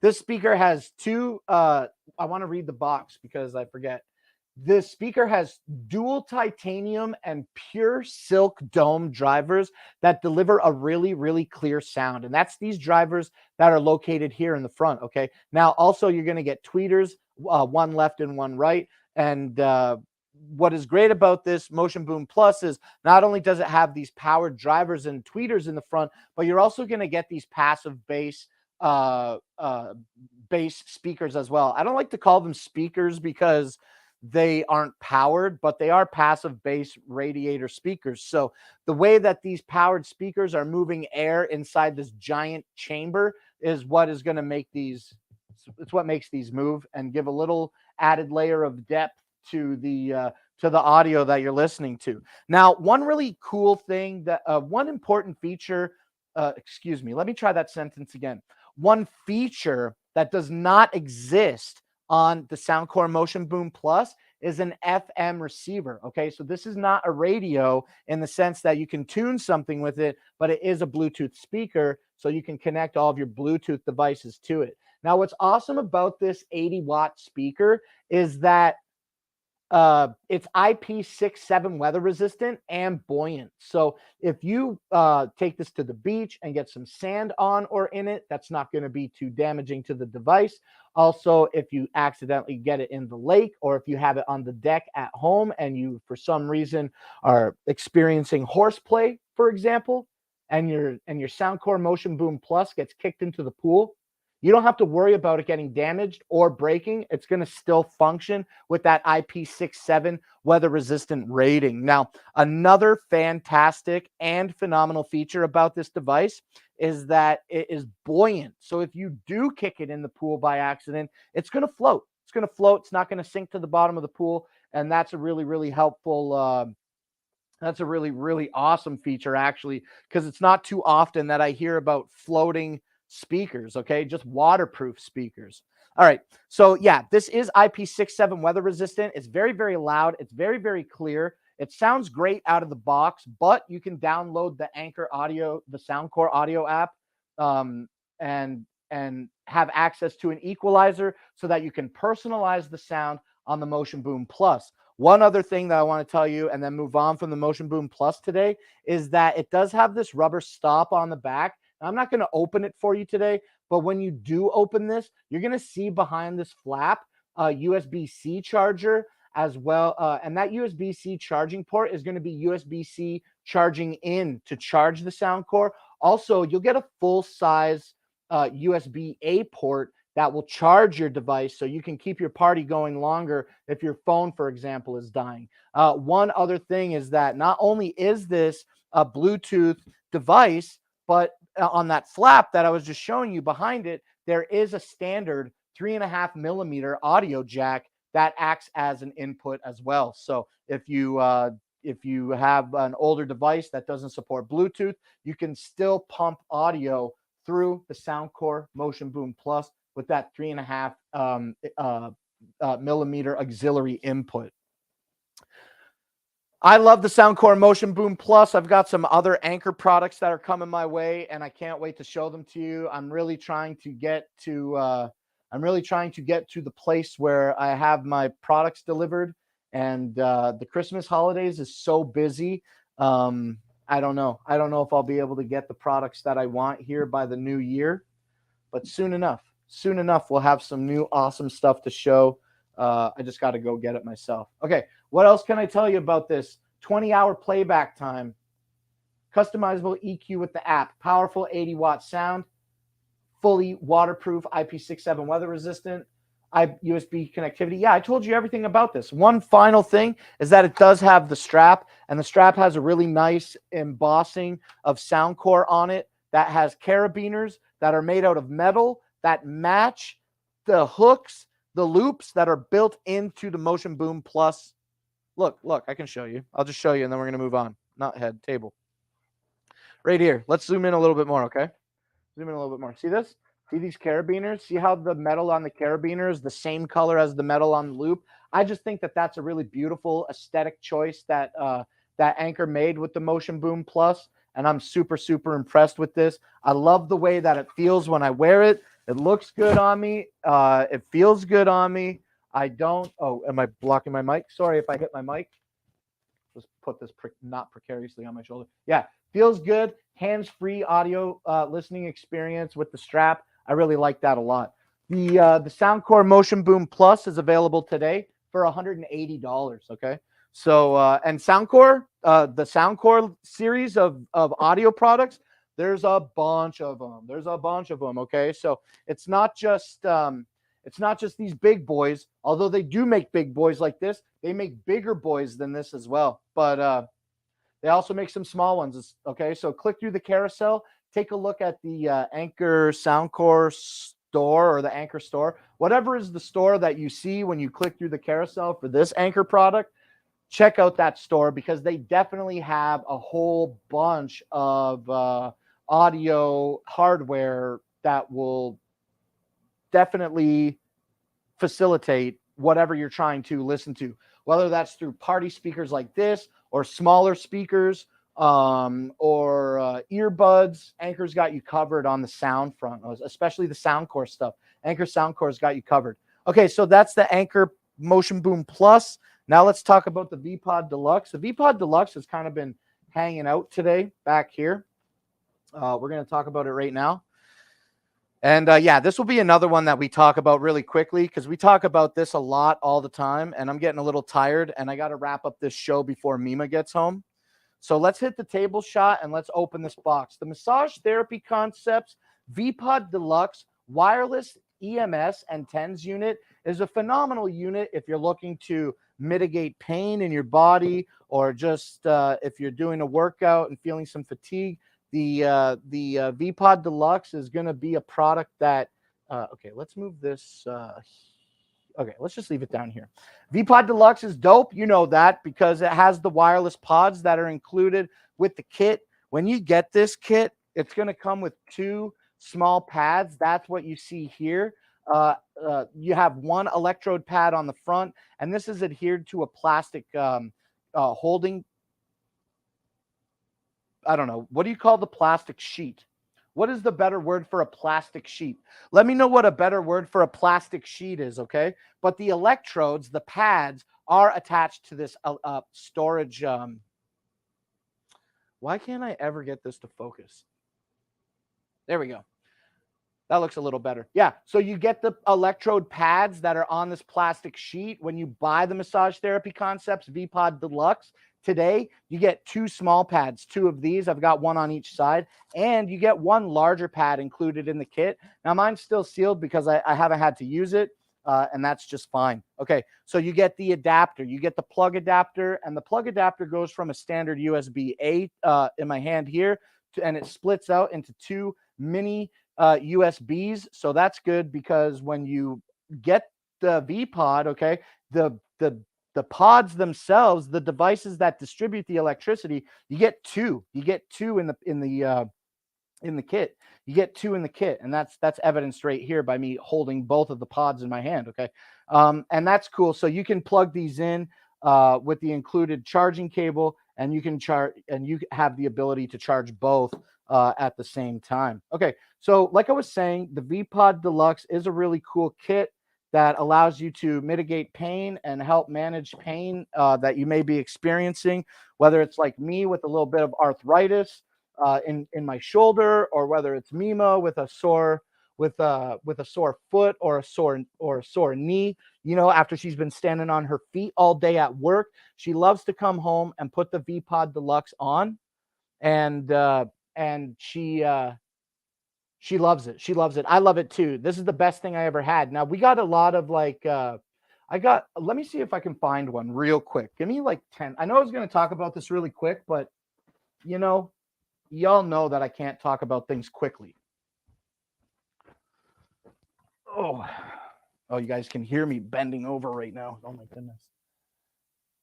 This speaker has two, I want to read the box because I forget. This speaker has dual titanium and pure silk dome drivers that deliver a really, really clear sound. And that's these drivers that are located here in the front, okay? Now, also, you're going to get tweeters, one left and one right. And what is great about this Motion Boom Plus is not only does it have these powered drivers and tweeters in the front, but you're also going to get these passive bass speakers as well. I don't like to call them speakers because they aren't powered, but they are passive bass radiator speakers. So the way that these powered speakers are moving air inside this giant chamber is what is going to make these, it's what makes these move and give a little added layer of depth to the audio that you're listening to. Now, one really cool thing that one important feature, let me try that sentence again. One feature that does not exist on the Soundcore Motion Boom Plus is an FM receiver. Okay, so this is not a radio in the sense that you can tune something with it, but it is a Bluetooth speaker, so you can connect all of your Bluetooth devices to it. Now, what's awesome about this 80-watt speaker is that it's IP67 weather resistant and buoyant. So if you take this to the beach and get some sand on or in it, that's not going to be too damaging to the device. Also, if you accidentally get it in the lake, or if you have it on the deck at home and you, for some reason, are experiencing horseplay, for example, and your Soundcore Motion Boom Plus gets kicked into the pool, you don't have to worry about it getting damaged or breaking. It's going to still function with that IP67 weather-resistant rating. Now, another fantastic and phenomenal feature about this device is that it is buoyant. So if you do kick it in the pool by accident, it's going to float. It's going to float. It's not going to sink to the bottom of the pool. And that's a really, really helpful that's a really, really awesome feature, actually, because it's not too often that I hear about floating speakers, okay? Just waterproof speakers. All right. So, yeah, this is IP67 weather resistant. It's very, very loud. It's very, very clear. It sounds great out of the box, but you can download the Anchor Audio, the Soundcore Audio app, and have access to an equalizer so that you can personalize the sound on the Motion Boom Plus. One other thing that I want to tell you and then move on from the Motion Boom Plus today is that it does have this rubber stop on the back. Now, I'm not going to open it for you today, but when you do open this, you're going to see behind this flap a USB-C charger as well. And that USB-C charging port is going to be USB-C charging in to charge the Soundcore. Also, you'll get a full-size USB-A port that will charge your device so you can keep your party going longer if your phone, for example, is dying. One other thing is that not only is this a Bluetooth device, but on that flap that I was just showing you behind it, there is a standard 3.5 millimeter audio jack that acts as an input as well. So if you have an older device that doesn't support Bluetooth, you can still pump audio through the Soundcore Motion Boom Plus with that 3.5 millimeter auxiliary input. I love the Soundcore Motion Boom Plus. I've got some other Anchor products that are coming my way, and I can't wait to show them to you. I'm really trying to get to the place where I have my products delivered, and the Christmas holidays is so busy. I don't know if I'll be able to get the products that I want here by the new year, but soon enough we'll have some new awesome stuff to show. I just got to go get it myself. Okay, what else can I tell you about this? 20-hour playback time, customizable EQ with the app, powerful 80-watt sound, fully waterproof, IP67 weather resistant, USB connectivity. Yeah, I told you everything about this. One final thing is that it does have the strap, and the strap has a really nice embossing of Soundcore on it that has carabiners that are made out of metal that match the hooks, the loops that are built into the Motion Boom Plus. Look, I can show you. I'll just show you, and then we're going to move on. Not head, table. Right here. Let's zoom in a little bit more, okay? Zoom in a little bit more. See this? See these carabiners? See how the metal on the carabiner is the same color as the metal on the loop? I just think that that's a really beautiful aesthetic choice that that Anchor made with the Motion Boom Plus, and I'm super, super impressed with this. I love the way that it feels when I wear it. It looks good on me. It feels good on me. Oh, am I blocking my mic? Sorry if I hit my mic. Just put this not precariously on my shoulder. Yeah, feels good. Hands-free audio listening experience with the strap. I really like that a lot. The Soundcore Motion Boom Plus is available today for $180. Okay, so and Soundcore, the Soundcore series of audio products, there's a bunch of them. Okay, so it's not just these big boys, although they do make big boys like this. They make bigger boys than this as well. But they also make some small ones. Okay, so click through the carousel. Take a look at the Anchor Soundcore store or the Anchor store. Whatever is the store that you see when you click through the carousel for this Anchor product, check out that store because they definitely have a whole bunch of audio hardware that will definitely facilitate whatever you're trying to listen to, whether that's through party speakers like this or smaller speakers or earbuds. Anchor's got you covered on the sound front, especially the Soundcore stuff. Anchor Soundcore's got you covered. Okay, so that's the Anchor Motion Boom Plus. Now let's talk about the VPod Deluxe. The VPod Deluxe has kind of been hanging out today back here. We're going to talk about it right now. And yeah, this will be another one that we talk about really quickly because we talk about this a lot all the time, and I'm getting a little tired, and I got to wrap up this show before Mima gets home. So let's hit the table shot and let's open this box. The Massage Therapy Concepts VPod Deluxe Wireless EMS and TENS unit is a phenomenal unit if you're looking to mitigate pain in your body or just if you're doing a workout and feeling some fatigue. The VPod Deluxe is going to be a product that, okay, let's move this. Okay, let's just leave it down here. VPod Deluxe is dope. You know that because it has the wireless pods that are included with the kit. When you get this kit, it's going to come with 2 small pads. That's what you see here. You have 1 electrode pad on the front, and this is adhered to a plastic holding. I don't know. What do you call the plastic sheet? What is the better word for a plastic sheet? Let me know what a better word for a plastic sheet is, okay? But the electrodes, the pads, are attached to this storage. Why can't I ever get this to focus? There we go. That looks a little better. Yeah. So you get the electrode pads that are on this plastic sheet. When you buy the Massage Therapy Concepts V-Pod Deluxe today, you get 2 small pads, 2 of these. I've got one on each side. And you get 1 larger pad included in the kit. Now, mine's still sealed because I haven't had to use it. And that's just fine. Okay. So you get the adapter. You get the plug adapter. And the plug adapter goes from a standard USB-A in my hand here. And it splits out into 2 mini USBs. So that's good because when you get the V-Pod, okay, the pods themselves, the devices that distribute the electricity, you get 2. You get 2 in the kit. You get 2 in the kit, and that's evidenced right here by me holding both of the pods in my hand. Okay, and that's cool. So you can plug these in with the included charging cable, and you can charge, and you have the ability to charge both at the same time. Okay, so like I was saying, the V-Pod Deluxe is a really cool kit that allows you to mitigate pain and help manage pain that you may be experiencing, whether it's like me with a little bit of arthritis in my shoulder, or whether it's Mima with a sore foot or a sore knee. You know, after she's been standing on her feet all day at work, she loves to come home and put the V-Pod Deluxe on, and she loves it. She loves it. I love it too. This is the best thing I ever had. Now we got a lot of like let me see if I can find one real quick. Give me like 10. I know I was going to talk about this really quick, but you know, y'all know that I can't talk about things quickly. Oh, you guys can hear me bending over right now. Oh my goodness.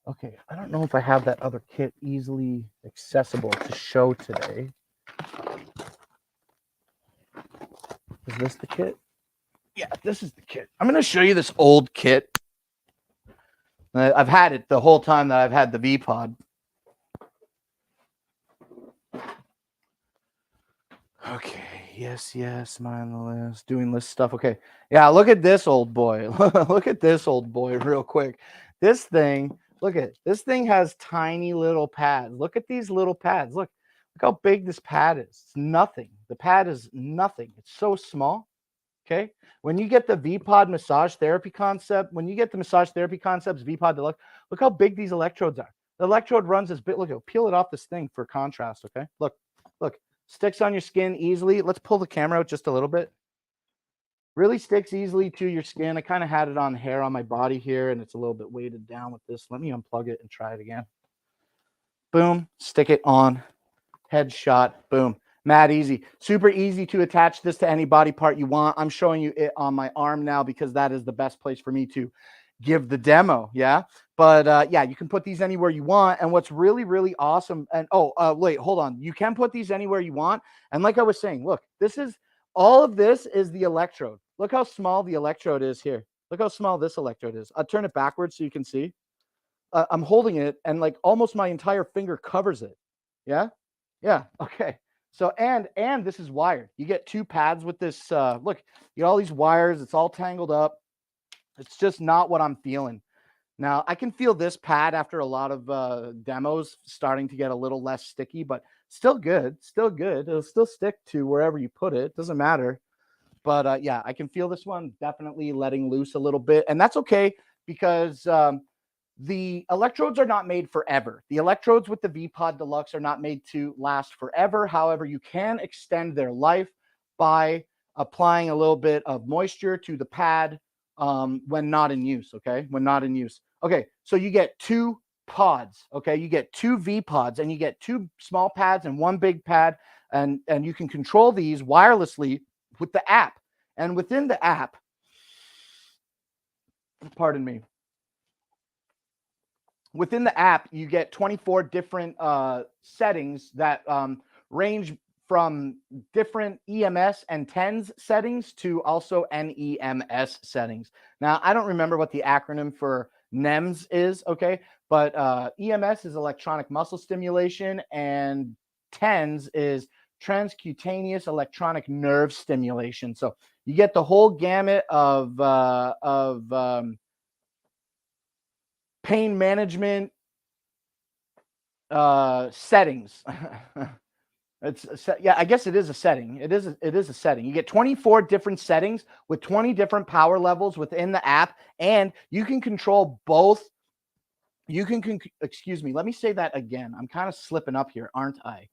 Okay, I don't know if I have that other kit easily accessible to show today. Is this the kit? Yeah, this is the kit. I'm going to show you this old kit. I've had it the whole time that I've had the V-Pod. Okay, yes, mind the list, doing list stuff. Okay, yeah, look at this old boy. Look at this old boy real quick. This thing, this thing has tiny little pads. Look at these little pads. Look how big this pad is. It's nothing. The pad is nothing. It's so small. Okay, when you get the V-Pod Massage Therapy Concept, when you get the Massage Therapy Concepts V-Pod Deluxe, look how big these electrodes are. The electrode runs as big. Look, it'll peel it off this thing for contrast. Okay, look, sticks on your skin easily. Let's pull the camera out just a little bit. Really sticks easily to your skin. I kind of had it on hair on my body here, and it's a little bit weighted down with this. Let me unplug it and try it again. Boom, stick it on, headshot, boom. Mad easy. Super easy to attach this to any body part you want. I'm showing you it on my arm now because that is the best place for me to give the demo. Yeah. But yeah, you can put these anywhere you want. And what's really, really awesome. And wait, hold on. You can put these anywhere you want. And like I was saying, look, all of this is the electrode. Look how small the electrode is here. Look how small this electrode is. I'll turn it backwards so you can see. I'm holding it and like almost my entire finger covers it. Yeah. Yeah. Okay. So, and this is wired. You get 2 pads with this. Look, you get all these wires. It's all tangled up. It's just not what I'm feeling. Now, I can feel this pad after a lot of demos starting to get a little less sticky, but still good. Still good. It'll still stick to wherever you put it. Doesn't matter. But yeah, I can feel this one definitely letting loose a little bit. And that's okay because the electrodes are not made forever. The electrodes with the V-Pod Deluxe are not made to last forever. However, you can extend their life by applying a little bit of moisture to the pad when not in use, okay? When not in use. Okay, so you get 2 pods, okay? You get 2 V-Pods, and you get 2 small pads and 1 big pad, and you can control these wirelessly with the app. And within the app, pardon me, within the app, you get 24 different settings that range from different EMS and TENS settings to also NEMS settings. Now, I don't remember what the acronym for NEMS is, okay? But EMS is electronic muscle stimulation, and TENS is transcutaneous electronic nerve stimulation. So you get the whole gamut of pain management settings. Yeah, I guess it is a setting. It is a setting. You get 24 different settings with 20 different power levels within the app, and you can control both. You can excuse me, let me say that again. I'm kind of slipping up here, aren't I?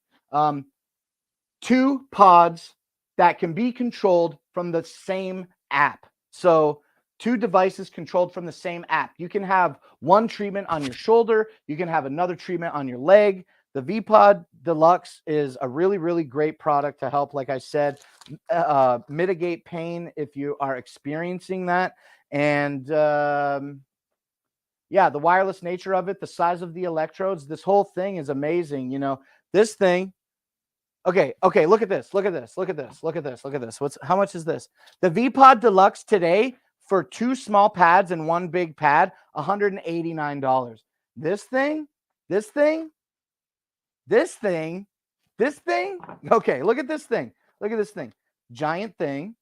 2 pods that can be controlled from the same app. So 2 devices controlled from the same app. You can have one treatment on your shoulder. You can have another treatment on your leg. The V-Pod Deluxe is a really, really great product to help, like I said, mitigate pain if you are experiencing that. And yeah, the wireless nature of it, the size of the electrodes, this whole thing is amazing. You know, this thing. Okay, look at this. Look at this. Look at this. Look at this. Look at this. How much is this? The V-Pod Deluxe today for 2 small pads and 1 big pad, $189. This thing. Okay, look at this thing. Look at this thing. Giant thing.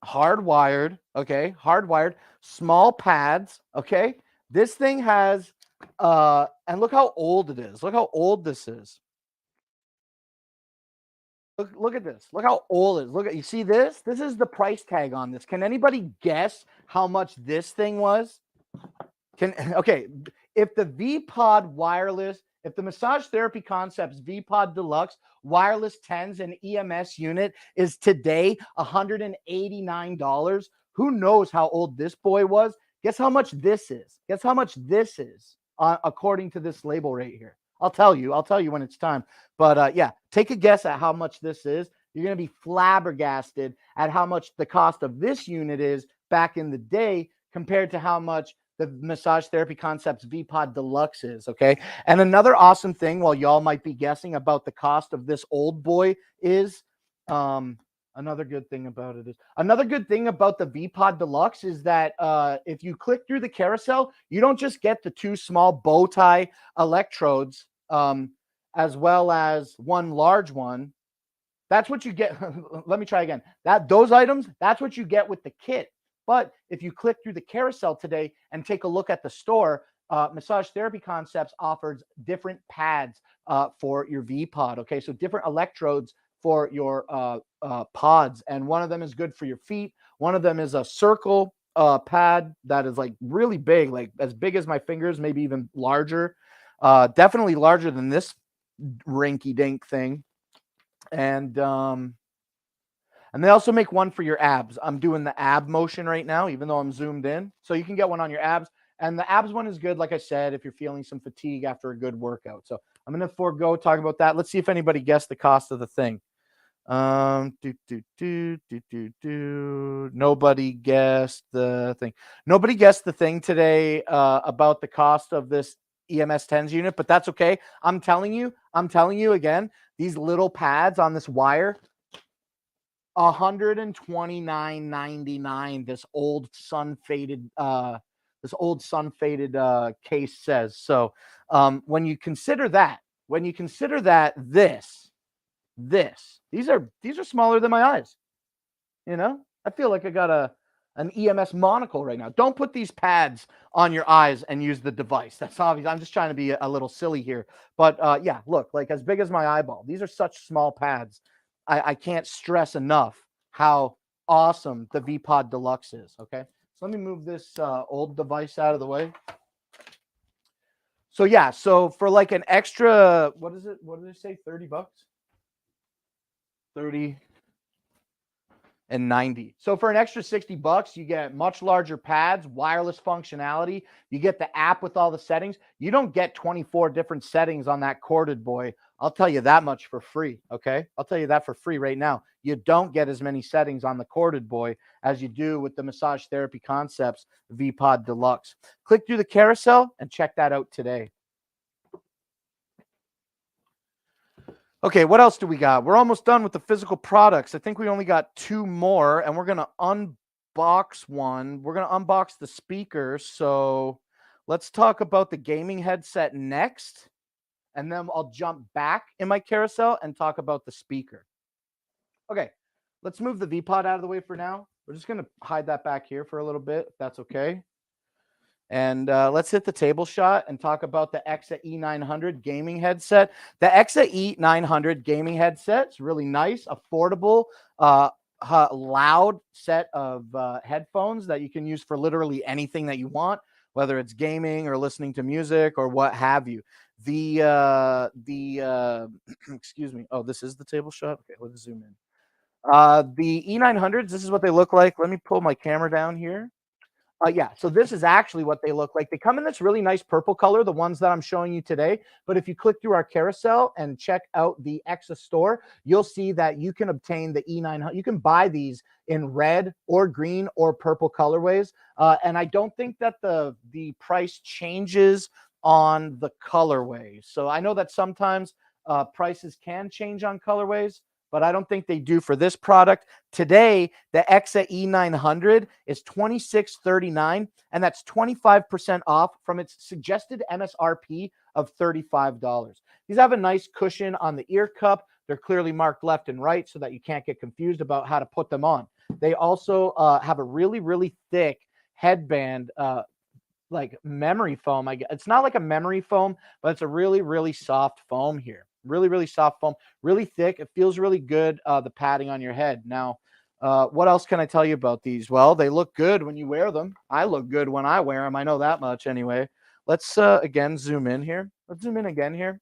Hardwired. Okay, hardwired. Small pads. Okay, this thing has and look how old it is. Look how old this is. Look at this. Look how old it is. Look at, you see this? This is the price tag on this. Can anybody guess how much this thing was? Okay, if the V-Pod wireless, if the Massage Therapy Concepts V-Pod Deluxe wireless 10s and EMS unit is today $189, who knows how old this boy was? Guess how much this is? Guess how much this is according to this label right here. I'll tell you when it's time. But yeah, take a guess at how much this is. You're going to be flabbergasted at how much the cost of this unit is back in the day compared to how much the Massage Therapy Concepts V-Pod Deluxe is, okay? And another awesome thing, while y'all might be guessing about the cost of this old boy, is another good thing about the V-Pod Deluxe is that if you click through the carousel, you don't just get the 2 small bow tie electrodes as well as 1 large one. That's what you get. Let me try again. Those items, that's what you get with the kit. But if you click through the carousel today and take a look at the store, Massage Therapy Concepts offers different pads for your V-Pod. Okay, so different electrodes for your pods, and one of them is good for your feet. One of them is a circle pad that is like really big, like as big as my fingers, maybe even larger. Definitely larger than this rinky-dink thing. And they also make one for your abs. I'm doing the ab motion right now, even though I'm zoomed in. So you can get one on your abs. And the abs one is good, like I said, if you're feeling some fatigue after a good workout. So I'm going to forego talking about that. Let's see if anybody guessed the cost of the thing. Nobody guessed the thing. Nobody guessed the thing today about the cost of this EMS 10s unit, but that's okay. I'm telling you again, these little pads on this wire, $129.99. This old sun faded case says. So when you consider that, these are smaller than my eyes. You know, I feel like I got an EMS monocle right now. Don't put these pads on your eyes and use the device. That's obvious. I'm just trying to be a little silly here. But yeah, look, like as big as my eyeball. These are such small pads. I can't stress enough how awesome the V-Pod Deluxe is. Okay, so let me move this old device out of the way. So yeah, so for like an extra, what is it? What did they say? $30? 30 and 90. So for an extra $60, you get much larger pads, wireless functionality. You get the app with all the settings. You don't get 24 different settings on that corded boy. I'll tell you that much for free, okay? I'll tell you that for free right now. You don't get as many settings on the corded boy as you do with the Massage Therapy Concepts V-Pod Deluxe. Click through the carousel and check that out today. Okay, what else do we got? We're almost done with the physical products. I think we only got 2 more, and we're going to unbox one. We're going to unbox the speaker. So let's talk about the gaming headset next. and then I'll jump back in my carousel and talk about the speaker. Okay, let's move the V-Pod out of the way for now. We're just going to hide that back here for a little bit, if that's okay. And let's hit the table shot and talk about the Exa E900 gaming headset. The Exa E900 gaming headset is really nice, affordable, loud set of headphones that you can use for literally anything that you want, whether it's gaming or listening to music or what have you. Excuse me. Oh, this is the table shot. Okay, let's zoom in. The E900s, this is what they look like. Let me pull my camera down here. Yeah, so this is actually what they look like. They come in this really nice purple color, the ones that I'm showing you today. But if you click through our carousel and check out the Exa store, you'll see that you can obtain the E900. You can buy these in red or green or purple colorways. And I don't think that the price changes on the colorway. So I know that sometimes prices can change on colorways, but I don't think they do for this product. Today, the Exa E900 is $26.39, and that's 25% off from its suggested MSRP of $35. These have a nice cushion on the ear cup. They're clearly marked left and right so that you can't get confused about how to put them on. They also have a really, really thick headband, like memory foam. It's not like a memory foam, but it's a really, really soft foam here. Really, really soft foam, really thick. It feels really good, the padding on your head. Now, what else can I tell you about these? Well, they look good when you wear them. I look good when I wear them. I know that much anyway. Let's, again, zoom in here. Let's zoom in again here.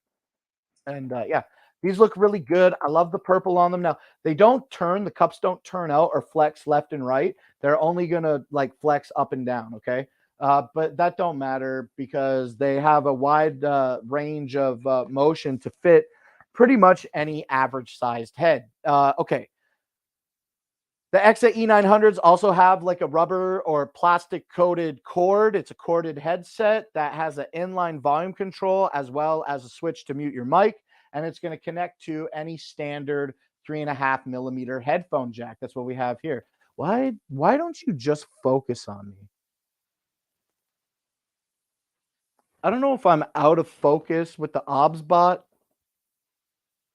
And, yeah, these look really good. I love the purple on them. Now, they don't turn. The cups don't turn out or flex left and right. They're only going to, like, flex up and down, okay? But that don't matter because they have a wide range of motion to fit pretty much any average sized head. Okay. The Exa E900s also have like a rubber or plastic coated cord. It's a corded headset that has an inline volume control as well as a switch to mute your mic. And it's going to connect to any standard 3.5 millimeter headphone jack. That's what we have here. Why don't you just focus on me? I don't know if I'm out of focus with the OBS bot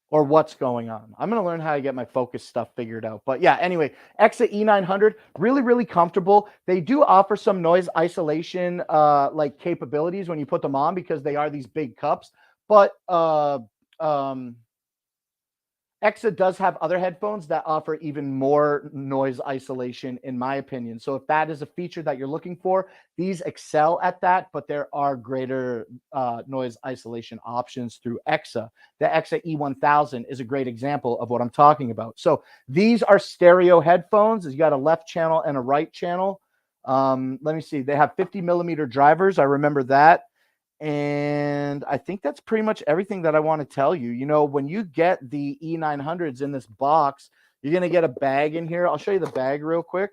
or what's going on. I'm going to learn how to get my focus stuff figured out. But yeah, anyway, Exa E900, really, really comfortable. They do offer some noise isolation like capabilities when you put them on because they are these big cups. But Exa does have other headphones that offer even more noise isolation, in my opinion. So if that is a feature that you're looking for, these excel at that, but there are greater noise isolation options through Exa. The Exa E1000 is a great example of what I'm talking about. So these are stereo headphones. You got a left channel and a right channel. Let me see. They have 50 millimeter drivers. I remember that. And I think that's pretty much everything that I want to tell you. You know, when you get the E900s in this box, you're going to get a bag in here. I'll show you the bag real quick.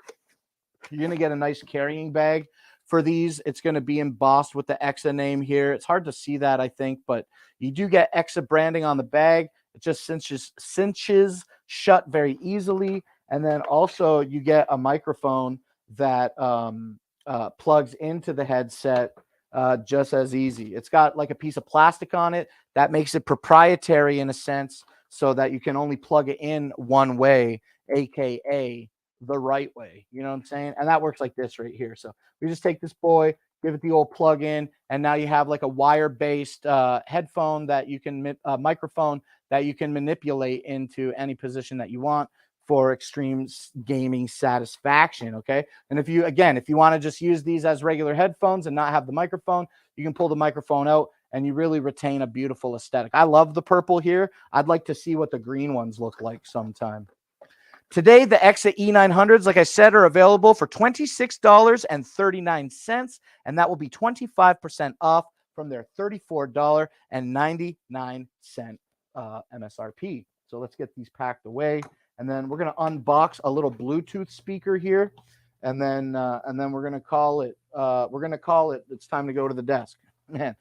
You're going to get a nice carrying bag for these. It's going to be embossed with the Exa name here. It's hard to see that, I think, but you do get Exa branding on the bag. It just cinches shut very easily. And then also you get a microphone that plugs into the headset just as easy. It's got like a piece of plastic on it that makes it proprietary in a sense so that you can only plug it in one way, aka the right way. You know what I'm saying? And that works like this right here. So we just take this boy, give it the old plug in, and now you have like a wire-based headphone that you can microphone that you can manipulate into any position that you want for extreme gaming satisfaction. Okay. And if you want to just use these as regular headphones and not have the microphone, you can pull the microphone out and you really retain a beautiful aesthetic. I love the purple here. I'd like to see what the green ones look like sometime. Today, the Exa E900s, like I said, are available for $26.39, and that will be 25% off from their $34.99 MSRP. So let's get these packed away. And then we're going to unbox a little Bluetooth speaker here. And then we're going to call it, it's time to go to the desk. Man,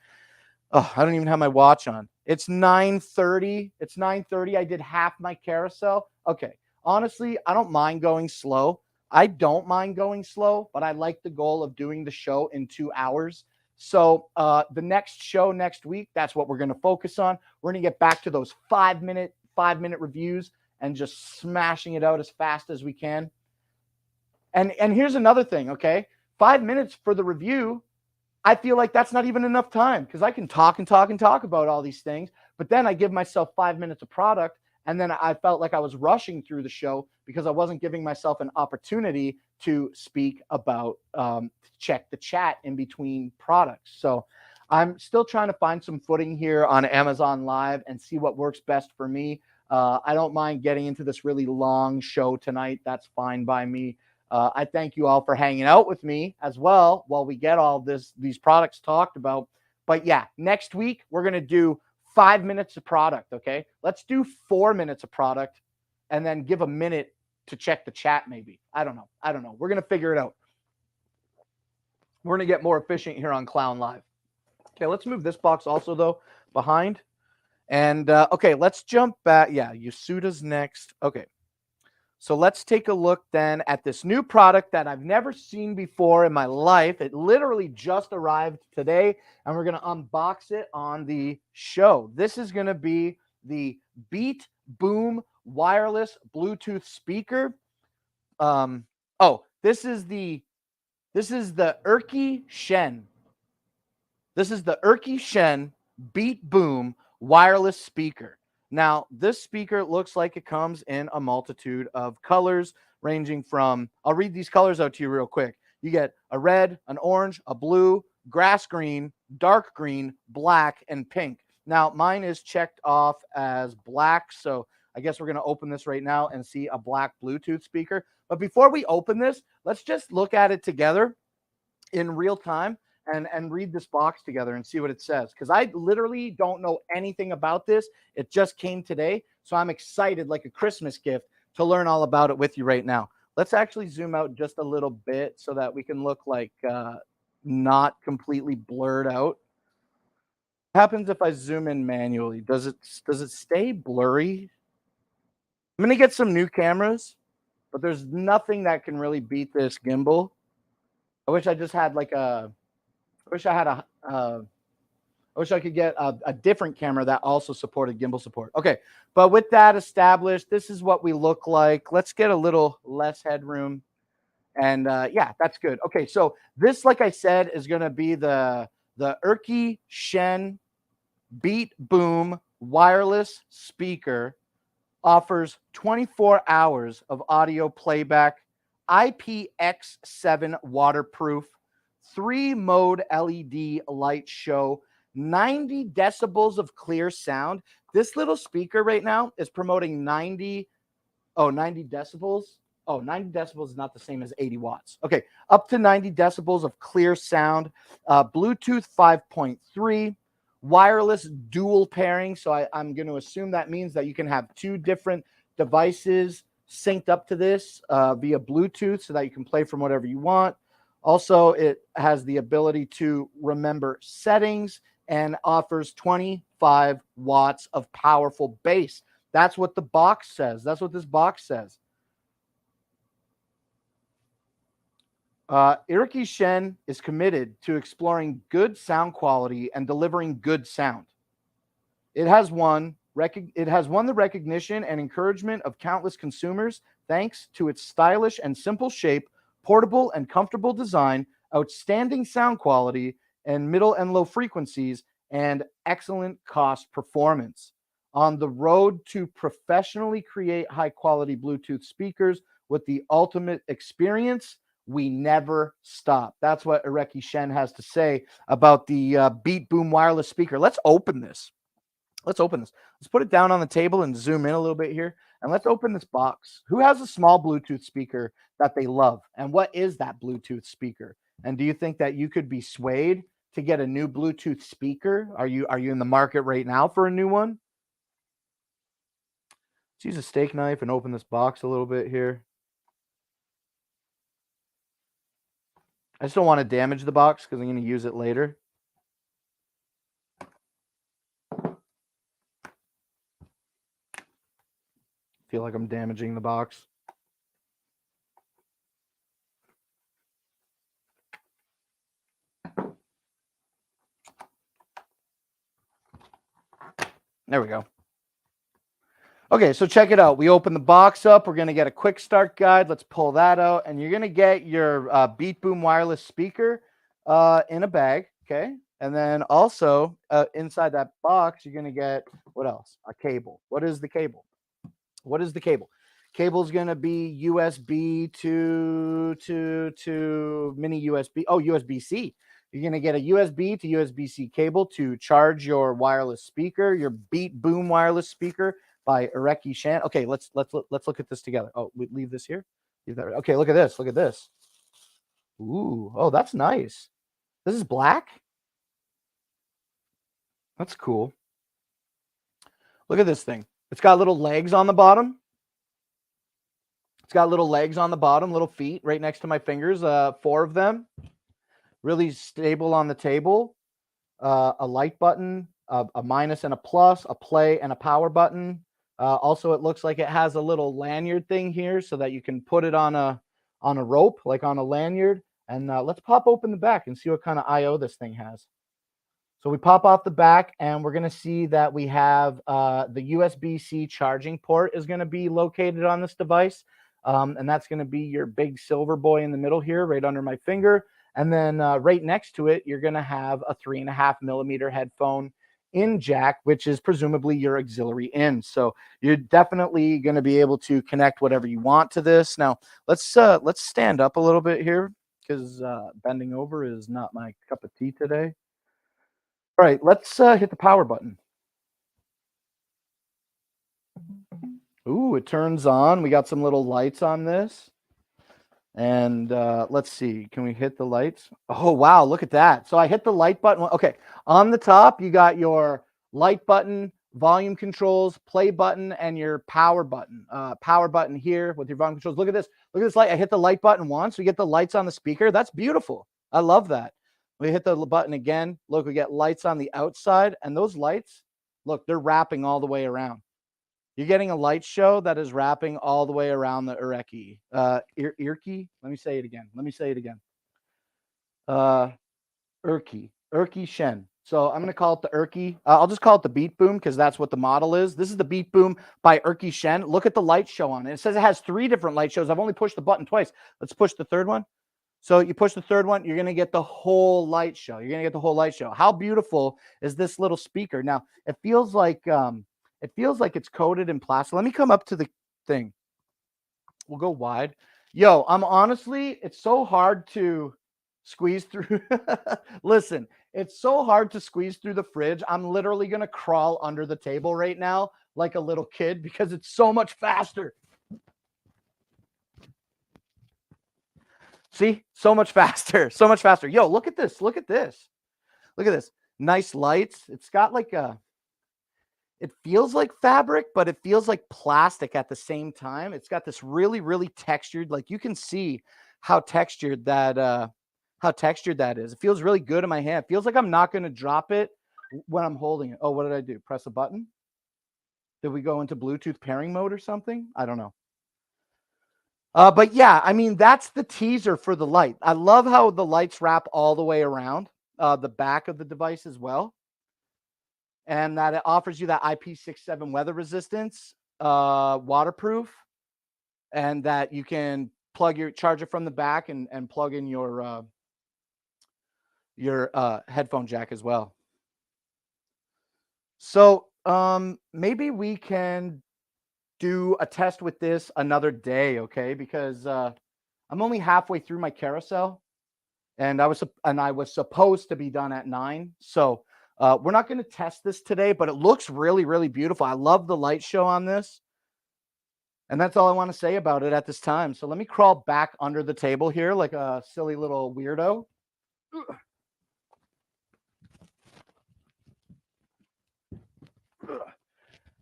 oh, I don't even have my watch on. It's 9:30. It's 9:30. I did half my carousel. Okay. Honestly, I don't mind going slow. But I like the goal of doing the show in 2 hours. So the next show next week, that's what we're going to focus on. We're going to get back to those 5-minute reviews and just smashing it out as fast as we can. And here's another thing, okay? 5 minutes for the review, I feel like that's not even enough time because I can talk and talk and talk about all these things, but then I give myself 5 minutes of product, and then I felt like I was rushing through the show because I wasn't giving myself an opportunity to speak about, check the chat in between products. So I'm still trying to find some footing here on Amazon Live and see what works best for me. I don't mind getting into this really long show tonight. That's fine by me. I thank you all for hanging out with me as well while we get all these products talked about. But yeah, next week we're going to do 5 minutes of product, okay? Let's do 4 minutes of product and then give a minute to check the chat maybe. I don't know. We're going to figure it out. We're going to get more efficient here on Clown Live. Okay, let's move this box also, though, behind. And, okay, let's jump back. Yeah, Yasuda's next. Okay. So let's take a look then at this new product that I've never seen before in my life. It literally just arrived today, and we're going to unbox it on the show. This is going to be the Beat Boom wireless Bluetooth speaker. This is the Erky Shen. This is the Erky Shen Beat Boom wireless speaker. Now, this speaker looks like it comes in a multitude of colors, ranging from, I'll read these colors out to you real quick. You get a red, an orange, a blue, grass green, dark green, black, and pink. Now, mine is checked off as black, so I guess we're going to open this right now and see a black Bluetooth speaker. But before we open this, let's just look at it together in real time and read this box together and see what it says, because I literally don't know anything about this. It just came today, so I'm excited like a Christmas gift to learn all about it with you right now. Let's actually zoom out just a little bit so that we can look like not completely blurred out. What happens if I zoom in manually? Does it stay blurry? I'm gonna get some new cameras, but there's nothing that can really beat this gimbal. I wish I just had like a I wish I could get a different camera that also supported gimbal support. Okay, but with that established, this is what we look like. Let's get a little less headroom. And yeah, that's good. Okay, so this, like I said, is going to be the Erky Shen Beat Boom wireless speaker. Offers 24 hours of audio playback, IPX7 waterproof, 3-mode LED light show, 90 decibels of clear sound. This little speaker right now is promoting 90 decibels. Oh, 90 decibels is not the same as 80 watts. Okay, up to 90 decibels of clear sound, Bluetooth 5.3, wireless dual pairing. So I'm going to assume that means that you can have 2 different devices synced up to this via Bluetooth so that you can play from whatever you want. Also, it has the ability to remember settings and offers 25 watts of powerful bass. That's what the box says. That's what this box says. Erky Shen is committed to exploring good sound quality and delivering good sound. It has won the recognition and encouragement of countless consumers thanks to its stylish and simple shape, portable and comfortable design, outstanding sound quality, and middle and low frequencies, and excellent cost performance. On the road to professionally create high-quality Bluetooth speakers with the ultimate experience, we never stop. That's what Erky Shen has to say about the Beat Boom wireless speaker. Let's open this. Let's put it down on the table and zoom in a little bit here. And let's open this box. Who has a small Bluetooth speaker that they love? And what is that Bluetooth speaker? And do you think that you could be swayed to get a new Bluetooth speaker? Are you in the market right now for a new one? Let's use a steak knife and open this box a little bit here. I just don't want to damage the box because I'm going to use it later. Feel like I'm damaging the box. There we go. Okay, so check it out. We open the box up. We're going to get a quick start guide. Let's pull that out. And you're going to get your Beat Boom wireless speaker in a bag. Okay. And then also inside that box, you're going to get what else? A cable. What is the cable? What is the cable? Cable's going to be USB to mini USB. Oh, USB-C. You're going to get a USB to USB-C cable to charge your wireless speaker, your Beat Boom wireless speaker by Ireki Shan. Okay, let's look at this together. Oh, we leave this here. Leave that. Okay, look at this. Look at this. Ooh, oh, that's nice. This is black. That's cool. Look at this thing. It's got little legs on the bottom. It's got little legs on the bottom, little feet right next to my fingers, 4 of them. Really stable on the table. A light button, a minus and a plus, a play and a power button. Also, it looks like it has a little lanyard thing here so that you can put it on a rope, like on a lanyard. And let's pop open the back and see what kind of I/O this thing has. So we pop off the back and we're going to see that we have the USB-C charging port is going to be located on this device. And that's going to be your big silver boy in the middle here, right under my finger. And then right next to it, you're going to have a 3.5 millimeter headphone in jack, which is presumably your auxiliary in. So you're definitely going to be able to connect whatever you want to this. Now let's stand up a little bit here because bending over is not my cup of tea today. All right, let's hit the power button. Ooh, it turns on. We got some little lights on this. And let's see, can we hit the lights? Oh, wow, look at that. So I hit the light button. Okay, on the top, you got your light button, volume controls, play button, and your power button. Power button here with your volume controls. Look at this. Look at this light. I hit the light button once. We get the lights on the speaker. That's beautiful. I love that. We hit the button again. Look, we get lights on the outside. And those lights, look, they're wrapping all the way around. You're getting a light show that is wrapping all the way around the Ireki. Ireki? Let me say it again. Ireki Shen. So I'm going to call it the Ireki. I'll just call it the Beat Boom because that's what the model is. This is the Beat Boom by Ireki Shen. Look at the light show on it. It says it has 3 different light shows. I've only pushed the button twice. Let's push the third one. So you push the third one, you're going to get the whole light show. How beautiful is this little speaker? Now, it feels like it's coated in plastic. Let me come up to the thing. We'll go wide. Yo, it's so hard to squeeze through. Listen, it's so hard to squeeze through the fridge. I'm literally going to crawl under the table right now like a little kid because it's so much faster. See, so much faster. Yo, look at this. Look at this. Nice lights. It's got like it feels like fabric, but it feels like plastic at the same time. It's got this really, really textured, like you can see how textured that is. It feels really good in my hand. It feels like I'm not going to drop it when I'm holding it. Oh, what did I do? Press a button? Did we go into Bluetooth pairing mode or something? I don't know. But yeah, I mean, that's the teaser for the light. I love how the lights wrap all the way around the back of the device as well. And that it offers you that IP67 weather resistance, waterproof, and that you can plug your charger from the back and plug in your headphone jack as well. So maybe we can do a test with this another day, okay? Because I'm only halfway through my carousel, and I was supposed to be done at 9. So we're not going to test this today, but it looks really, really beautiful. I love the light show on this, and that's all I want to say about it at this time. So let me crawl back under the table here like a silly little weirdo.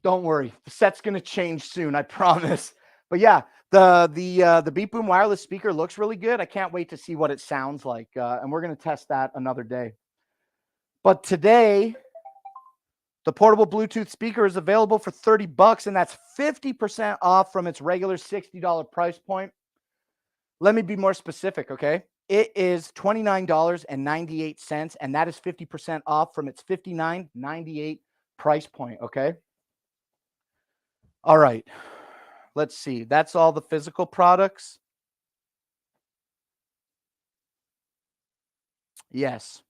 Don't worry, the set's going to change soon, I promise. But yeah, the Beat Boom wireless speaker looks really good. I can't wait to see what it sounds like, and we're going to test that another day. But today, the portable Bluetooth speaker is available for $30, and that's 50% off from its regular $60 price point. Let me be more specific, okay? It is $29.98, and that is 50% off from its $59.98 price point, okay? All right. Let's see. That's all the physical products. Yes.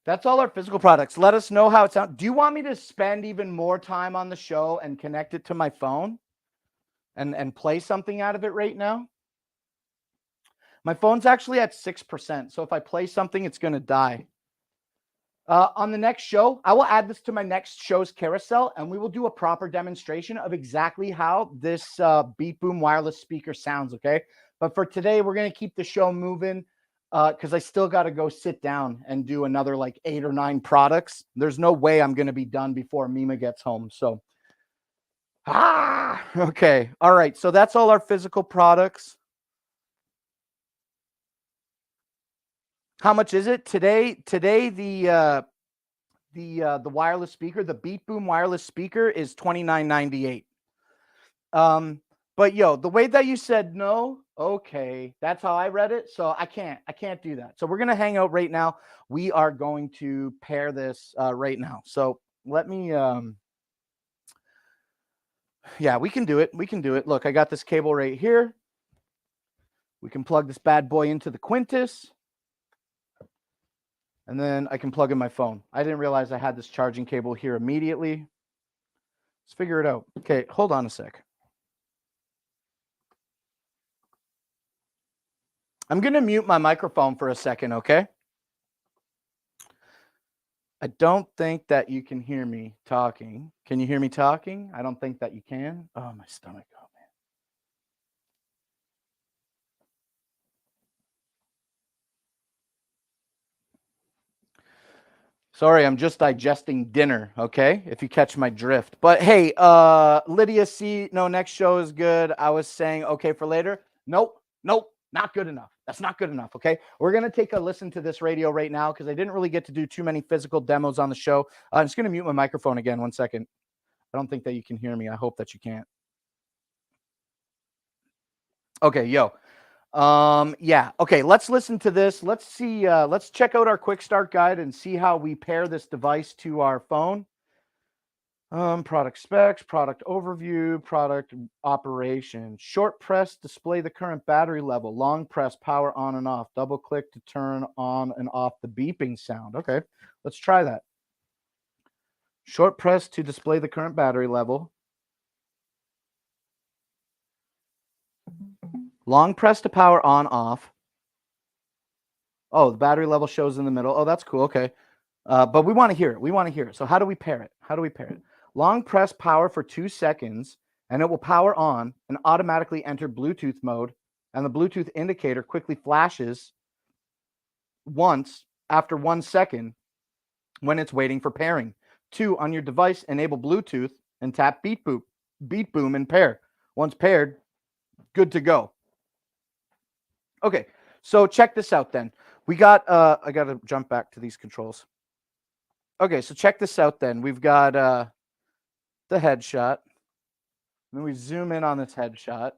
That's all our physical products. Let us know how it sounds. Do you want me to spend even more time on the show and connect it to my phone and play something out of it right now? My phone's actually at 6%. So if I play something, it's going to die. On the next show, I will add this to my next show's carousel, and we will do a proper demonstration of exactly how this Beat Boom wireless speaker sounds, okay? But for today, we're going to keep the show moving because I still got to go sit down and do another like 8 or 9 products. There's no way I'm going to be done before Mima gets home. So, okay. All right. So that's all our physical products. How much is it today? Today, the wireless speaker, the Beat Boom wireless speaker is $29.98. But yo, the way that you said no, okay, that's how I read it. So I can't do that. So we're gonna hang out right now. We are going to pair this right now. So let me yeah, we can do it. We can do it. Look, I got this cable right here. We can plug this bad boy into the Quintus. And then I can plug in my phone. I didn't realize I had this charging cable here immediately. Let's figure it out. Okay, hold on a sec. I'm going to mute my microphone for a second, okay? I don't think that you can hear me talking. Can you hear me talking? I don't think that you can. Oh, my stomach. Oh, man. Sorry, I'm just digesting dinner, okay? If you catch my drift. But hey, Lydia C, no, next show is good. I was saying, okay, for later. Nope, not good enough. That's not good enough, okay? We're going to take a listen to this radio right now because I didn't really get to do too many physical demos on the show. I'm just going to mute my microphone again. 1 second. I don't think that you can hear me. I hope that you can't. Okay, yo. Yeah. Okay, let's listen to this. Let's see. Let's check out our quick start guide and see how we pair this device to our phone. Product specs, product overview, product operation. Short press, display the current battery level. Long press, power on and off. Double click to turn on and off the beeping sound. Okay, let's try that. Short press to display the current battery level. Long press to power on, off. Oh, the battery level shows in the middle. Oh, that's cool. Okay. But we want to hear it. We want to hear it. So how do we pair it? How do we pair it? Long press power for 2 seconds, and it will power on and automatically enter Bluetooth mode. And the Bluetooth indicator quickly flashes once after 1 second when it's waiting for pairing. 2, on your device, enable Bluetooth and tap Beat Boom and pair. Once paired, good to go. Okay, so check this out then. We got, I got to jump back to these controls. Okay, so check this out then. We've got the headshot. Then we zoom in on this headshot.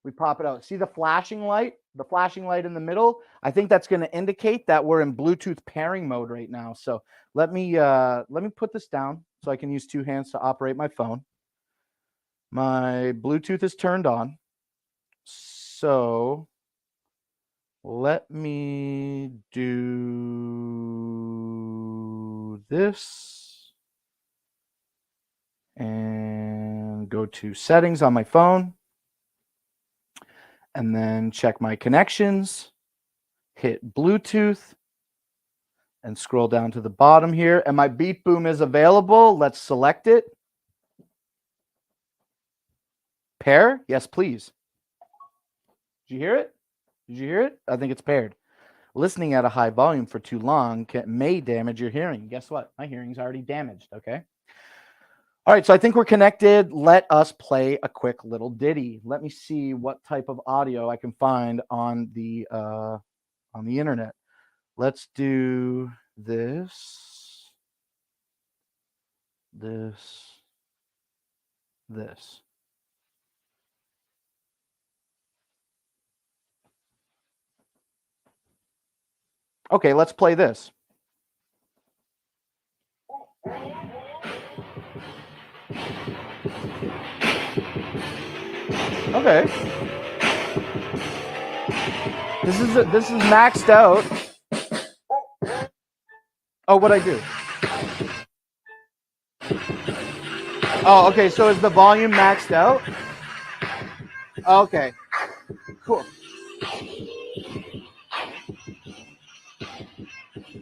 We pop it out. See the flashing light? The flashing light in the middle? I think that's going to indicate that we're in Bluetooth pairing mode right now. So let me put this down so I can use 2 hands to operate my phone. My Bluetooth is turned on. So let me do this and go to settings on my phone and then check my connections, hit Bluetooth and scroll down to the bottom here. And my Beat Boom is available. Let's select it. Pair? Yes, please. Did you hear it? Did you hear it? I think it's paired. Listening at a high volume for too long may damage your hearing. Guess what? My hearing's already damaged, okay? All right, so I think we're connected. Let us play a quick little ditty. Let me see what type of audio I can find on the internet. Let's do this. Okay, let's play this. Okay. This is maxed out. Oh, what'd I do? Oh, okay. So is the volume maxed out? Okay. Cool.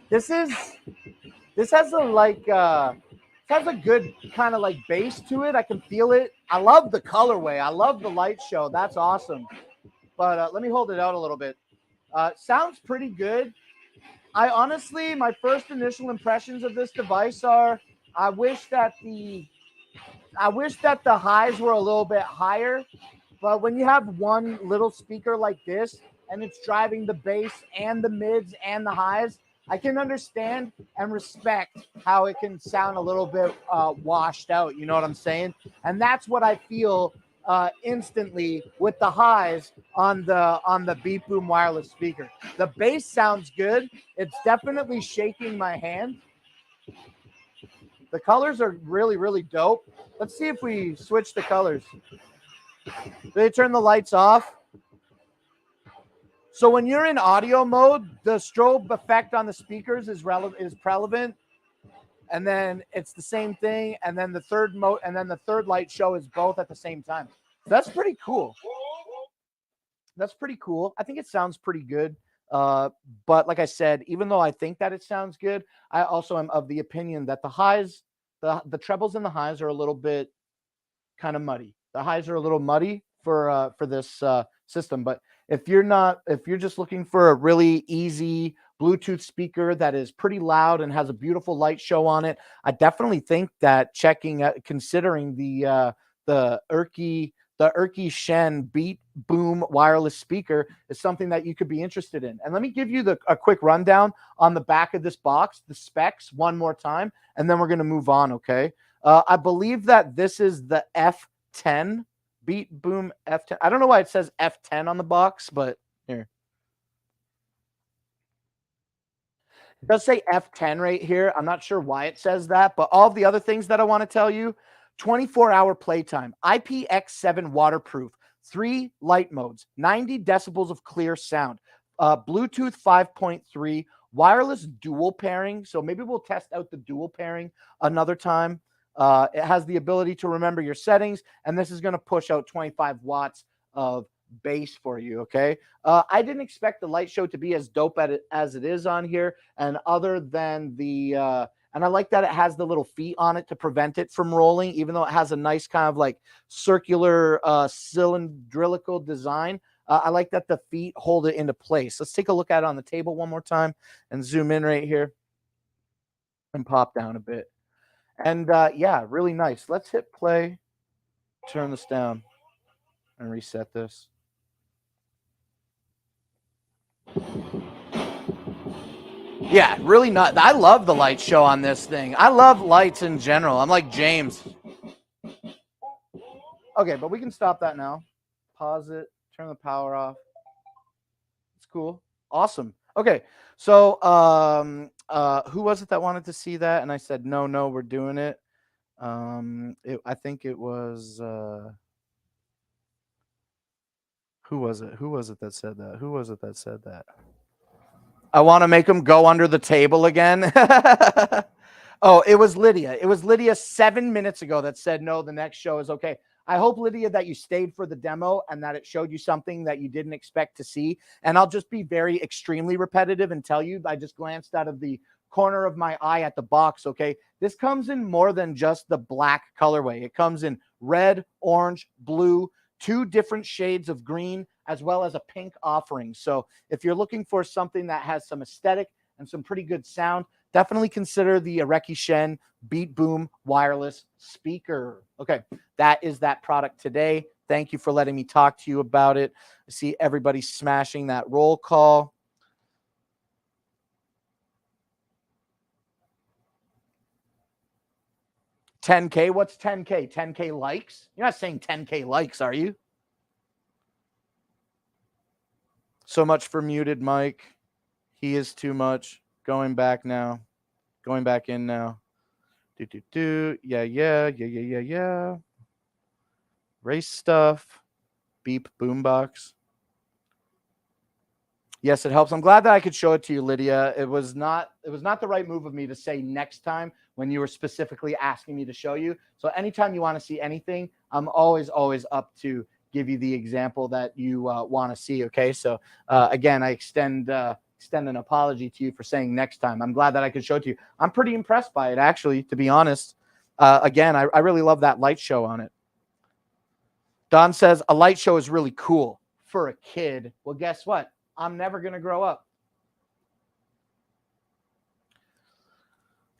This has a it has a good kind of like bass to it. I can feel it. I love the colorway. I love the light show. That's awesome. But let me hold it out a little bit. Sounds pretty good. I honestly, my first initial impressions of this device are, I wish that the highs were a little bit higher. But when you have one little speaker like this and it's driving the bass and the mids and the highs, I can understand and respect how it can sound a little bit washed out. You know what I'm saying? And that's what I feel instantly with the highs on the Beat Boom wireless speaker. The bass sounds good. It's definitely shaking my hand. The colors are really, really dope. Let's see if we switch the colors. Do they turn the lights off? So when you're in audio mode, the strobe effect on the speakers is relevant, and then it's the same thing, and then the third light show is both at the same time. That's pretty cool. That's pretty cool. I think it sounds pretty good. But like I said, even though I think that it sounds good, I also am of the opinion that the highs, the trebles and the highs are a little bit kind of muddy. The highs are a little muddy for this system. But if you're just looking for a really easy Bluetooth speaker that is pretty loud and has a beautiful light show on it, I definitely think that considering the Erky Shen Beat Boom wireless speaker is something that you could be interested in. And let me give you a quick rundown on the back of this box, the specs one more time, and then we're going to move on, okay? I believe that this is the F10 Beat Boom F10. I don't know why it says F10 on the box, but here. It does say F10 right here. I'm not sure why it says that, but all of the other things that I want to tell you, 24-hour playtime, IPX7 waterproof, 3 light modes, 90 decibels of clear sound, Bluetooth 5.3, wireless dual pairing. So maybe we'll test out the dual pairing another time. It has the ability to remember your settings, and this is going to push out 25 watts of bass for you. Okay. I didn't expect the light show to be as dope as it is on here. And other than and I like that it has the little feet on it to prevent it from rolling, even though it has a nice kind of like circular cylindrical design. I like that the feet hold it into place. Let's take a look at it on the table one more time and zoom in right here and pop down a bit. And yeah, really nice. Let's hit play, turn this down, and reset this. Yeah, really not. I love the light show on this thing. I love lights in general. I'm like James. Okay, but we can stop that now. Pause it, turn the power off. It's cool. Awesome. Okay. So who was it that wanted to see that? And I said, no, we're doing it. I think it was who was it? Who was it that said that? Who was it that said that? I want to make them go under the table again. Oh, it was Lydia. It was Lydia 7 minutes ago that said, no, the next show is okay. I hope, Lydia, that you stayed for the demo and that it showed you something that you didn't expect to see. And I'll just be very extremely repetitive and tell you, I just glanced out of the corner of my eye at the box, okay? This comes in more than just the black colorway. It comes in red, orange, blue, 2 different shades of green, as well as a pink offering. So if you're looking for something that has some aesthetic and some pretty good sound, definitely consider the Erky Shen Beat Boom wireless speaker. Okay, that is that product today. Thank you for letting me talk to you about it. I see everybody smashing that roll call. $10K? What's 10K? 10K likes? You're not saying 10K likes, are you? So much for muted Mike. He is too much. Going back now. Going back in now. Yeah. Race stuff. beep boombox. Yes, it helps. I'm glad that I could show it to you, Lydia. It was not the right move of me to say next time when you were specifically asking me to show you. So anytime you want to see anything, I'm always up to give you the example that you want to see. Okay. So again, I extend an apology to you for saying next time. I'm glad that I could show it to you. I'm pretty impressed by it, actually, to be honest. Again, I really love that light show on it. Don says a light show is really cool for a kid. Well, guess what? I'm never going to grow up.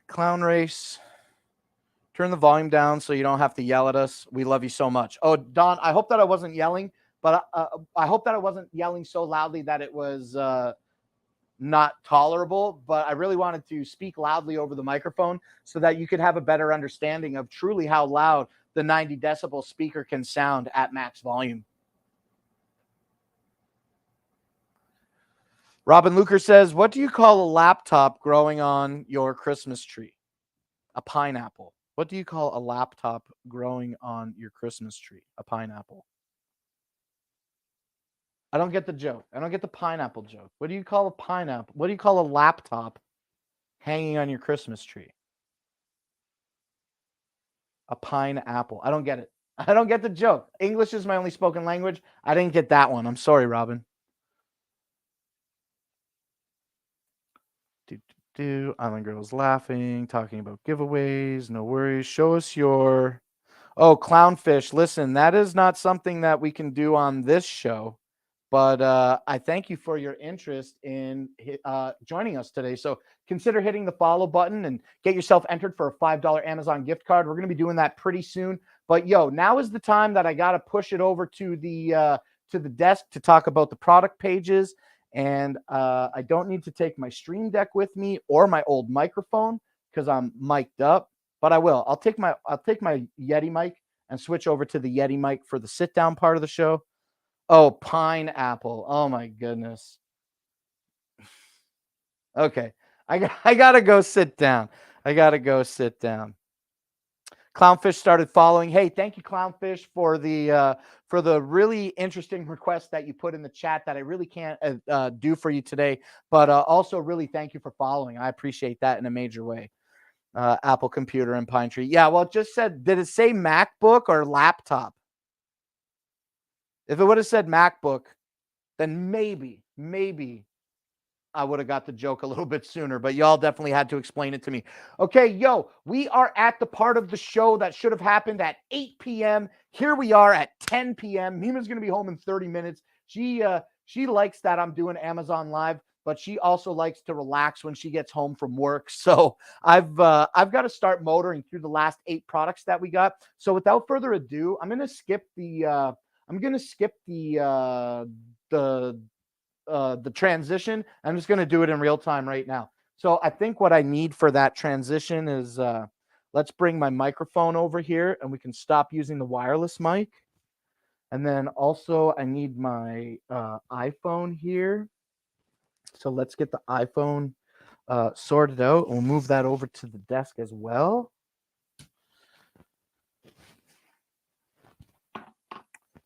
Clown Race. Turn the volume down so you don't have to yell at us. We love you so much. Oh, Don, I hope that I wasn't yelling, but I hope that I wasn't yelling so loudly that it was not tolerable. But I really wanted to speak loudly over the microphone so that you could have a better understanding of truly how loud the 90 decibel speaker can sound at max volume. Robin Luker says, what do you call a laptop growing on your Christmas tree? A pineapple. What do you call a laptop growing on your Christmas tree? A pineapple. I don't get the joke. I don't get the pineapple joke. What do you call a pineapple? What do you call a laptop hanging on your Christmas tree? A pineapple. I don't get it. I don't get the joke. English is my only spoken language. I didn't get that one. I'm sorry, Robin. Island Girls laughing, talking about giveaways. No worries. Show us your... Oh, Clownfish. Listen, that is not something that we can do on this show. But I thank you for your interest in joining us today. So consider hitting the follow button and get yourself entered for a $5 Amazon gift card. We're going to be doing that pretty soon. But yo, now is the time that I got to push it over to the desk to talk about the product pages. And I don't need to take my Stream Deck with me or my old microphone because I'm mic'd up. But I will. I'll take my Yeti mic and switch over to the Yeti mic for the sit down part of the show. Oh, pineapple. Oh my goodness. Okay. I gotta go sit down. Clownfish started following. Hey, thank you, Clownfish, for the really interesting request that you put in the chat that I really can't do for you today. But also really thank you for following. I appreciate that in a major way. Apple Computer and Pine Tree. Yeah, well, it just said, did it say MacBook or laptop? If it would have said MacBook, then maybe I would have got the joke a little bit sooner, but y'all definitely had to explain it to me. Okay, yo, we are at the part of the show that should have happened at 8 p.m. Here we are at 10 p.m. Mima's going to be home in 30 minutes. She likes that I'm doing Amazon Live, but she also likes to relax when she gets home from work. So I've got to start motoring through the last 8 products that we got. So without further ado, I'm going to skip the transition. I'm just going to do it in real time right now. So I think what I need for that transition is let's bring my microphone over here and we can stop using the wireless mic. And then also I need my iPhone here. So let's get the iPhone sorted out. We'll move that over to the desk as well.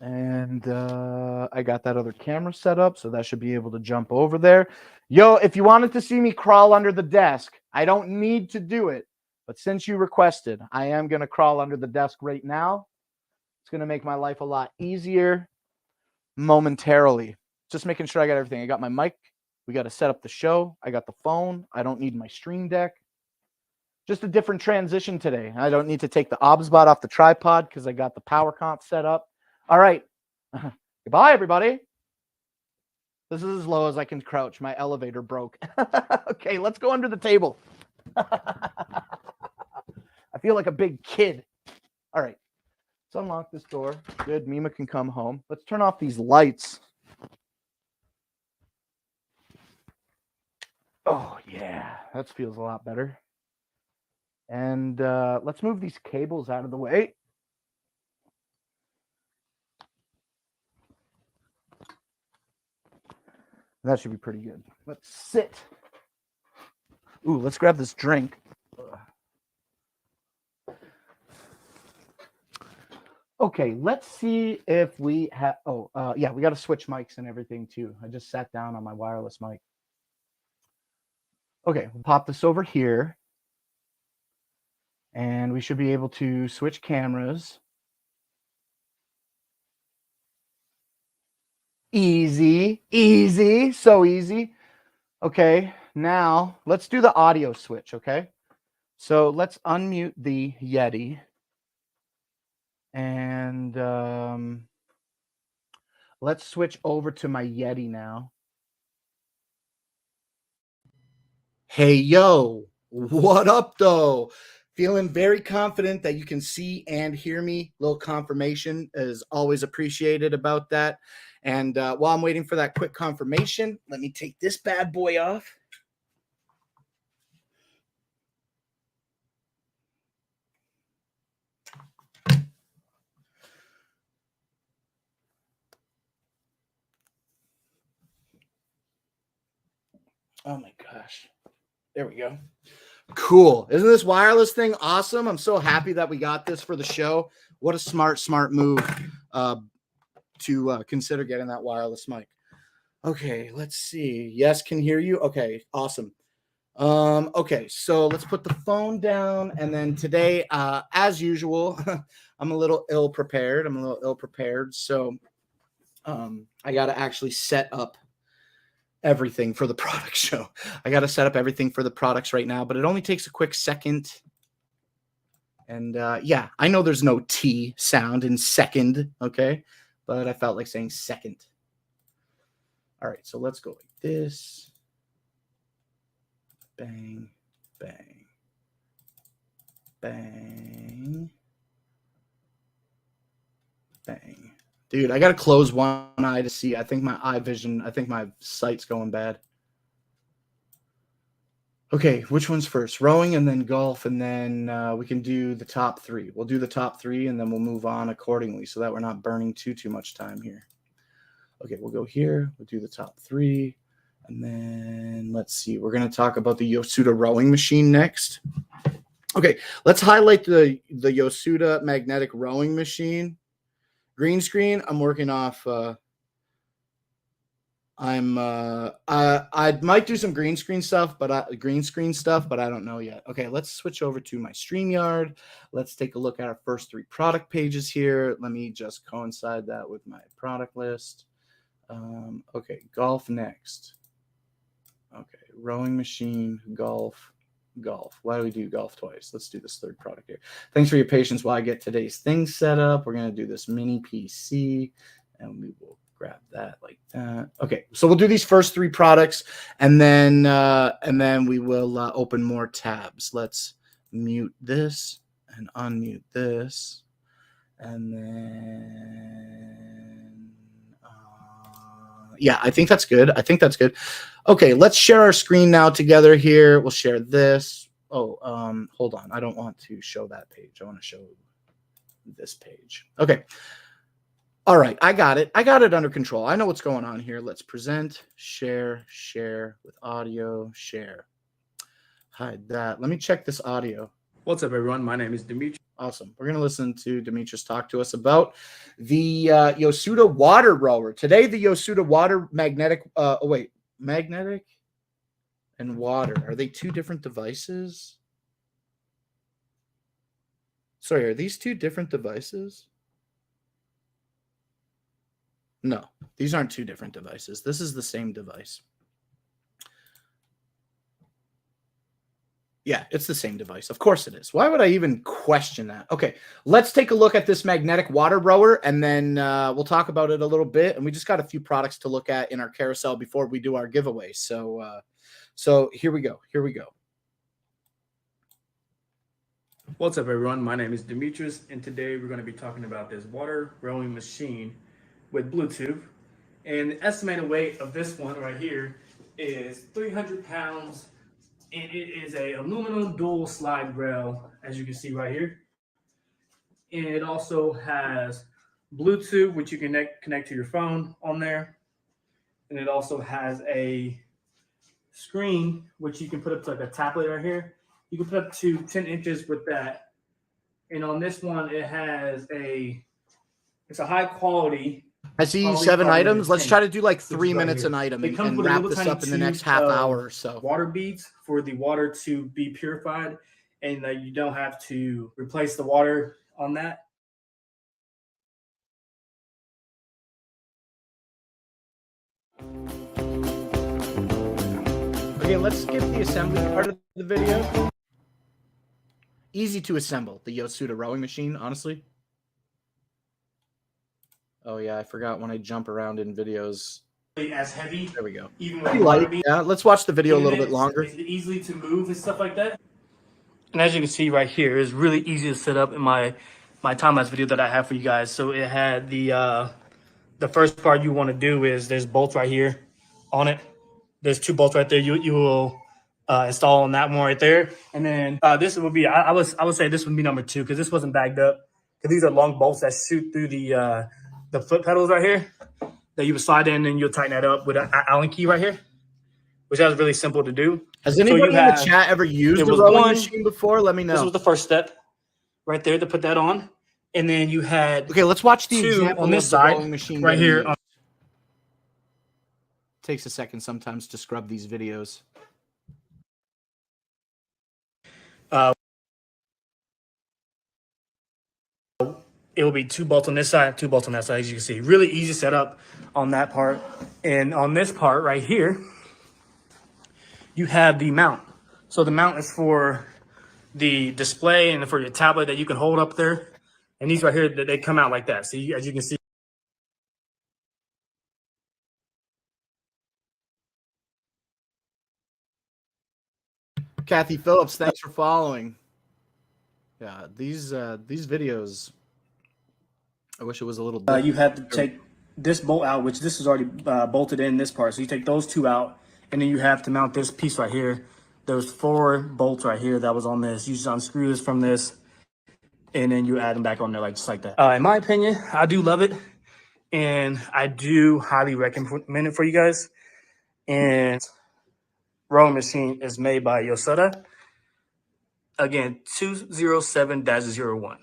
And I got that other camera set up, so that should be able to jump over there. Yo, if you wanted to see me crawl under the desk, I don't need to do it. But since you requested, I am going to crawl under the desk right now. It's going to make my life a lot easier momentarily. Just making sure I got everything. I got my mic. We got to set up the show. I got the phone. I don't need my Stream Deck. Just a different transition today. I don't need to take the OBSBot off the tripod because I got the power comp set up. All right. Goodbye, everybody. This is as low as I can crouch. My elevator broke. Okay, let's go under the table. I feel like a big kid. All right. Let's unlock this door. Good. Mima can come home. Let's turn off these lights. Oh, yeah. That feels a lot better. And let's move these cables out of the way. That should be pretty good. Let's sit. Ooh, let's grab this drink. Okay, let's see if we have, yeah, we got to switch mics and everything too. I just sat down on my wireless mic. Okay, we'll pop this over here. And we should be able to switch cameras. Easy, easy, so easy. Okay, now let's do the audio switch, okay? So let's unmute the Yeti. And let's switch over to my Yeti now. Hey, yo, what up, though? Feeling very confident that you can see and hear me. Little confirmation is always appreciated about that. And while I'm waiting for that quick confirmation, let me take this bad boy off. Oh my gosh. There we go. Cool. Isn't this wireless thing awesome? I'm so happy that we got this for the show. What a smart move to consider getting that wireless mic. Okay, let's see. Yes, can hear you. Okay, awesome. Okay, so let's put the phone down. And then today, as usual, I'm a little ill prepared. So I got to actually set up everything for the product show. I got to set up everything for the products right now, but it only takes a quick second. And yeah, I know there's no T sound in second, okay? But I felt like saying second. All right, so let's go like this. Bang, bang, bang, bang. Dude, I got to close one eye to see. I think my sight's going bad. Okay, which one's first? Rowing and then golf, and then we can do the top three. We'll do the top three, and then we'll move on accordingly so that we're not burning too much time here. Okay, we'll go here. We'll do the top three. And then let's see. We're going to talk about the Yosuda rowing machine next. Okay, let's highlight the Yosuda magnetic rowing machine. Green screen, I'm working off. I might do some green screen stuff, but I don't know yet. Okay, let's switch over to my StreamYard. Let's take a look at our first three product pages here. Let me just coincide that with my product list. Okay, golf next. Okay, rowing machine, golf. Why do we do golf twice? Let's do this third product here. Thanks for your patience while I get today's things set up. We're going to do this mini PC, and we will grab that like that. Okay, so we'll do these first three products, and then we will open more tabs. Let's mute this and unmute this, and then yeah, I think that's good. Okay, let's share our screen now together here. We'll share this. Oh, hold on. I don't want to show that page. I want to show this page. Okay. All right, I got it. I got it under control. I know what's going on here. Let's present, share with audio, share. Hide that. Let me check this audio. What's up, everyone? My name is Dimitri. Awesome. We're going to listen to Demetrius talk to us about the Yosuda water rower. Today, the Yosuda water magnetic. Magnetic and water. Are they two different devices? Sorry, are these two different devices? No, these aren't two different devices. This is the same device. Yeah, it's the same device. Of course it is. Why would I even question that? Okay, let's take a look at this magnetic water rower, and then we'll talk about it a little bit. And we just got a few products to look at in our carousel before we do our giveaway. So here we go. What's up, everyone? My name is Demetrius, and today we're going to be talking about this water rowing machine with Bluetooth. And the estimated weight of this one right here is 300 pounds. And it is a aluminum dual slide rail, as you can see right here. And it also has Bluetooth, which you can connect to your phone on there. And it also has a screen, which you can put up to like a tablet right here. You can put up to 10 inches with that. And on this one, it has a It's a high quality. I see 7 items. Let's try to do like 3 right minutes here. an item It comes and with a wrap little this tiny up in the next tube half of hour or so. Water beads for the water to be purified, and you don't have to replace the water on that. Okay, let's skip the assembly part of the video. Easy to assemble, the Yosuda rowing machine, honestly. Oh yeah, I forgot when I jump around in videos. As heavy. There we go. Even with water beads. Yeah, let's watch the video a little bit longer. It's easily to move and stuff like that. And as you can see right here, it's really easy to set up in my time-lapse video that I have for you guys. So it had the first part you want to do is there's bolts right here on it. There's 2 bolts right there. You will install on that one right there, and then this would be I would say this would be number 2 because this wasn't bagged up, because these are long bolts that shoot through the foot pedals right here that you would slide in, and you'll tighten that up with an Allen key right here, which is really simple to do. Has anybody in the chat ever used a rowing machine before? Let me know. This was the first step right there to put that on, and then you had let's watch the example on this side machine right here. Takes a second sometimes to scrub these videos. It will be 2 bolts on this side, 2 bolts on that side, as you can see. Really easy setup on that part. And on this part right here, you have the mount. So the mount is for the display and for your tablet that you can hold up there. And these right here, they come out like that. So as you can see. Kathy Phillips, thanks for following. Yeah, these videos, I wish it was a little bit. You have to take this bolt out, which this is already bolted in this part. So you take those 2 out, and then you have to mount this piece right here. There's 4 bolts right here that was on this. You just unscrew this from this, and then you add them back on there just like that. In my opinion, I do love it, and I do highly recommend it for you guys. And rowing machine is made by Yosuda. Again, 207-01.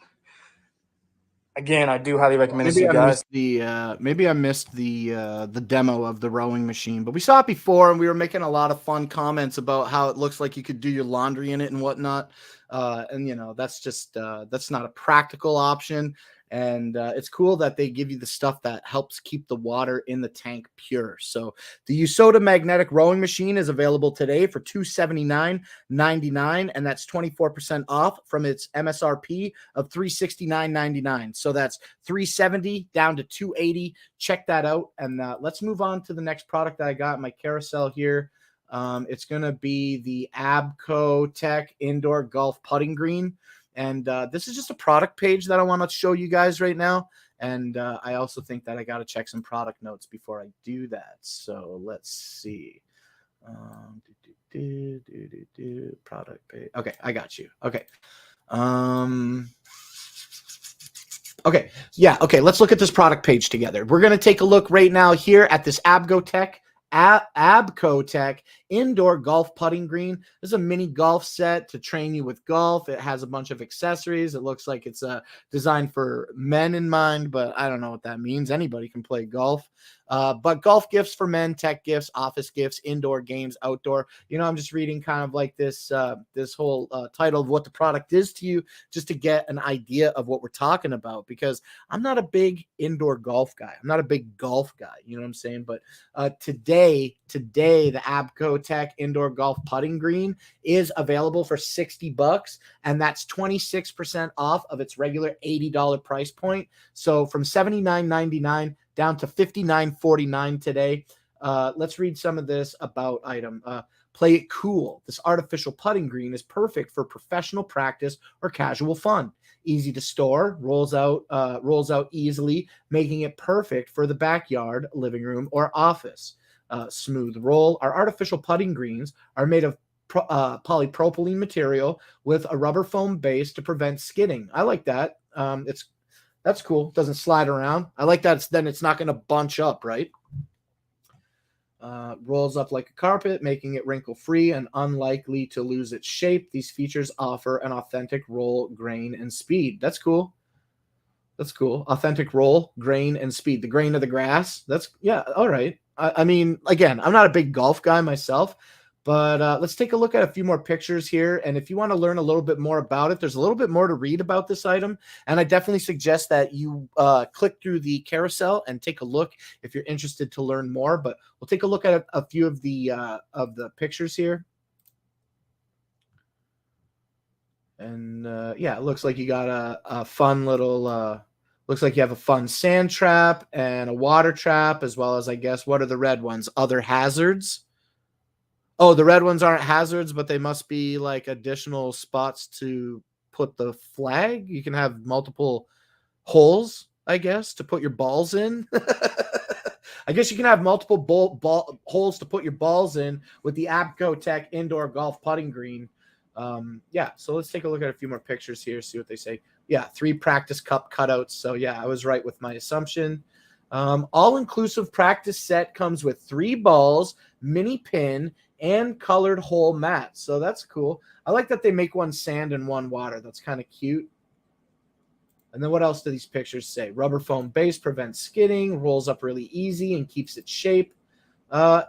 Again, I do highly recommend it to you guys. Maybe I missed the demo of the rowing machine, but we saw it before, and we were making a lot of fun comments about how it looks like you could do your laundry in it and whatnot. And you know, that's just that's not a practical option. And it's cool that they give you the stuff that helps keep the water in the tank pure. So the Yosuda magnetic rowing machine is available today for $279.99, and that's 24% off from its MSRP of $369.99. So that's $370 down to $280. Check that out. And let's move on to the next product that I got in my carousel here. It's going to be the Abco Tech Indoor Golf Putting Green. And this is just a product page that I want to show you guys right now. And I also think that I got to check some product notes before I do that. So let's see. Product page. Okay, I got you. Okay. Okay. Yeah. Okay. Let's look at this product page together. We're going to take a look right now here at this Abco Tech Indoor Golf Putting Green. This is a mini golf set to train you with golf. It has a bunch of accessories. It looks like it's designed for men in mind, but I don't know what that means. Anybody can play golf. But golf gifts for men, tech gifts, office gifts, indoor games, outdoor. You know, I'm just reading kind of like this this whole title of what the product is to you, just to get an idea of what we're talking about, because I'm not a big indoor golf guy. I'm not a big golf guy. You know what I'm saying? But today, the Abco Tech Indoor Golf Putting Green is available for $60, and that's 26% off of its regular $80 price point. So from $79.99 down to $59.49 today. Let's read some of this about item. Play it cool. This artificial putting green is perfect for professional practice or casual fun. Easy to store, rolls out easily, making it perfect for the backyard, living room, or office. Smooth roll. Our artificial putting greens are made of polypropylene material with a rubber foam base to prevent skidding. I like that. That's cool. Doesn't slide around. I like that. Then it's not going to bunch up, right? Rolls up like a carpet, making it wrinkle-free and unlikely to lose its shape. These features offer an authentic roll, grain, and speed. That's cool. That's cool. Authentic roll, grain, and speed. The grain of the grass. That's, yeah, all right. I mean, again, I'm not a big golf guy myself, but let's take a look at a few more pictures here. And if you want to learn a little bit more about it, there's a little bit more to read about this item. And I definitely suggest that you click through the carousel and take a look if you're interested to learn more. But we'll take a look at a few of the pictures here. And yeah, it looks like you got a fun little, looks like you have a fun sand trap and a water trap, as well as, I guess, what are the red ones? Other hazards. Oh, the red ones aren't hazards, but they must be like additional spots to put the flag. You can have multiple holes, I guess, to put your balls in. I guess you can have multiple ball holes to put your balls in with the Abco Tech indoor golf putting green. Yeah, so let's take a look at a few more pictures here, see what they say. Yeah, 3 practice cup cutouts. So yeah, I was right with my assumption. All-inclusive practice set comes with 3 balls, mini pin, and colored hole mats. So that's cool. I like that they make one sand and one water. That's kind of cute. And then what else do these pictures say? Rubber foam base prevents skidding, rolls up really easy, and keeps its shape.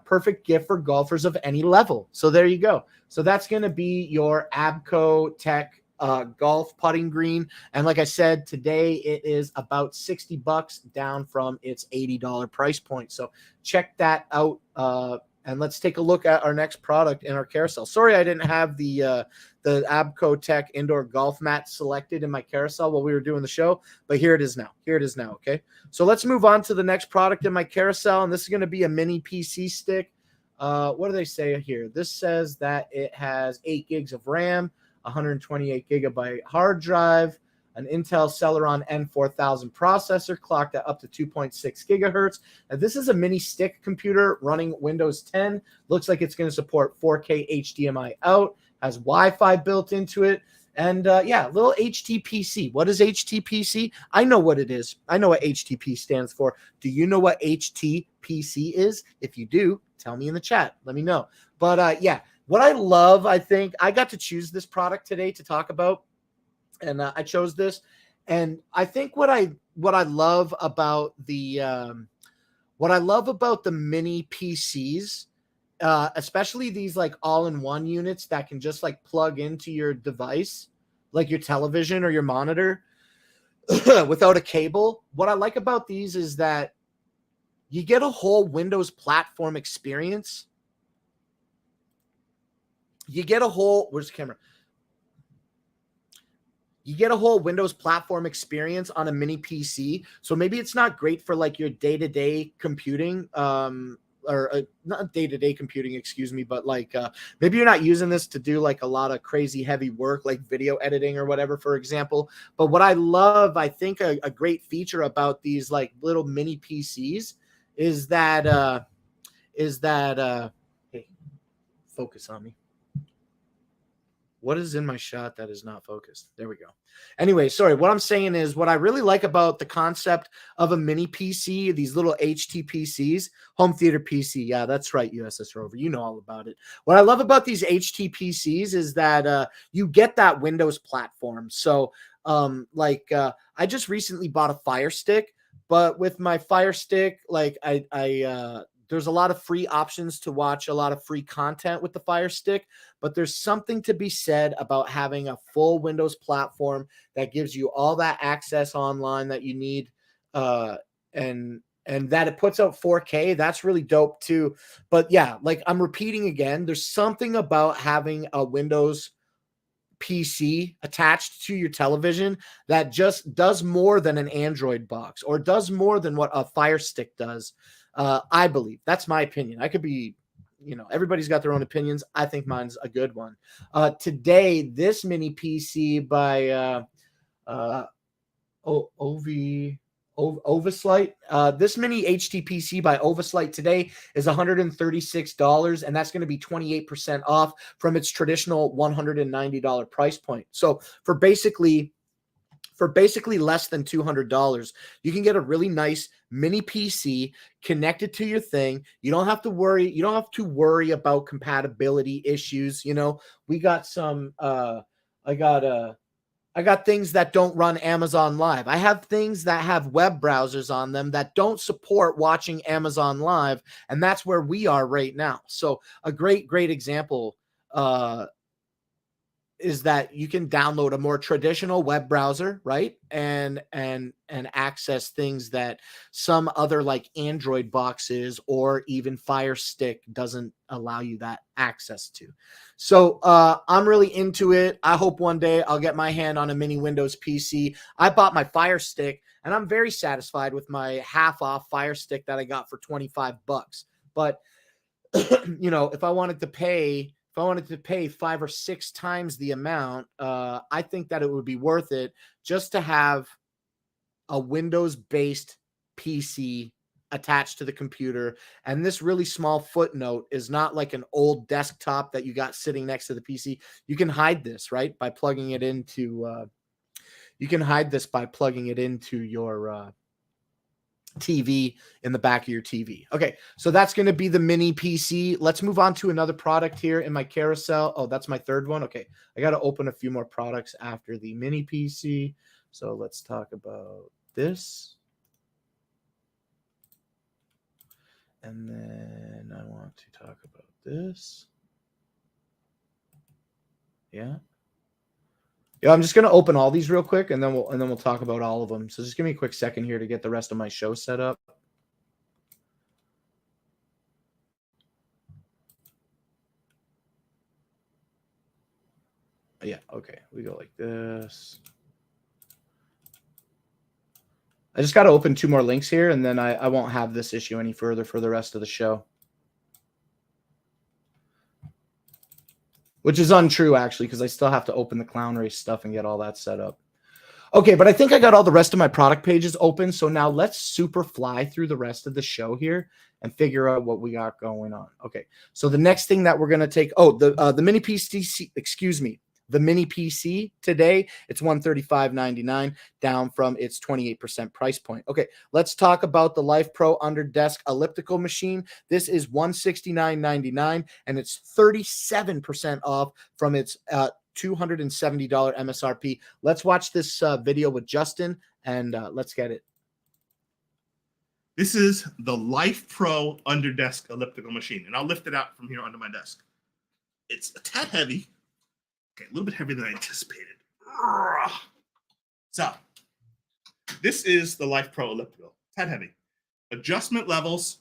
Perfect gift for golfers of any level. So there you go. So that's going to be your Abco Tech golf putting green. And like I said, today it is about $60 down from its $80 price point. So check that out. And let's take a look at our next product in our carousel. Sorry, I didn't have the Abco Tech indoor golf mat selected in my carousel while we were doing the show, but here it is now. Here it is now. Okay. So let's move on to the next product in my carousel. And this is going to be a mini PC stick. What do they say here? This says that it has 8 gigs of RAM, 128 gigabyte hard drive, an Intel Celeron N4000 processor clocked at up to 2.6 gigahertz. Now, this is a mini stick computer running Windows 10. Looks like it's going to support 4K HDMI out, has Wi-Fi built into it. And yeah, little HTPC. What is HTPC? I know what it is. I know what HTP stands for. Do you know what HTPC is? If you do, tell me in the chat. Let me know. But yeah, what I love, I think, I got to choose this product today to talk about. And I chose this, and I think what I love about the mini PCs, especially these like all-in-one units that can just like plug into your device, like your television or your monitor, without a cable. What I like about these is that you get a whole Windows platform experience. You get a whole, where's the camera? You get a whole Windows platform experience on a mini PC. So maybe it's not great for like your day-to-day computing, or not day-to-day computing, excuse me, but like maybe you're not using this to do like a lot of crazy heavy work like video editing or whatever, for example. But what I love, I think a great feature about these like little mini PCs is that hey, focus on me. What is in my shot that is not focused? There we go. Anyway, sorry. What I'm saying is what I really like about the concept of a mini PC, these little HTPCs, home theater PC. Yeah, that's right, USS Rover. You know all about it. What I love about these HTPCs is that you get that Windows platform. So I just recently bought a Fire Stick, but with my Fire Stick, like there's a lot of free options to watch a lot of free content with the Fire Stick, but there's something to be said about having a full Windows platform that gives you all that access online that you need, and that it puts out 4K. That's really dope too. But yeah, like I'm repeating again, there's something about having a Windows PC attached to your television that just does more than an Android box or does more than what a Fire Stick does. I believe that's my opinion. I could be, everybody's got their own opinions. I think mine's a good one. Today, this mini PC by Ovaslite, this mini HTPC by Ovaslite today is $136, and that's going to be 28% off from its traditional $190 price point. So for basically less than $200, you can get a really nice mini PC connected to your thing. You don't have to worry about compatibility issues. We got some, I got things that don't run Amazon Live. I have things that have web browsers on them that don't support watching Amazon Live, and that's where we are right now. So a great example is that you can download a more traditional web browser, right? And access things that some other like Android boxes or even Fire Stick doesn't allow you that access to. So I'm really into it. I hope one day I'll get my hand on a mini Windows PC. I bought my Fire Stick and I'm very satisfied with my half off Fire Stick that I got for 25 bucks. But you know, if I wanted to pay 5 or 6 times the amount, I think that it would be worth it just to have a Windows-based PC attached to the computer. And this really small footnote is not like an old desktop that you got sitting next to the PC. You can hide this, right? By plugging it into your TV in the back of your TV. Okay, so that's going to be the mini PC. Let's move on to another product here in my carousel. Oh, that's my third one. Okay, I got to open a few more products after the mini PC. So let's talk about this. And then I want to talk about this. Yeah. Yeah, I'm just going to open all these real quick and then we'll talk about all of them. So just give me a quick second here to get the rest of my show set up. Yeah, okay. We go like this. I just got to open 2 more links here, and then I won't have this issue any further for the rest of the show. Which is untrue, actually, because I still have to open the clown race stuff and get all that set up. Okay, but I think I got all the rest of my product pages open. So now let's super fly through the rest of the show here and figure out what we got going on. Okay, so the next thing that we're going to take, the mini PC, excuse me, the mini PC today, it's $135.99, down from its 28% price point. Okay, let's talk about the Life Pro Under Desk elliptical machine. This is $169.99, and it's 37% off from its $270 MSRP. Let's watch this video with Justin, and let's get it. This is the Life Pro Under Desk elliptical machine, and I'll lift it out from here under my desk. It's a tad heavy. Okay, a little bit heavier than I anticipated. So, this is the Life Pro elliptical. Tad heavy. Adjustment levels.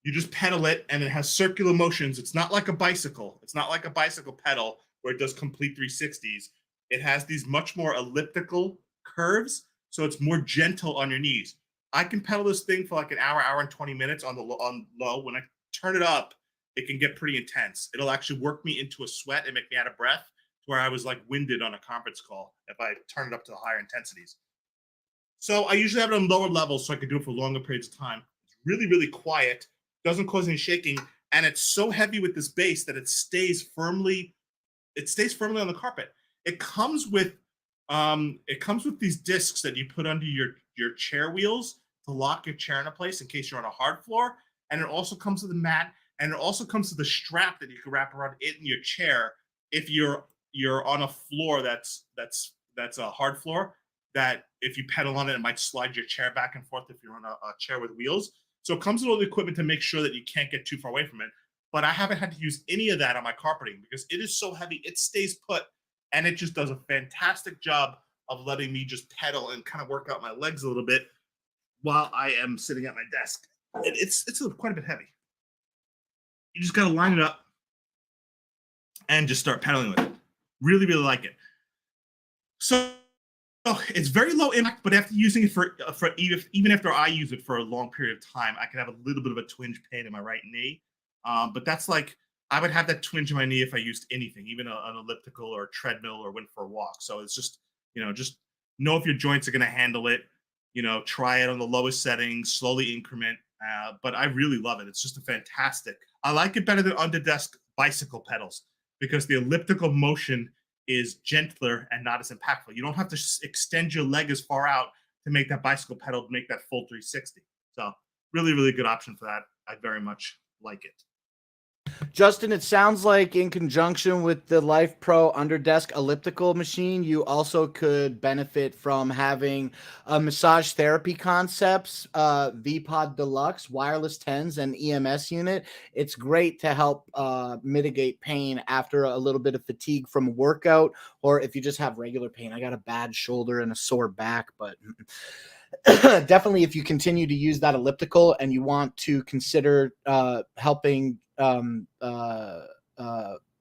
You just pedal it, and it has circular motions. It's not like a bicycle. It's not like a bicycle pedal where it does complete 360s. It has these much more elliptical curves, so it's more gentle on your knees. I can pedal this thing for like an hour and 20 minutes on low. When I turn it up, it can get pretty intense. It'll actually work me into a sweat and make me out of breath to where I was like winded on a conference call if I turn it up to the higher intensities. So I usually have it on lower levels so I can do it for longer periods of time. It's really, really quiet, doesn't cause any shaking, and it's so heavy with this base that it stays firmly on the carpet. It comes with these discs that you put under your chair wheels to lock your chair into place in case you're on a hard floor. And it also comes with a mat, and it also comes with a strap that you can wrap around it in your chair if you're on a floor that's a hard floor, that if you pedal on it, it might slide your chair back and forth if you're on a chair with wheels. So it comes with all the equipment to make sure that you can't get too far away from it. But I haven't had to use any of that on my carpeting because it is so heavy. It stays put, and it just does a fantastic job of letting me just pedal and kind of work out my legs a little bit while I am sitting at my desk. It's quite a bit heavy. You just got to line it up and just start pedaling with it. Really, really like it. So it's very low impact, but after using it for even after I use it for a long period of time, I can have a little bit of a twinge pain in my right knee. But that's like, I would have that twinge in my knee if I used anything, even an elliptical or a treadmill or went for a walk. So it's just, just know if your joints are going to handle it. Try it on the lowest settings, slowly increment. But I really love it. It's just a fantastic. I like it better than under desk bicycle pedals because the elliptical motion is gentler and not as impactful. You don't have to extend your leg as far out to make that bicycle pedal make that full 360. So really, really good option for that. I very much like it. Justin, it sounds like in conjunction with the Life Pro Underdesk elliptical machine, you also could benefit from having a massage therapy concepts, V-Pod Deluxe, wireless 10s, and EMS unit. It's great to help mitigate pain after a little bit of fatigue from a workout, or if you just have regular pain. I got a bad shoulder and a sore back, but definitely if you continue to use that elliptical and you want to consider helping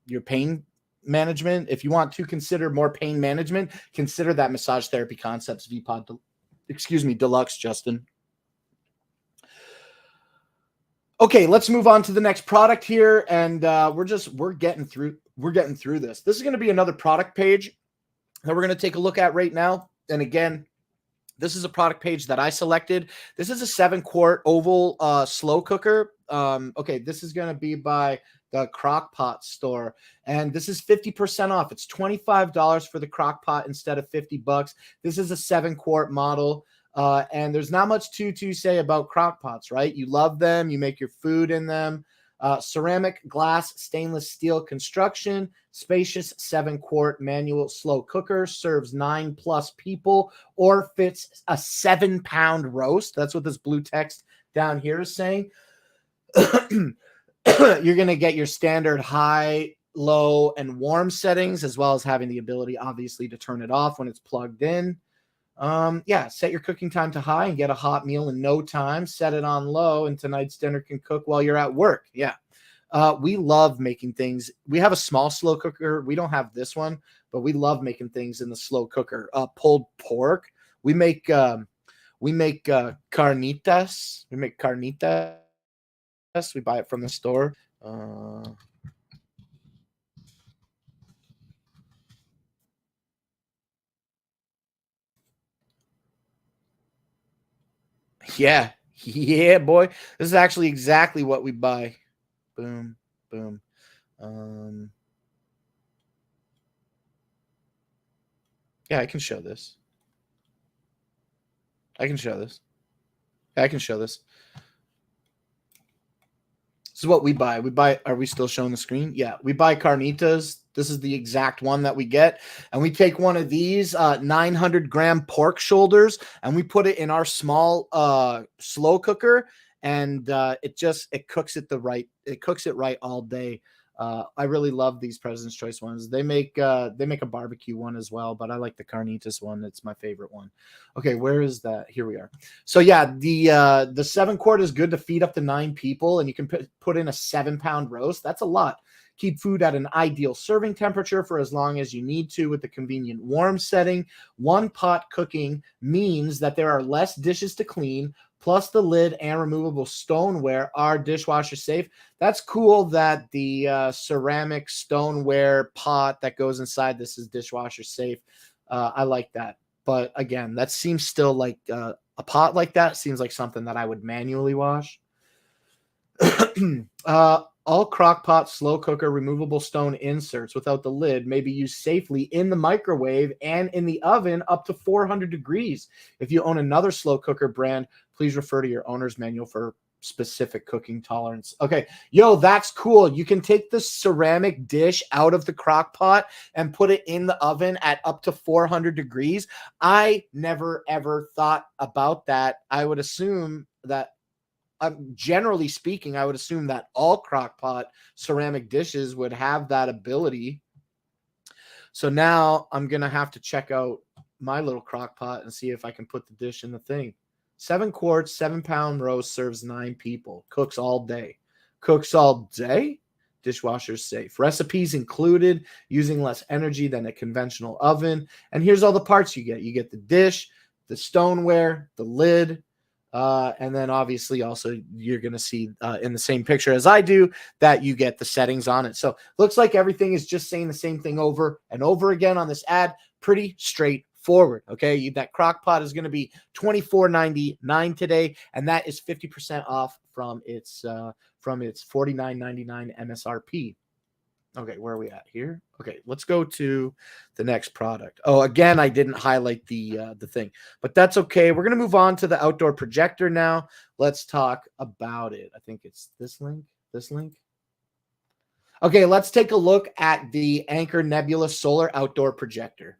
your pain management, if you want to consider more pain management, consider that Massage Therapy Concepts V-Pod, Deluxe, Justin. Okay, let's move on to the next product here, and we're getting through this. This is going to be another product page that we're going to take a look at right now. And again, this is a product page that I selected. This is a 7-quart oval slow cooker. Okay, this is going to be by the Crock-Pot store, and this is 50% off. It's $25 for the Crock-Pot instead of $50. This is a 7-quart model, and there's not much to say about Crock-Pots, right? You love them. You make your food in them. Ceramic, glass, stainless steel construction, spacious 7-quart manual slow cooker, serves 9+ people, or fits a 7-pound roast. That's what this blue text down here is saying. You're going to get your standard high, low, and warm settings, as well as having the ability, obviously, to turn it off when it's plugged in. Yeah, set your cooking time to high and get a hot meal in no time. Set it on low, and tonight's dinner can cook while you're at work. Yeah. We love making things. We have a small slow cooker. We don't have this one, but we love making things in the slow cooker. Pulled pork. We make carnitas. We make carnitas. We buy it from the store. Yeah, boy. This is actually exactly what we buy. Boom, boom. Yeah, I can show this. I can show this. This is what we buy. Are we still showing the screen? Yeah, we buy carnitas. This is the exact one that we get. And we take one of these 900-gram pork shoulders and we put it in our small slow cooker, and it cooks it right all day. I really love these President's Choice ones. They make a barbecue one as well, but I like the carnitas one. It's my favorite one. Okay, where is that? Here we are. So yeah, the 7-quart is good to feed up to 9 people, and you can put in a 7-pound roast. That's a lot. Keep food at an ideal serving temperature for as long as you need to with the convenient warm setting. One pot cooking means that there are less dishes to clean, plus the lid and removable stoneware are dishwasher safe. That's cool that the ceramic stoneware pot that goes inside this is dishwasher safe. I like that. But again, that seems still like a pot like that seems like something that I would manually wash. All Crock-Pot slow cooker removable stone inserts without the lid may be used safely in the microwave and in the oven up to 400 degrees. If you own another slow cooker brand, please refer to your owner's manual for specific cooking tolerance. Okay, yo, that's cool. You can take the ceramic dish out of the Crock-Pot and put it in the oven at up to 400 degrees. I never ever thought about that. I would assume that generally speaking, I would assume that all Crock-Pot ceramic dishes would have that ability. So now I'm going to have to check out my little Crock-Pot and see if I can put the dish in the thing. 7 quarts, 7-pound roast, serves 9 people. Cooks all day. Dishwasher's safe. Recipes included, using less energy than a conventional oven. And here's all the parts you get. You get the dish, the stoneware, the lid, and then obviously also you're going to see in the same picture as I do that you get the settings on it. So looks like everything is just saying the same thing over and over again on this ad. Pretty straightforward. Okay. That Crock-Pot is going to be $24.99 today. And that is 50% off from its $49.99 MSRP. Okay, where are we at here? Okay, let's go to the next product. Oh, again, I didn't highlight the thing, but that's okay. We're going to move on to the outdoor projector now. Let's talk about it. I think it's this link. Okay, let's take a look at the Anker Nebula Solar Outdoor Projector.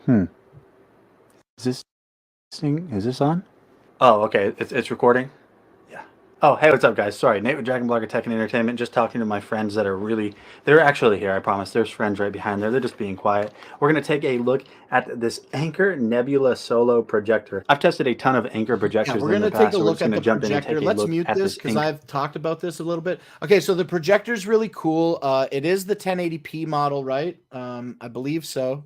Is this on? Oh, okay. It's recording. Yeah. Oh, hey, what's up, guys? Sorry, Nate with Dragon Blogger Tech and Entertainment. Just talking to my friends that are they're actually here. I promise. There's friends right behind there. They're just being quiet. We're gonna take a look at this Anker Nebula Solo Projector. I've tested a ton of Anker projectors. Yeah, we're in going the to take past, a so we're look just at gonna the jump in and take projector. a Let's look mute at this because Anker. I've talked about this a little bit. Okay, so the projector is really cool. It is the 1080p model, right? I believe so.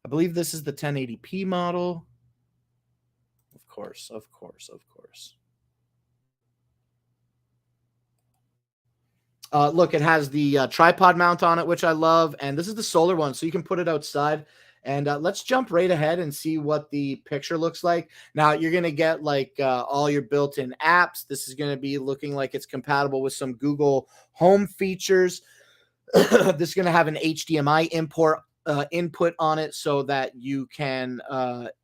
I believe this is the 1080p model. Of course. Look, it has the tripod mount on it, which I love. And this is the solar one, so you can put it outside. And let's jump right ahead and see what the picture looks like. Now, you're going to get like all your built-in apps. This is going to be looking like it's compatible with some Google Home features. This is going to have an HDMI input on it so that you can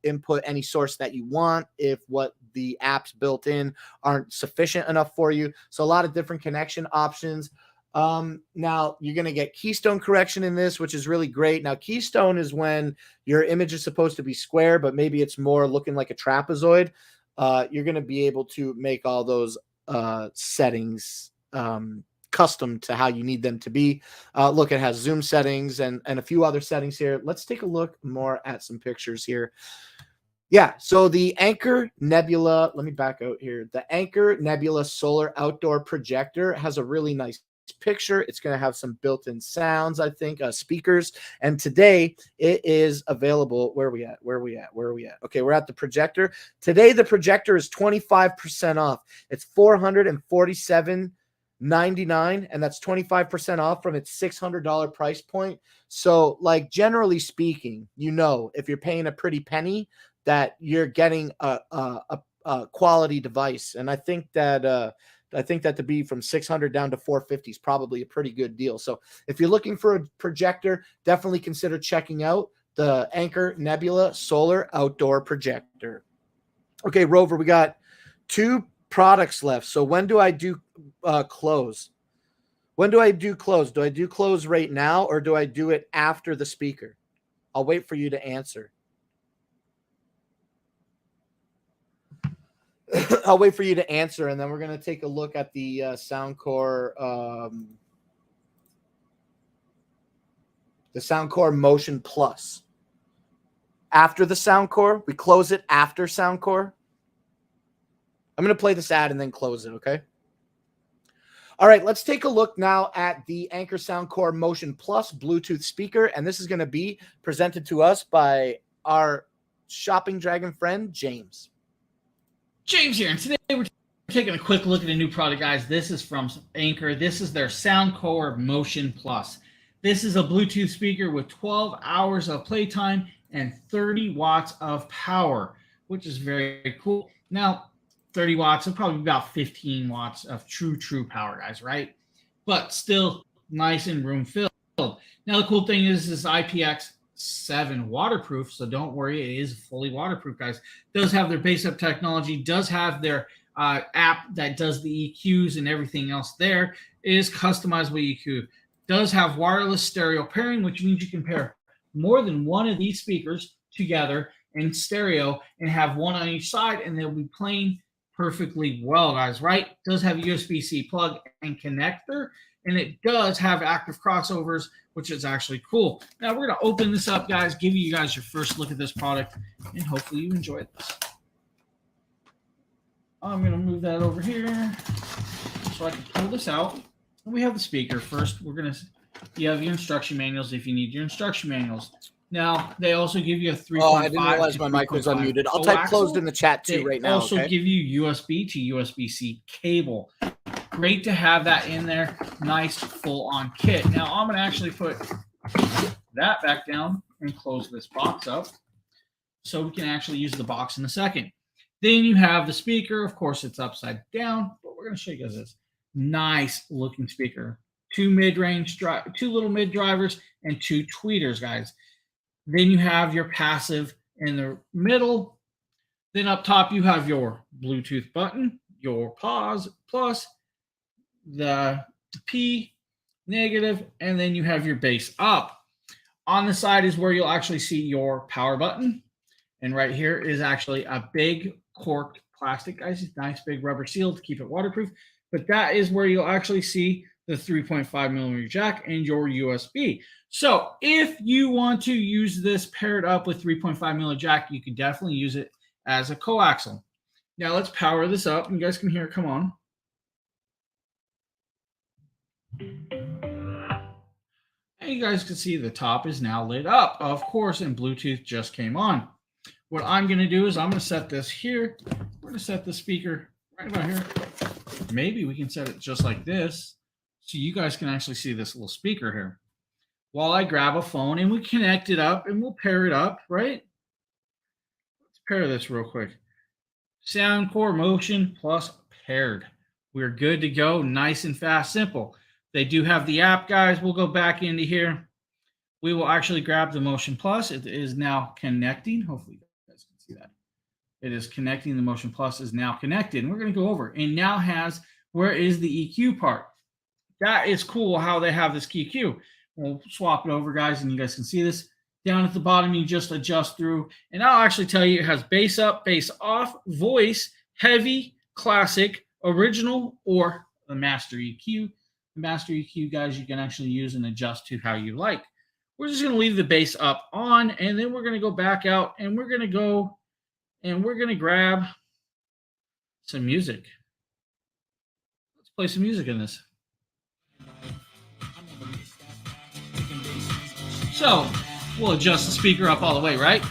input any source that you want if what the apps built in aren't sufficient enough for you. So a lot of different connection options. Now you're going to get keystone correction in this, which is really great. Now, keystone is when your image is supposed to be square, but maybe it's more looking like a trapezoid. You're going to be able to make all those settings custom to how you need them to be. Look, it has zoom settings and a few other settings here. Let's take a look more at some pictures here. Yeah, so the Anker Nebula, let me back out here. The Anker Nebula Solar Outdoor Projector has a really nice picture. It's going to have some built-in sounds, I think, speakers. And today it is available. Where are we at? Okay, we're at the projector. Today the projector is 25% off. It's $447.99, and that's 25% off from its $600 price point. So, like, generally speaking, if you're paying a pretty penny, that you're getting a quality device. And I think that to be from 600 down to 450 is probably a pretty good deal. So if you're looking for a projector, definitely consider checking out the Anker Nebula Solar Outdoor Projector. Okay, Rover, we got 2 products left. So when do I do close? When do I do close? Do I do close right now, or do I do it after the speaker? I'll wait for you to answer. I'll wait for you to answer, and then we're going to take a look at the Soundcore Motion Plus. After the Soundcore, we close it after Soundcore. I'm going to play this ad and then close it, okay? All right, let's take a look now at the Anker Soundcore Motion Plus Bluetooth speaker, and this is going to be presented to us by our Shopping Dragon friend, James. James here, and today we're taking a quick look at a new product, guys. This is from Anker. This is their Soundcore Motion Plus. This is a Bluetooth speaker with 12 hours of playtime and 30 watts of power, which is very cool. Now, 30 watts will probably be about 15 watts of true power, guys, right? But still nice and room filled. Now, the cool thing is this IPX7 waterproof, so don't worry, it is fully waterproof, guys. Does have their base up technology, does have their app that does the EQs and everything else there. It is customizable EQ. Does have wireless stereo pairing, which means you can pair more than one of these speakers together in stereo and have one on each side, and they'll be playing perfectly well, guys, right? Does have a USB-C plug and connector, and it does have active crossovers, which is actually cool. Now we're going to open this up, guys, give you guys your first look at this product, and hopefully you enjoyed this. I'm going to move that over here so I can pull this out. And we have the speaker first. You have your instruction manuals if you need your instruction manuals. Now, they also give you a 3.5. Oh, I didn't realize my mic was unmuted. I'll type closed in the chat too right now. They also give you USB to USB-C cable. Great to have that in there. Nice full-on kit. Now, I'm going to actually put that back down and close this box up so we can actually use the box in a second. Then you have the speaker. Of course, it's upside down, but we're going to show you guys this. Nice looking speaker. 2 little mid drivers and 2 tweeters, guys. Then you have your passive in the middle. Then up top, you have your Bluetooth button, your pause, plus the P, negative, and then you have your bass up. On the side is where you'll actually see your power button. And right here is actually a big cork plastic, guys. Nice big rubber seal to keep it waterproof. But that is where you'll actually see the 3.5 millimeter jack and your USB. So if you want to use this paired up with 3.5 millimeter jack, you can definitely use it as a coaxial. Now let's power this up. You guys can hear it. Come on. And you guys can see the top is now lit up, of course, and Bluetooth just came on. What I'm going to do is I'm going to set this here. We're going to set the speaker right about here. Maybe we can set it just like this so you guys can actually see this little speaker here. While I grab a phone and we connect it up and we'll pair it up, right? Let's pair this real quick. Soundcore Motion Plus paired. We're good to go. Nice and fast, simple. They do have the app, guys. We'll go back into here. We will actually grab the Motion Plus. It is now connecting. Hopefully you guys can see that. It is connecting. The Motion Plus is now connected. And we're going to go over. And now has, where is the EQ part? That is cool how they have this EQ. We'll swap it over, guys, and you guys can see this. Down at the bottom, you just adjust through. And I'll actually tell you it has bass up, bass off, voice, heavy, classic, original, or the master EQ. The master EQ, guys, you can actually use and adjust to how you like. We're just going to leave the bass up on, and then we're going to go back out, and we're going to go, and we're going to grab some music. Let's play some music in this. So we'll adjust the speaker up all the way, right?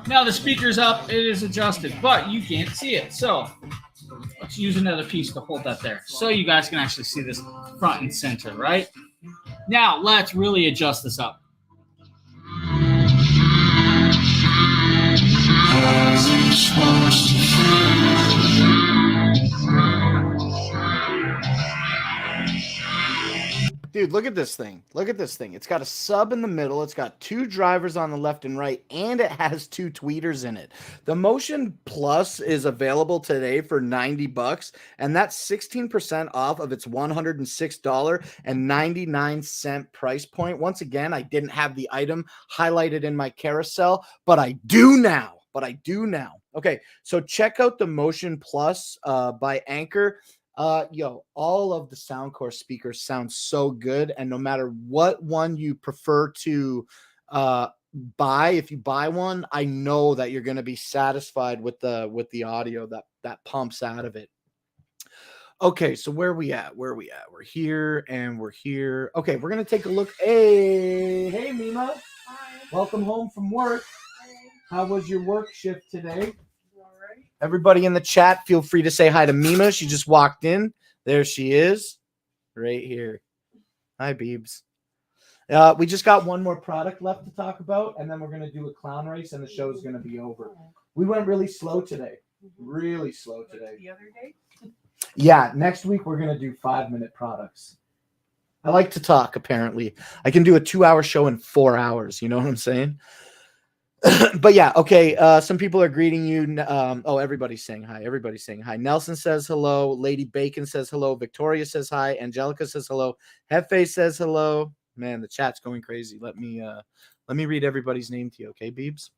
Now the speaker's up, it is adjusted, but you can't see it. So let's use another piece to hold that there so you guys can actually see this front and center, right? Now let's really adjust this up. Dude, look at this thing. Look at this thing. It's got a sub in the middle. It's got two drivers on the left and right, and it has two tweeters in it. The Motion Plus is available today for $90, and that's 16% off of its $106.99 price point. Once again, I didn't have the item highlighted in my carousel, but I do now. Okay, so check out the Motion Plus by Anchor. All of the Soundcore speakers sound so good, and no matter what one you prefer to buy, if you buy one, I know that you're going to be satisfied with the audio that pumps out of it. Okay, so where are we at? We're here and we're here. Okay, we're going to take a look. Hey Mima. Hi. Welcome home from work. Hey. How was your work shift today? All right. Everybody in the chat, feel free to say hi to Mima. She just walked in. There she is, right here. Hi, Beebs. We just got one more product left to talk about, and then we're going to do a clown race, and the show is going to be over. We went really slow today. Really slow today. The other day? Yeah, next week we're going to do 5-minute products. I like to talk, apparently. I can do a 2-hour show in 4 hours. You know what I'm saying? But yeah, okay. Some people are greeting you. Everybody's saying hi. Everybody's saying hi. Nelson says hello. Lady Bacon says hello. Victoria says hi. Angelica says hello. Hefe says hello. Man, the chat's going crazy. Let me read everybody's name to you, okay, Beebs?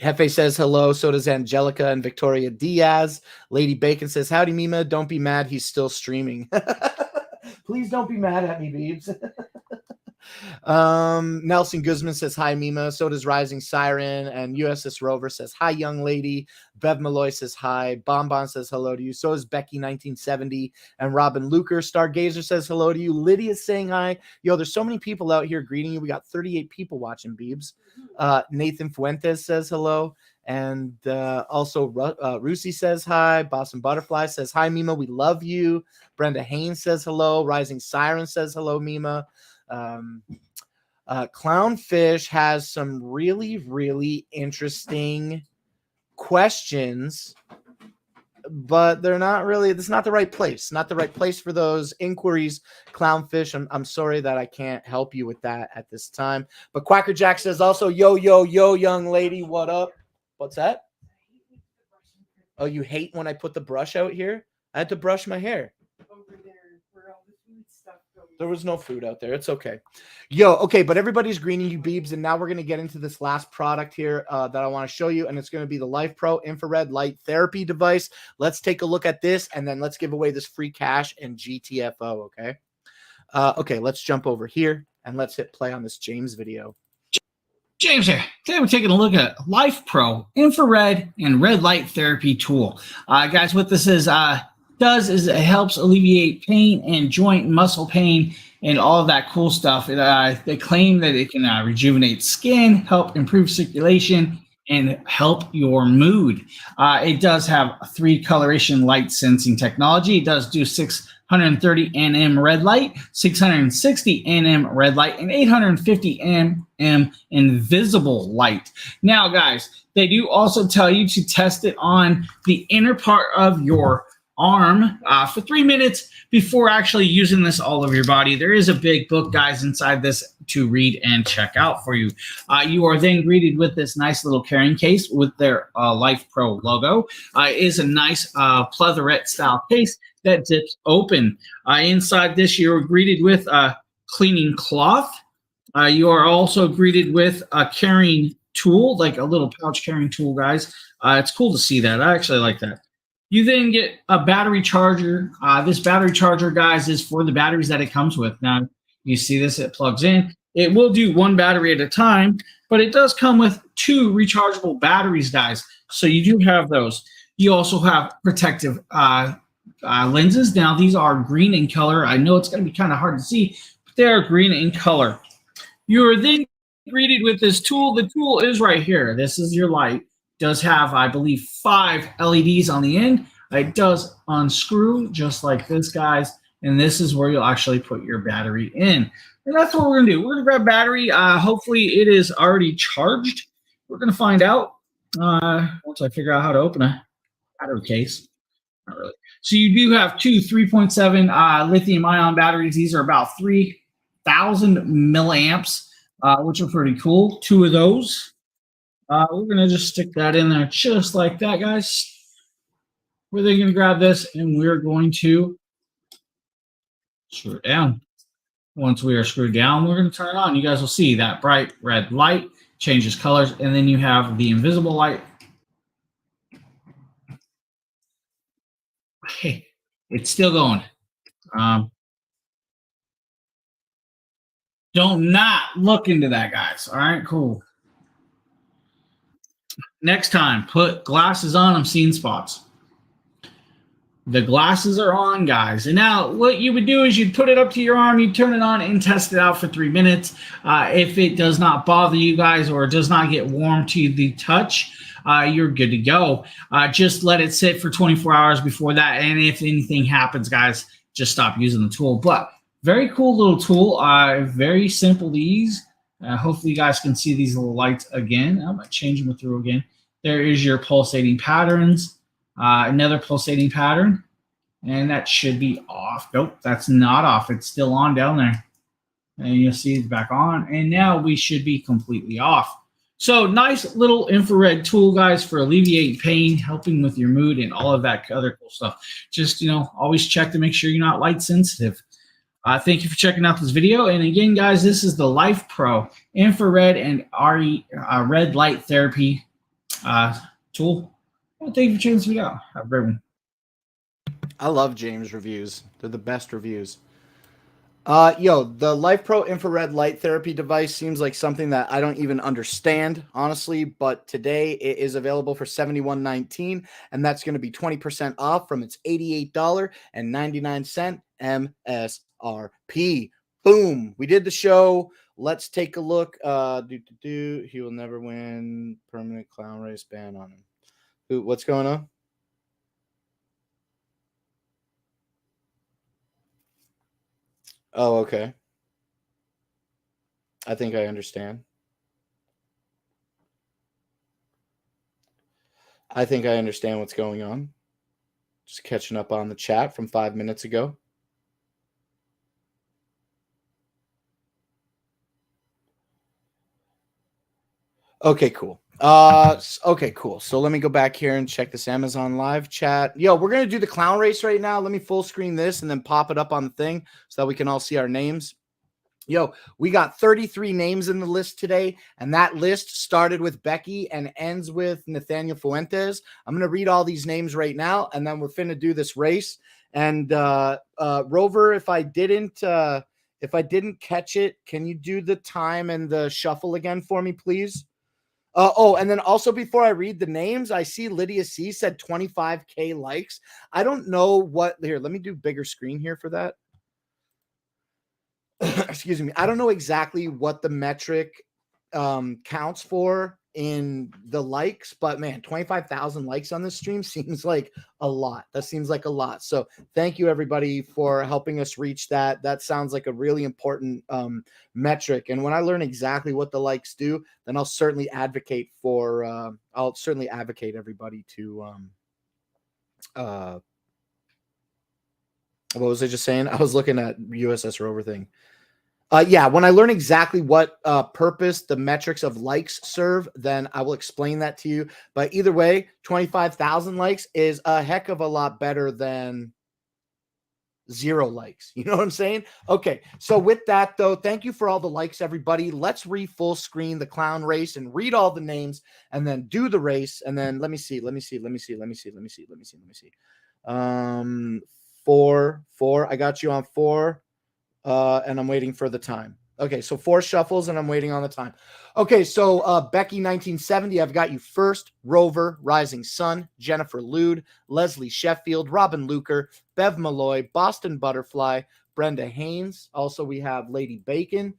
Hefe says hello. So does Angelica and Victoria Diaz. Lady Bacon says, howdy, Mima. Don't be mad. He's still streaming. Please don't be mad at me, Beebs. Nelson Guzman says, hi, Mima. So does Rising Siren. And USS Rover says, hi, young lady. Bev Malloy says, hi. Bonbon says hello to you. So is Becky1970. And Robin Luker. Stargazer says hello to you. Lydia's saying hi. Yo, there's so many people out here greeting you. We got 38 people watching, Beebs. Nathan Fuentes says hello. And also Rusi says hi. Boston Butterfly says, hi, Mima. We love you. Brenda Haynes says hello. Rising Siren says hello, Mima. Clownfish has some really, really interesting questions, but they're not really, it's not the right place. Not the right place for those inquiries, Clownfish. I'm sorry that I can't help you with that at this time. But Quacker Jack says also, yo, young lady, what up? What's that? Oh, you hate when I put the brush out here? I had to brush my hair. Over there where all the food stuff goes. There was no food out there. It's okay. Yo, okay, but everybody's greening you, Beebs, and now we're going to get into this last product here that I want to show you, and it's going to be the Life Pro Infrared Light Therapy device. Let's take a look at this, and then let's give away this free cash and GTFO, okay? Okay, let's jump over here, and let's hit play on this James video. James here. Today we're taking a look at Life Pro Infrared and Red Light Therapy Tool. Guys, what this does is it helps alleviate pain and joint and muscle pain and all of that cool stuff. They claim that it can rejuvenate skin, help improve circulation, and help your mood. It does have 3 coloration light sensing technology. It does do 630 nm red light, 660 nm red light, and 850 nm invisible light. Now, guys, they do also tell you to test it on the inner part of your arm for 3 minutes before actually using this all over your body. There is a big book, guys, inside this to read and check out for you. You are then greeted with this nice little carrying case with their Life Pro logo. It is a nice pleatherette style case that zips open. Inside this, you're greeted with a cleaning cloth. You are also greeted with a carrying tool, like a little pouch carrying tool, guys. It's cool to see that. I actually like that. You then get a battery charger. This battery charger, guys, is for the batteries that it comes with. Now, you see this, it plugs in. It will do 1 battery at a time, but it does come with 2 rechargeable batteries, guys. So you do have those. You also have protective lenses. Now, these are green in color. I know it's going to be kind of hard to see, but they are green in color. You are then greeted with this tool. The tool is right here. This is your light. Does have, I believe, 5 LEDs on the end. It does unscrew just like this, guys. And this is where you'll actually put your battery in. And that's what we're going to do. We're going to grab battery. Hopefully it is already charged. We're going to find out once I figure out how to open a battery case. Not really. So you do have 2 3.7 lithium ion batteries. These are about 3,000 milliamps, which are pretty cool. 2 of those. We're going to just stick that in there just like that, guys. We're then going to grab this, and we're going to screw it down. Once we are screwed down, we're going to turn it on. You guys will see that bright red light changes colors, and then you have the invisible light. Hey, it's still going. Don't not look into that, guys. All right, cool. Next time, put glasses on. I'm seeing spots. The glasses are on, guys. And now what you would do is you'd put it up to your arm, you turn it on and test it out for 3 minutes. If it does not bother you guys or does not get warm to the touch, you're good to go. Just let it sit for 24 hours before that. And if anything happens, guys, just stop using the tool. But very cool little tool. Very simple to use. Hopefully you guys can see these little lights again. I'm going to change them through again. There is your pulsating patterns. Another pulsating pattern. And that should be off. Nope, that's not off. It's still on down there. And you'll see it's back on. And now we should be completely off. So nice little infrared tool, guys, for alleviating pain, helping with your mood, and all of that other cool stuff. Just, always check to make sure you're not light sensitive. Thank you for checking out this video. And again, guys, this is the Life Pro Infrared and Red Light Therapy tool. Well, thank you for checking this video out. Have a great one. I love James reviews. They're the best reviews. The Life Pro Infrared Light Therapy device seems like something that I don't even understand, honestly, but today it is available for $71.19, and that's going to be 20% off from its $88.99 MSRP. Boom. We did the show. Let's take a look. He will never win. Permanent clown race ban on him. What's going on? Oh, okay. I think I understand. I think I understand what's going on. Just catching up on the chat from 5 minutes ago. Okay, cool. Okay, cool. So let me go back here and check this Amazon live chat. Yo, we're gonna do the clown race right now. Let me full screen this and then pop it up on the thing so that we can all see our names. Yo, we got 33 names in the list today, and that list started with Becky and ends with Nathaniel Fuentes. I'm gonna read all these names right now, and then we're finna do this race. And Rover, if I didn't catch it, can you do the time and the shuffle again for me, please? And then also before I read the names, I see Lydia C said 25K likes. I don't know what here. Let me do bigger screen here for that. Excuse me. I don't know exactly what the metric counts for in the likes, but man, 25,000 likes on this stream seems like a lot. That seems like a lot. So thank you everybody for helping us reach that. That sounds like a really important metric. And when I learn exactly what the likes do, then I'll certainly advocate everybody to what was I just saying? I was looking at USS Rover thing. Yeah, when I learn exactly what purpose the metrics of likes serve, then I will explain that to you. But either way, 25,000 likes is a heck of a lot better than 0 likes. You know what I'm saying? Okay, so with that, though, thank you for all the likes, everybody. Let's full screen the clown race and read all the names and then do the race. And then let me see. 4. I got you on 4. And I'm waiting for the time. Okay, so 4 shuffles, and I'm waiting on the time. Okay, so Becky 1970, I've got you first. Rover, Rising Sun, Jennifer Lude, Leslie Sheffield, Robin Luker, Bev Malloy, Boston Butterfly, Brenda Haynes. Also, we have Lady Bacon.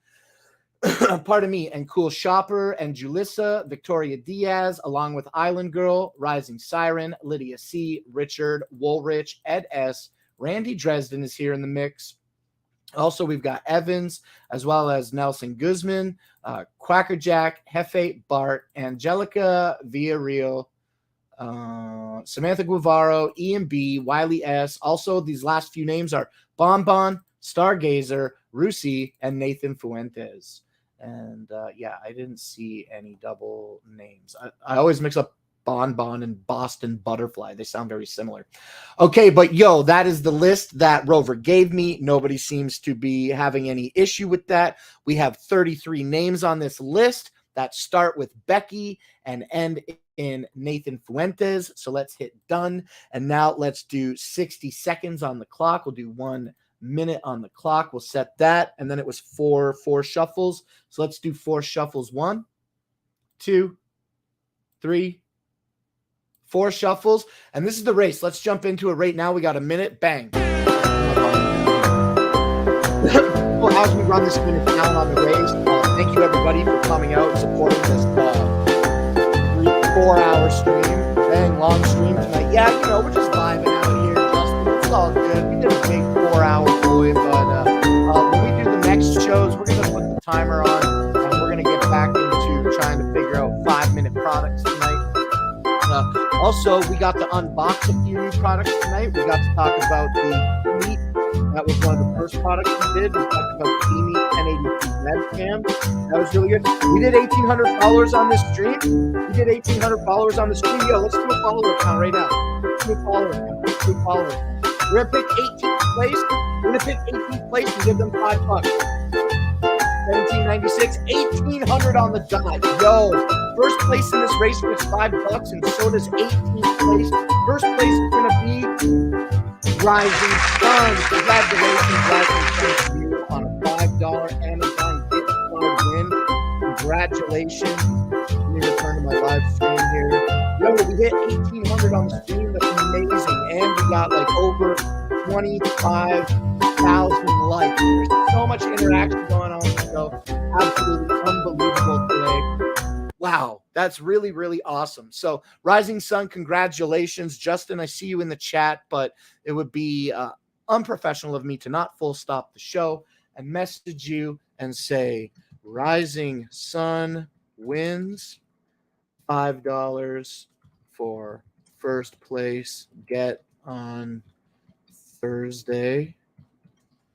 Pardon me, and Cool Shopper and Julissa, Victoria Diaz, along with Island Girl, Rising Siren, Lydia C, Richard, Woolrich, Ed S, Randy Dresden is here in the mix. Also, we've got Evans, as well as Nelson Guzman, Quackerjack, Hefe, Bart, Angelica Villarreal, Samantha Guevaro, Ian B, Wiley S. Also, these last few names are Bonbon, Stargazer, Rusi, and Nathan Fuentes. And yeah, I didn't see any double names. I always mix up Bonbon and Boston Butterfly. They sound very similar. Okay, but yo, that is the list that Rover gave me. Nobody seems to be having any issue with that. We have 33 names on this list that start with Becky and end in Nathan Fuentes. So let's hit done. And now let's do 60 seconds on the clock. We'll do 1 minute on the clock. We'll set that. And then it was four shuffles. So let's do 4 shuffles. 1, 2, 3, 4 shuffles, and this is the race. Let's jump into it right now. We got a minute. Bang. Well, as we run this minute down on the race, thank you everybody for coming out and supporting this 4-hour stream. Dang, long stream tonight. Yeah, you know, we're just vibing out here, Justin. It's all good. We did a big 4-hour boy, but when we do the next shows, we're going to put the timer on, and we're going to get back into trying to figure out 5-minute products tonight. Also, we got to unbox a few new products tonight. We got to talk about the meat. That was one of the first products we did. We talked about the meat 1080p webcam. That was really good. We did 1,800 followers on this stream. Yo, let's do a follower count right now. Let's do a follower count. We're going to pick 18th place. We give them $5. 1796, 1,800 on the dot. Yo, first place in this race gets $5, and so does 18th place. First place is going to be Rising Sun. Congratulations, Rising Sun, to you on a $5 Amazon gift card win. Congratulations. Let me return to my live stream here. Yo, we hit 1,800 on the stream. That's amazing. And we got like over 25,000 likes. There's so much interaction going on. So absolutely unbelievable today. Wow, that's really, really awesome. So Rising Sun, congratulations. Justin, I see you in the chat, but it would be unprofessional of me to not full stop the show and message you and say, Rising Sun wins $5 for first place. Get on Thursday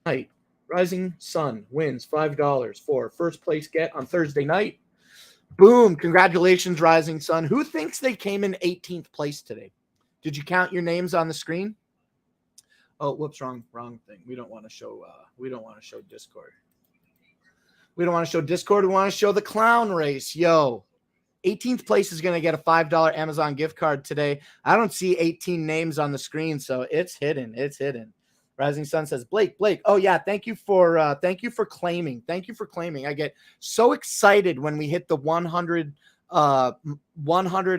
night. Rising Sun wins $5 for first place get on Thursday night. Boom. Congratulations, Rising Sun. Who thinks they came in 18th place today? Did you count your names on the screen? Oh, whoops, wrong thing. We don't want to show Discord. We don't want to show Discord. We want to show the clown race. Yo, 18th place is going to get a $5 Amazon gift card today. I don't see 18 names on the screen, so it's hidden. It's hidden. Rising Sun says, Blake. Oh yeah, thank you for claiming. Thank you for claiming. I get so excited when we hit the 100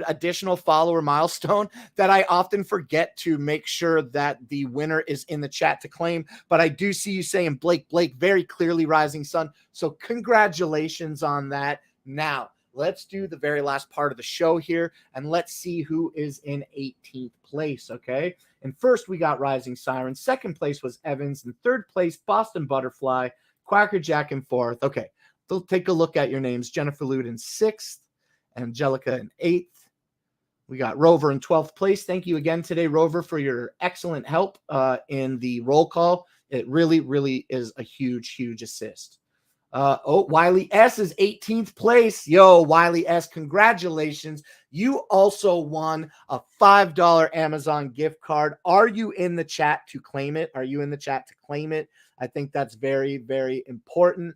additional follower milestone that I often forget to make sure that the winner is in the chat to claim. But I do see you saying Blake very clearly, Rising Sun. So congratulations on that. Now, let's do the very last part of the show here, and let's see who is in 18th place, okay? And first, we got Rising Siren. Second place was Evans. And third place, Boston Butterfly, Quacker Jack in fourth. Okay, we'll take a look at your names. Jennifer Lude in sixth, Angelica in eighth. We got Rover in 12th place. Thank you again today, Rover, for your excellent help in the roll call. It really, really is a huge assist. Wiley S is 18th place. Yo, Wiley S, congratulations. You also won a $5 Amazon gift card. Are you in the chat to claim it? I think that's very, very important.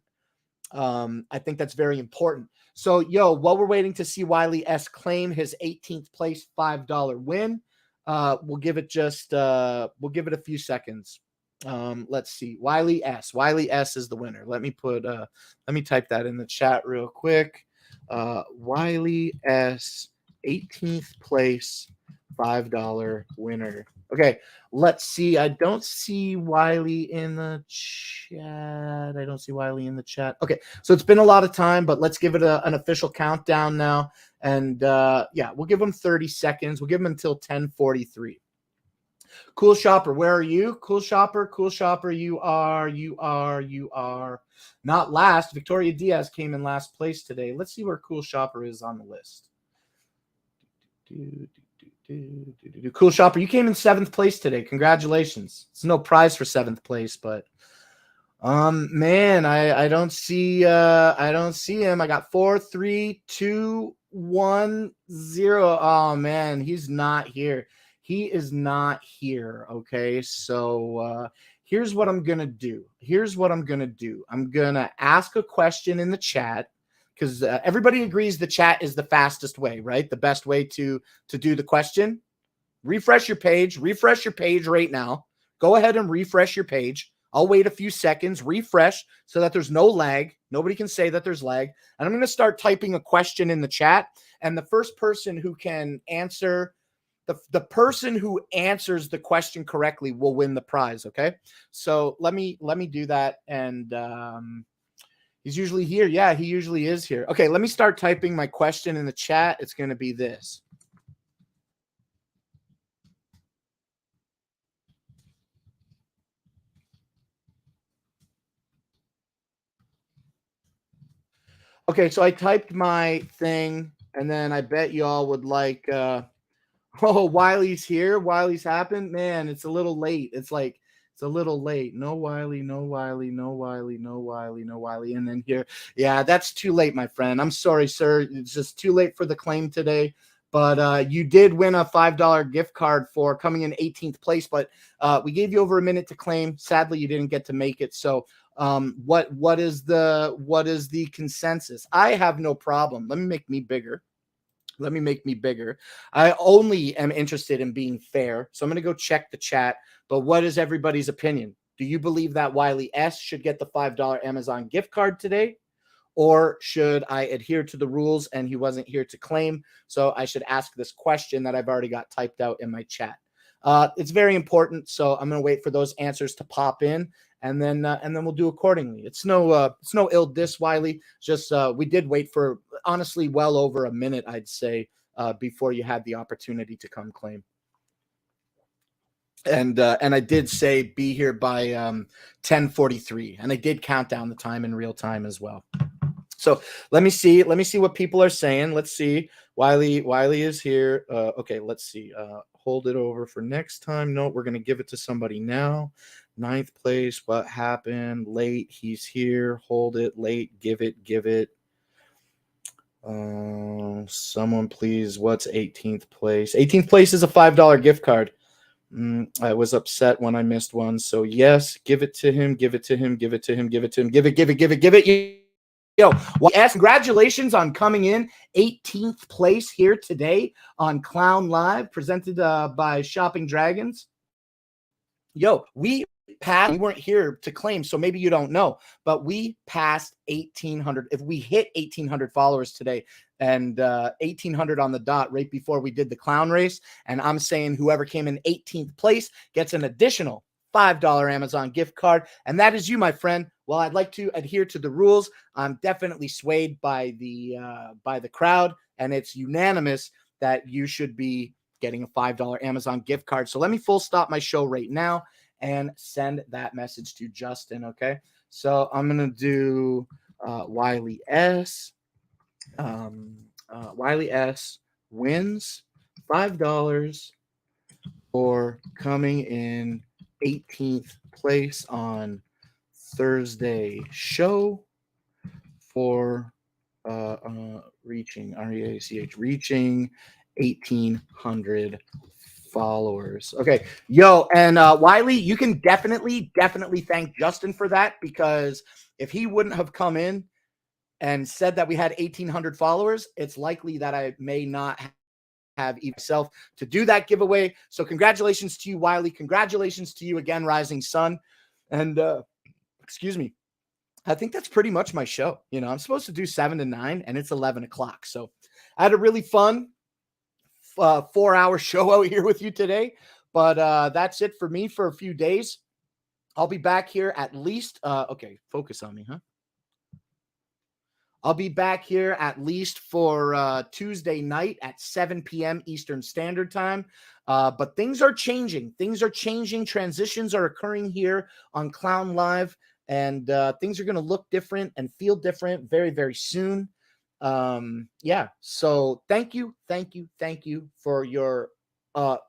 So, yo, while we're waiting to see Wiley S claim his 18th place $5 win, we'll give it a few seconds. Let's see. Wiley S is the winner. Let me type that in the chat real quick. Wiley S, 18th place, $5 winner. Okay, let's see. I don't see Wiley in the chat. Okay, so it's been a lot of time, but let's give it an official countdown now. And yeah, we'll give him 30 seconds. We'll give him until 10:43. Cool Shopper, where are you? Cool Shopper, you are not last. Victoria Diaz came in last place today. Let's see where Cool Shopper is on the list. Cool Shopper, you came in 7th place today. Congratulations. It's no prize for 7th place, but man, I don't see him. I got 4, 3, 2, 1, 0. Oh man, he's not here. He is not here. Okay, so here's what I'm gonna do. I'm gonna ask a question in the chat, because everybody agrees the chat is the fastest way, right? The best way to do the question. Refresh your page right now. Go ahead and refresh your page. I'll wait a few seconds, refresh so that there's no lag. Nobody can say that there's lag. And I'm going to start typing a question in the chat. And the first person who can answer, the person who answers the question correctly will win the prize. Okay. So let me do that. And he's usually here. Yeah, he usually is here. Okay. Let me start typing my question in the chat. It's going to be this. Okay, so I typed my thing, and then I bet y'all would like, oh, Wiley's here. Wiley's happened. Man, it's a little late. It's a little late. No Wiley. And then here. Yeah, that's too late, my friend. I'm sorry, sir. It's just too late for the claim today. But you did win a $5 gift card for coming in 18th place, but we gave you over a minute to claim. Sadly, you didn't get to make it. So what is the consensus? I have no problem. Let me make me bigger. I only am interested in being fair. So I'm going to go check the chat. But what is everybody's opinion? Do you believe that Wiley S should get the $5 Amazon gift card today? Or should I adhere to the rules and he wasn't here to claim? So I should ask this question that I've already got typed out in my chat. It's very important. So I'm going to wait for those answers to pop in. And then we'll do accordingly. It's no ill diss, Wiley. Just we did wait for honestly well over a minute, I'd say, before you had the opportunity to come claim. And I did say be here by 10:43, and I did count down the time in real time as well. So let me see what people are saying. Let's see. Wiley is here. Okay, let's see. Hold it over for next time. No, we're gonna give it to somebody now. 9th place. What happened? Late. He's here. Hold it. Late. Give it. Someone please, what's 18th place? 18th place is a $5 gift card. I was upset when I missed one. So yes, give it to him, give it to him, give it to him, give it to him, give it. Yo, well, yes, congratulations on coming in 18th place here today on Clown Live, presented by Shopping Dragons. Yo, we weren't here to claim, so maybe you don't know, but we passed 1,800. If we hit 1,800 followers today and 1,800 on the dot right before we did the clown race, and I'm saying whoever came in 18th place gets an additional $5 Amazon gift card, and that is you, my friend. Well, I'd like to adhere to the rules. I'm definitely swayed by the crowd, and it's unanimous that you should be getting a $5 Amazon gift card. So let me full stop my show right now and send that message to Justin, okay? So I'm going to do Wiley S. Wiley S. wins $5 for coming in 18th place on Thursday show for reaching, R-E-A-C-H, reaching 1,800 followers. Okay. Yo, and Wiley, you can definitely thank Justin for that, because if he wouldn't have come in and said that we had 1,800 followers, it's likely that I may not have myself to do that giveaway. So congratulations to you, Wiley. Congratulations to you again, Rising Sun. And excuse me, I think that's pretty much my show. You know, I'm supposed to do 7 to 9 and it's 11 o'clock. So I had a really fun 4-hour show out here with you today, but that's it for me for a few days. I'll be back here at least. Okay, focus on me, huh? I'll be back here at least for Tuesday night at 7 p.m. Eastern Standard Time. But things are changing. Things are changing. Transitions are occurring here on Clown Live, and things are going to look different and feel different very, very soon. Yeah. So thank you for your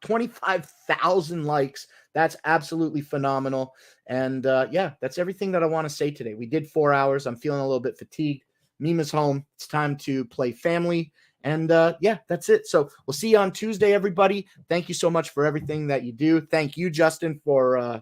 25,000 likes. That's absolutely phenomenal. And yeah, that's everything that I want to say today. We did 4 hours. I'm feeling a little bit fatigued. Mima's home. It's time to play family. And yeah, that's it. So we'll see you on Tuesday, everybody. Thank you so much for everything that you do. Thank you, Justin, for,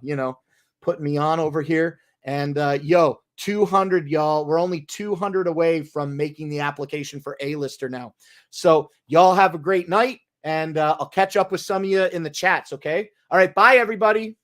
putting me on over here. And yo, 200, y'all. We're only 200 away from making the application for A-lister now. So y'all have a great night, and I'll catch up with some of you in the chats, okay? All right, bye, everybody.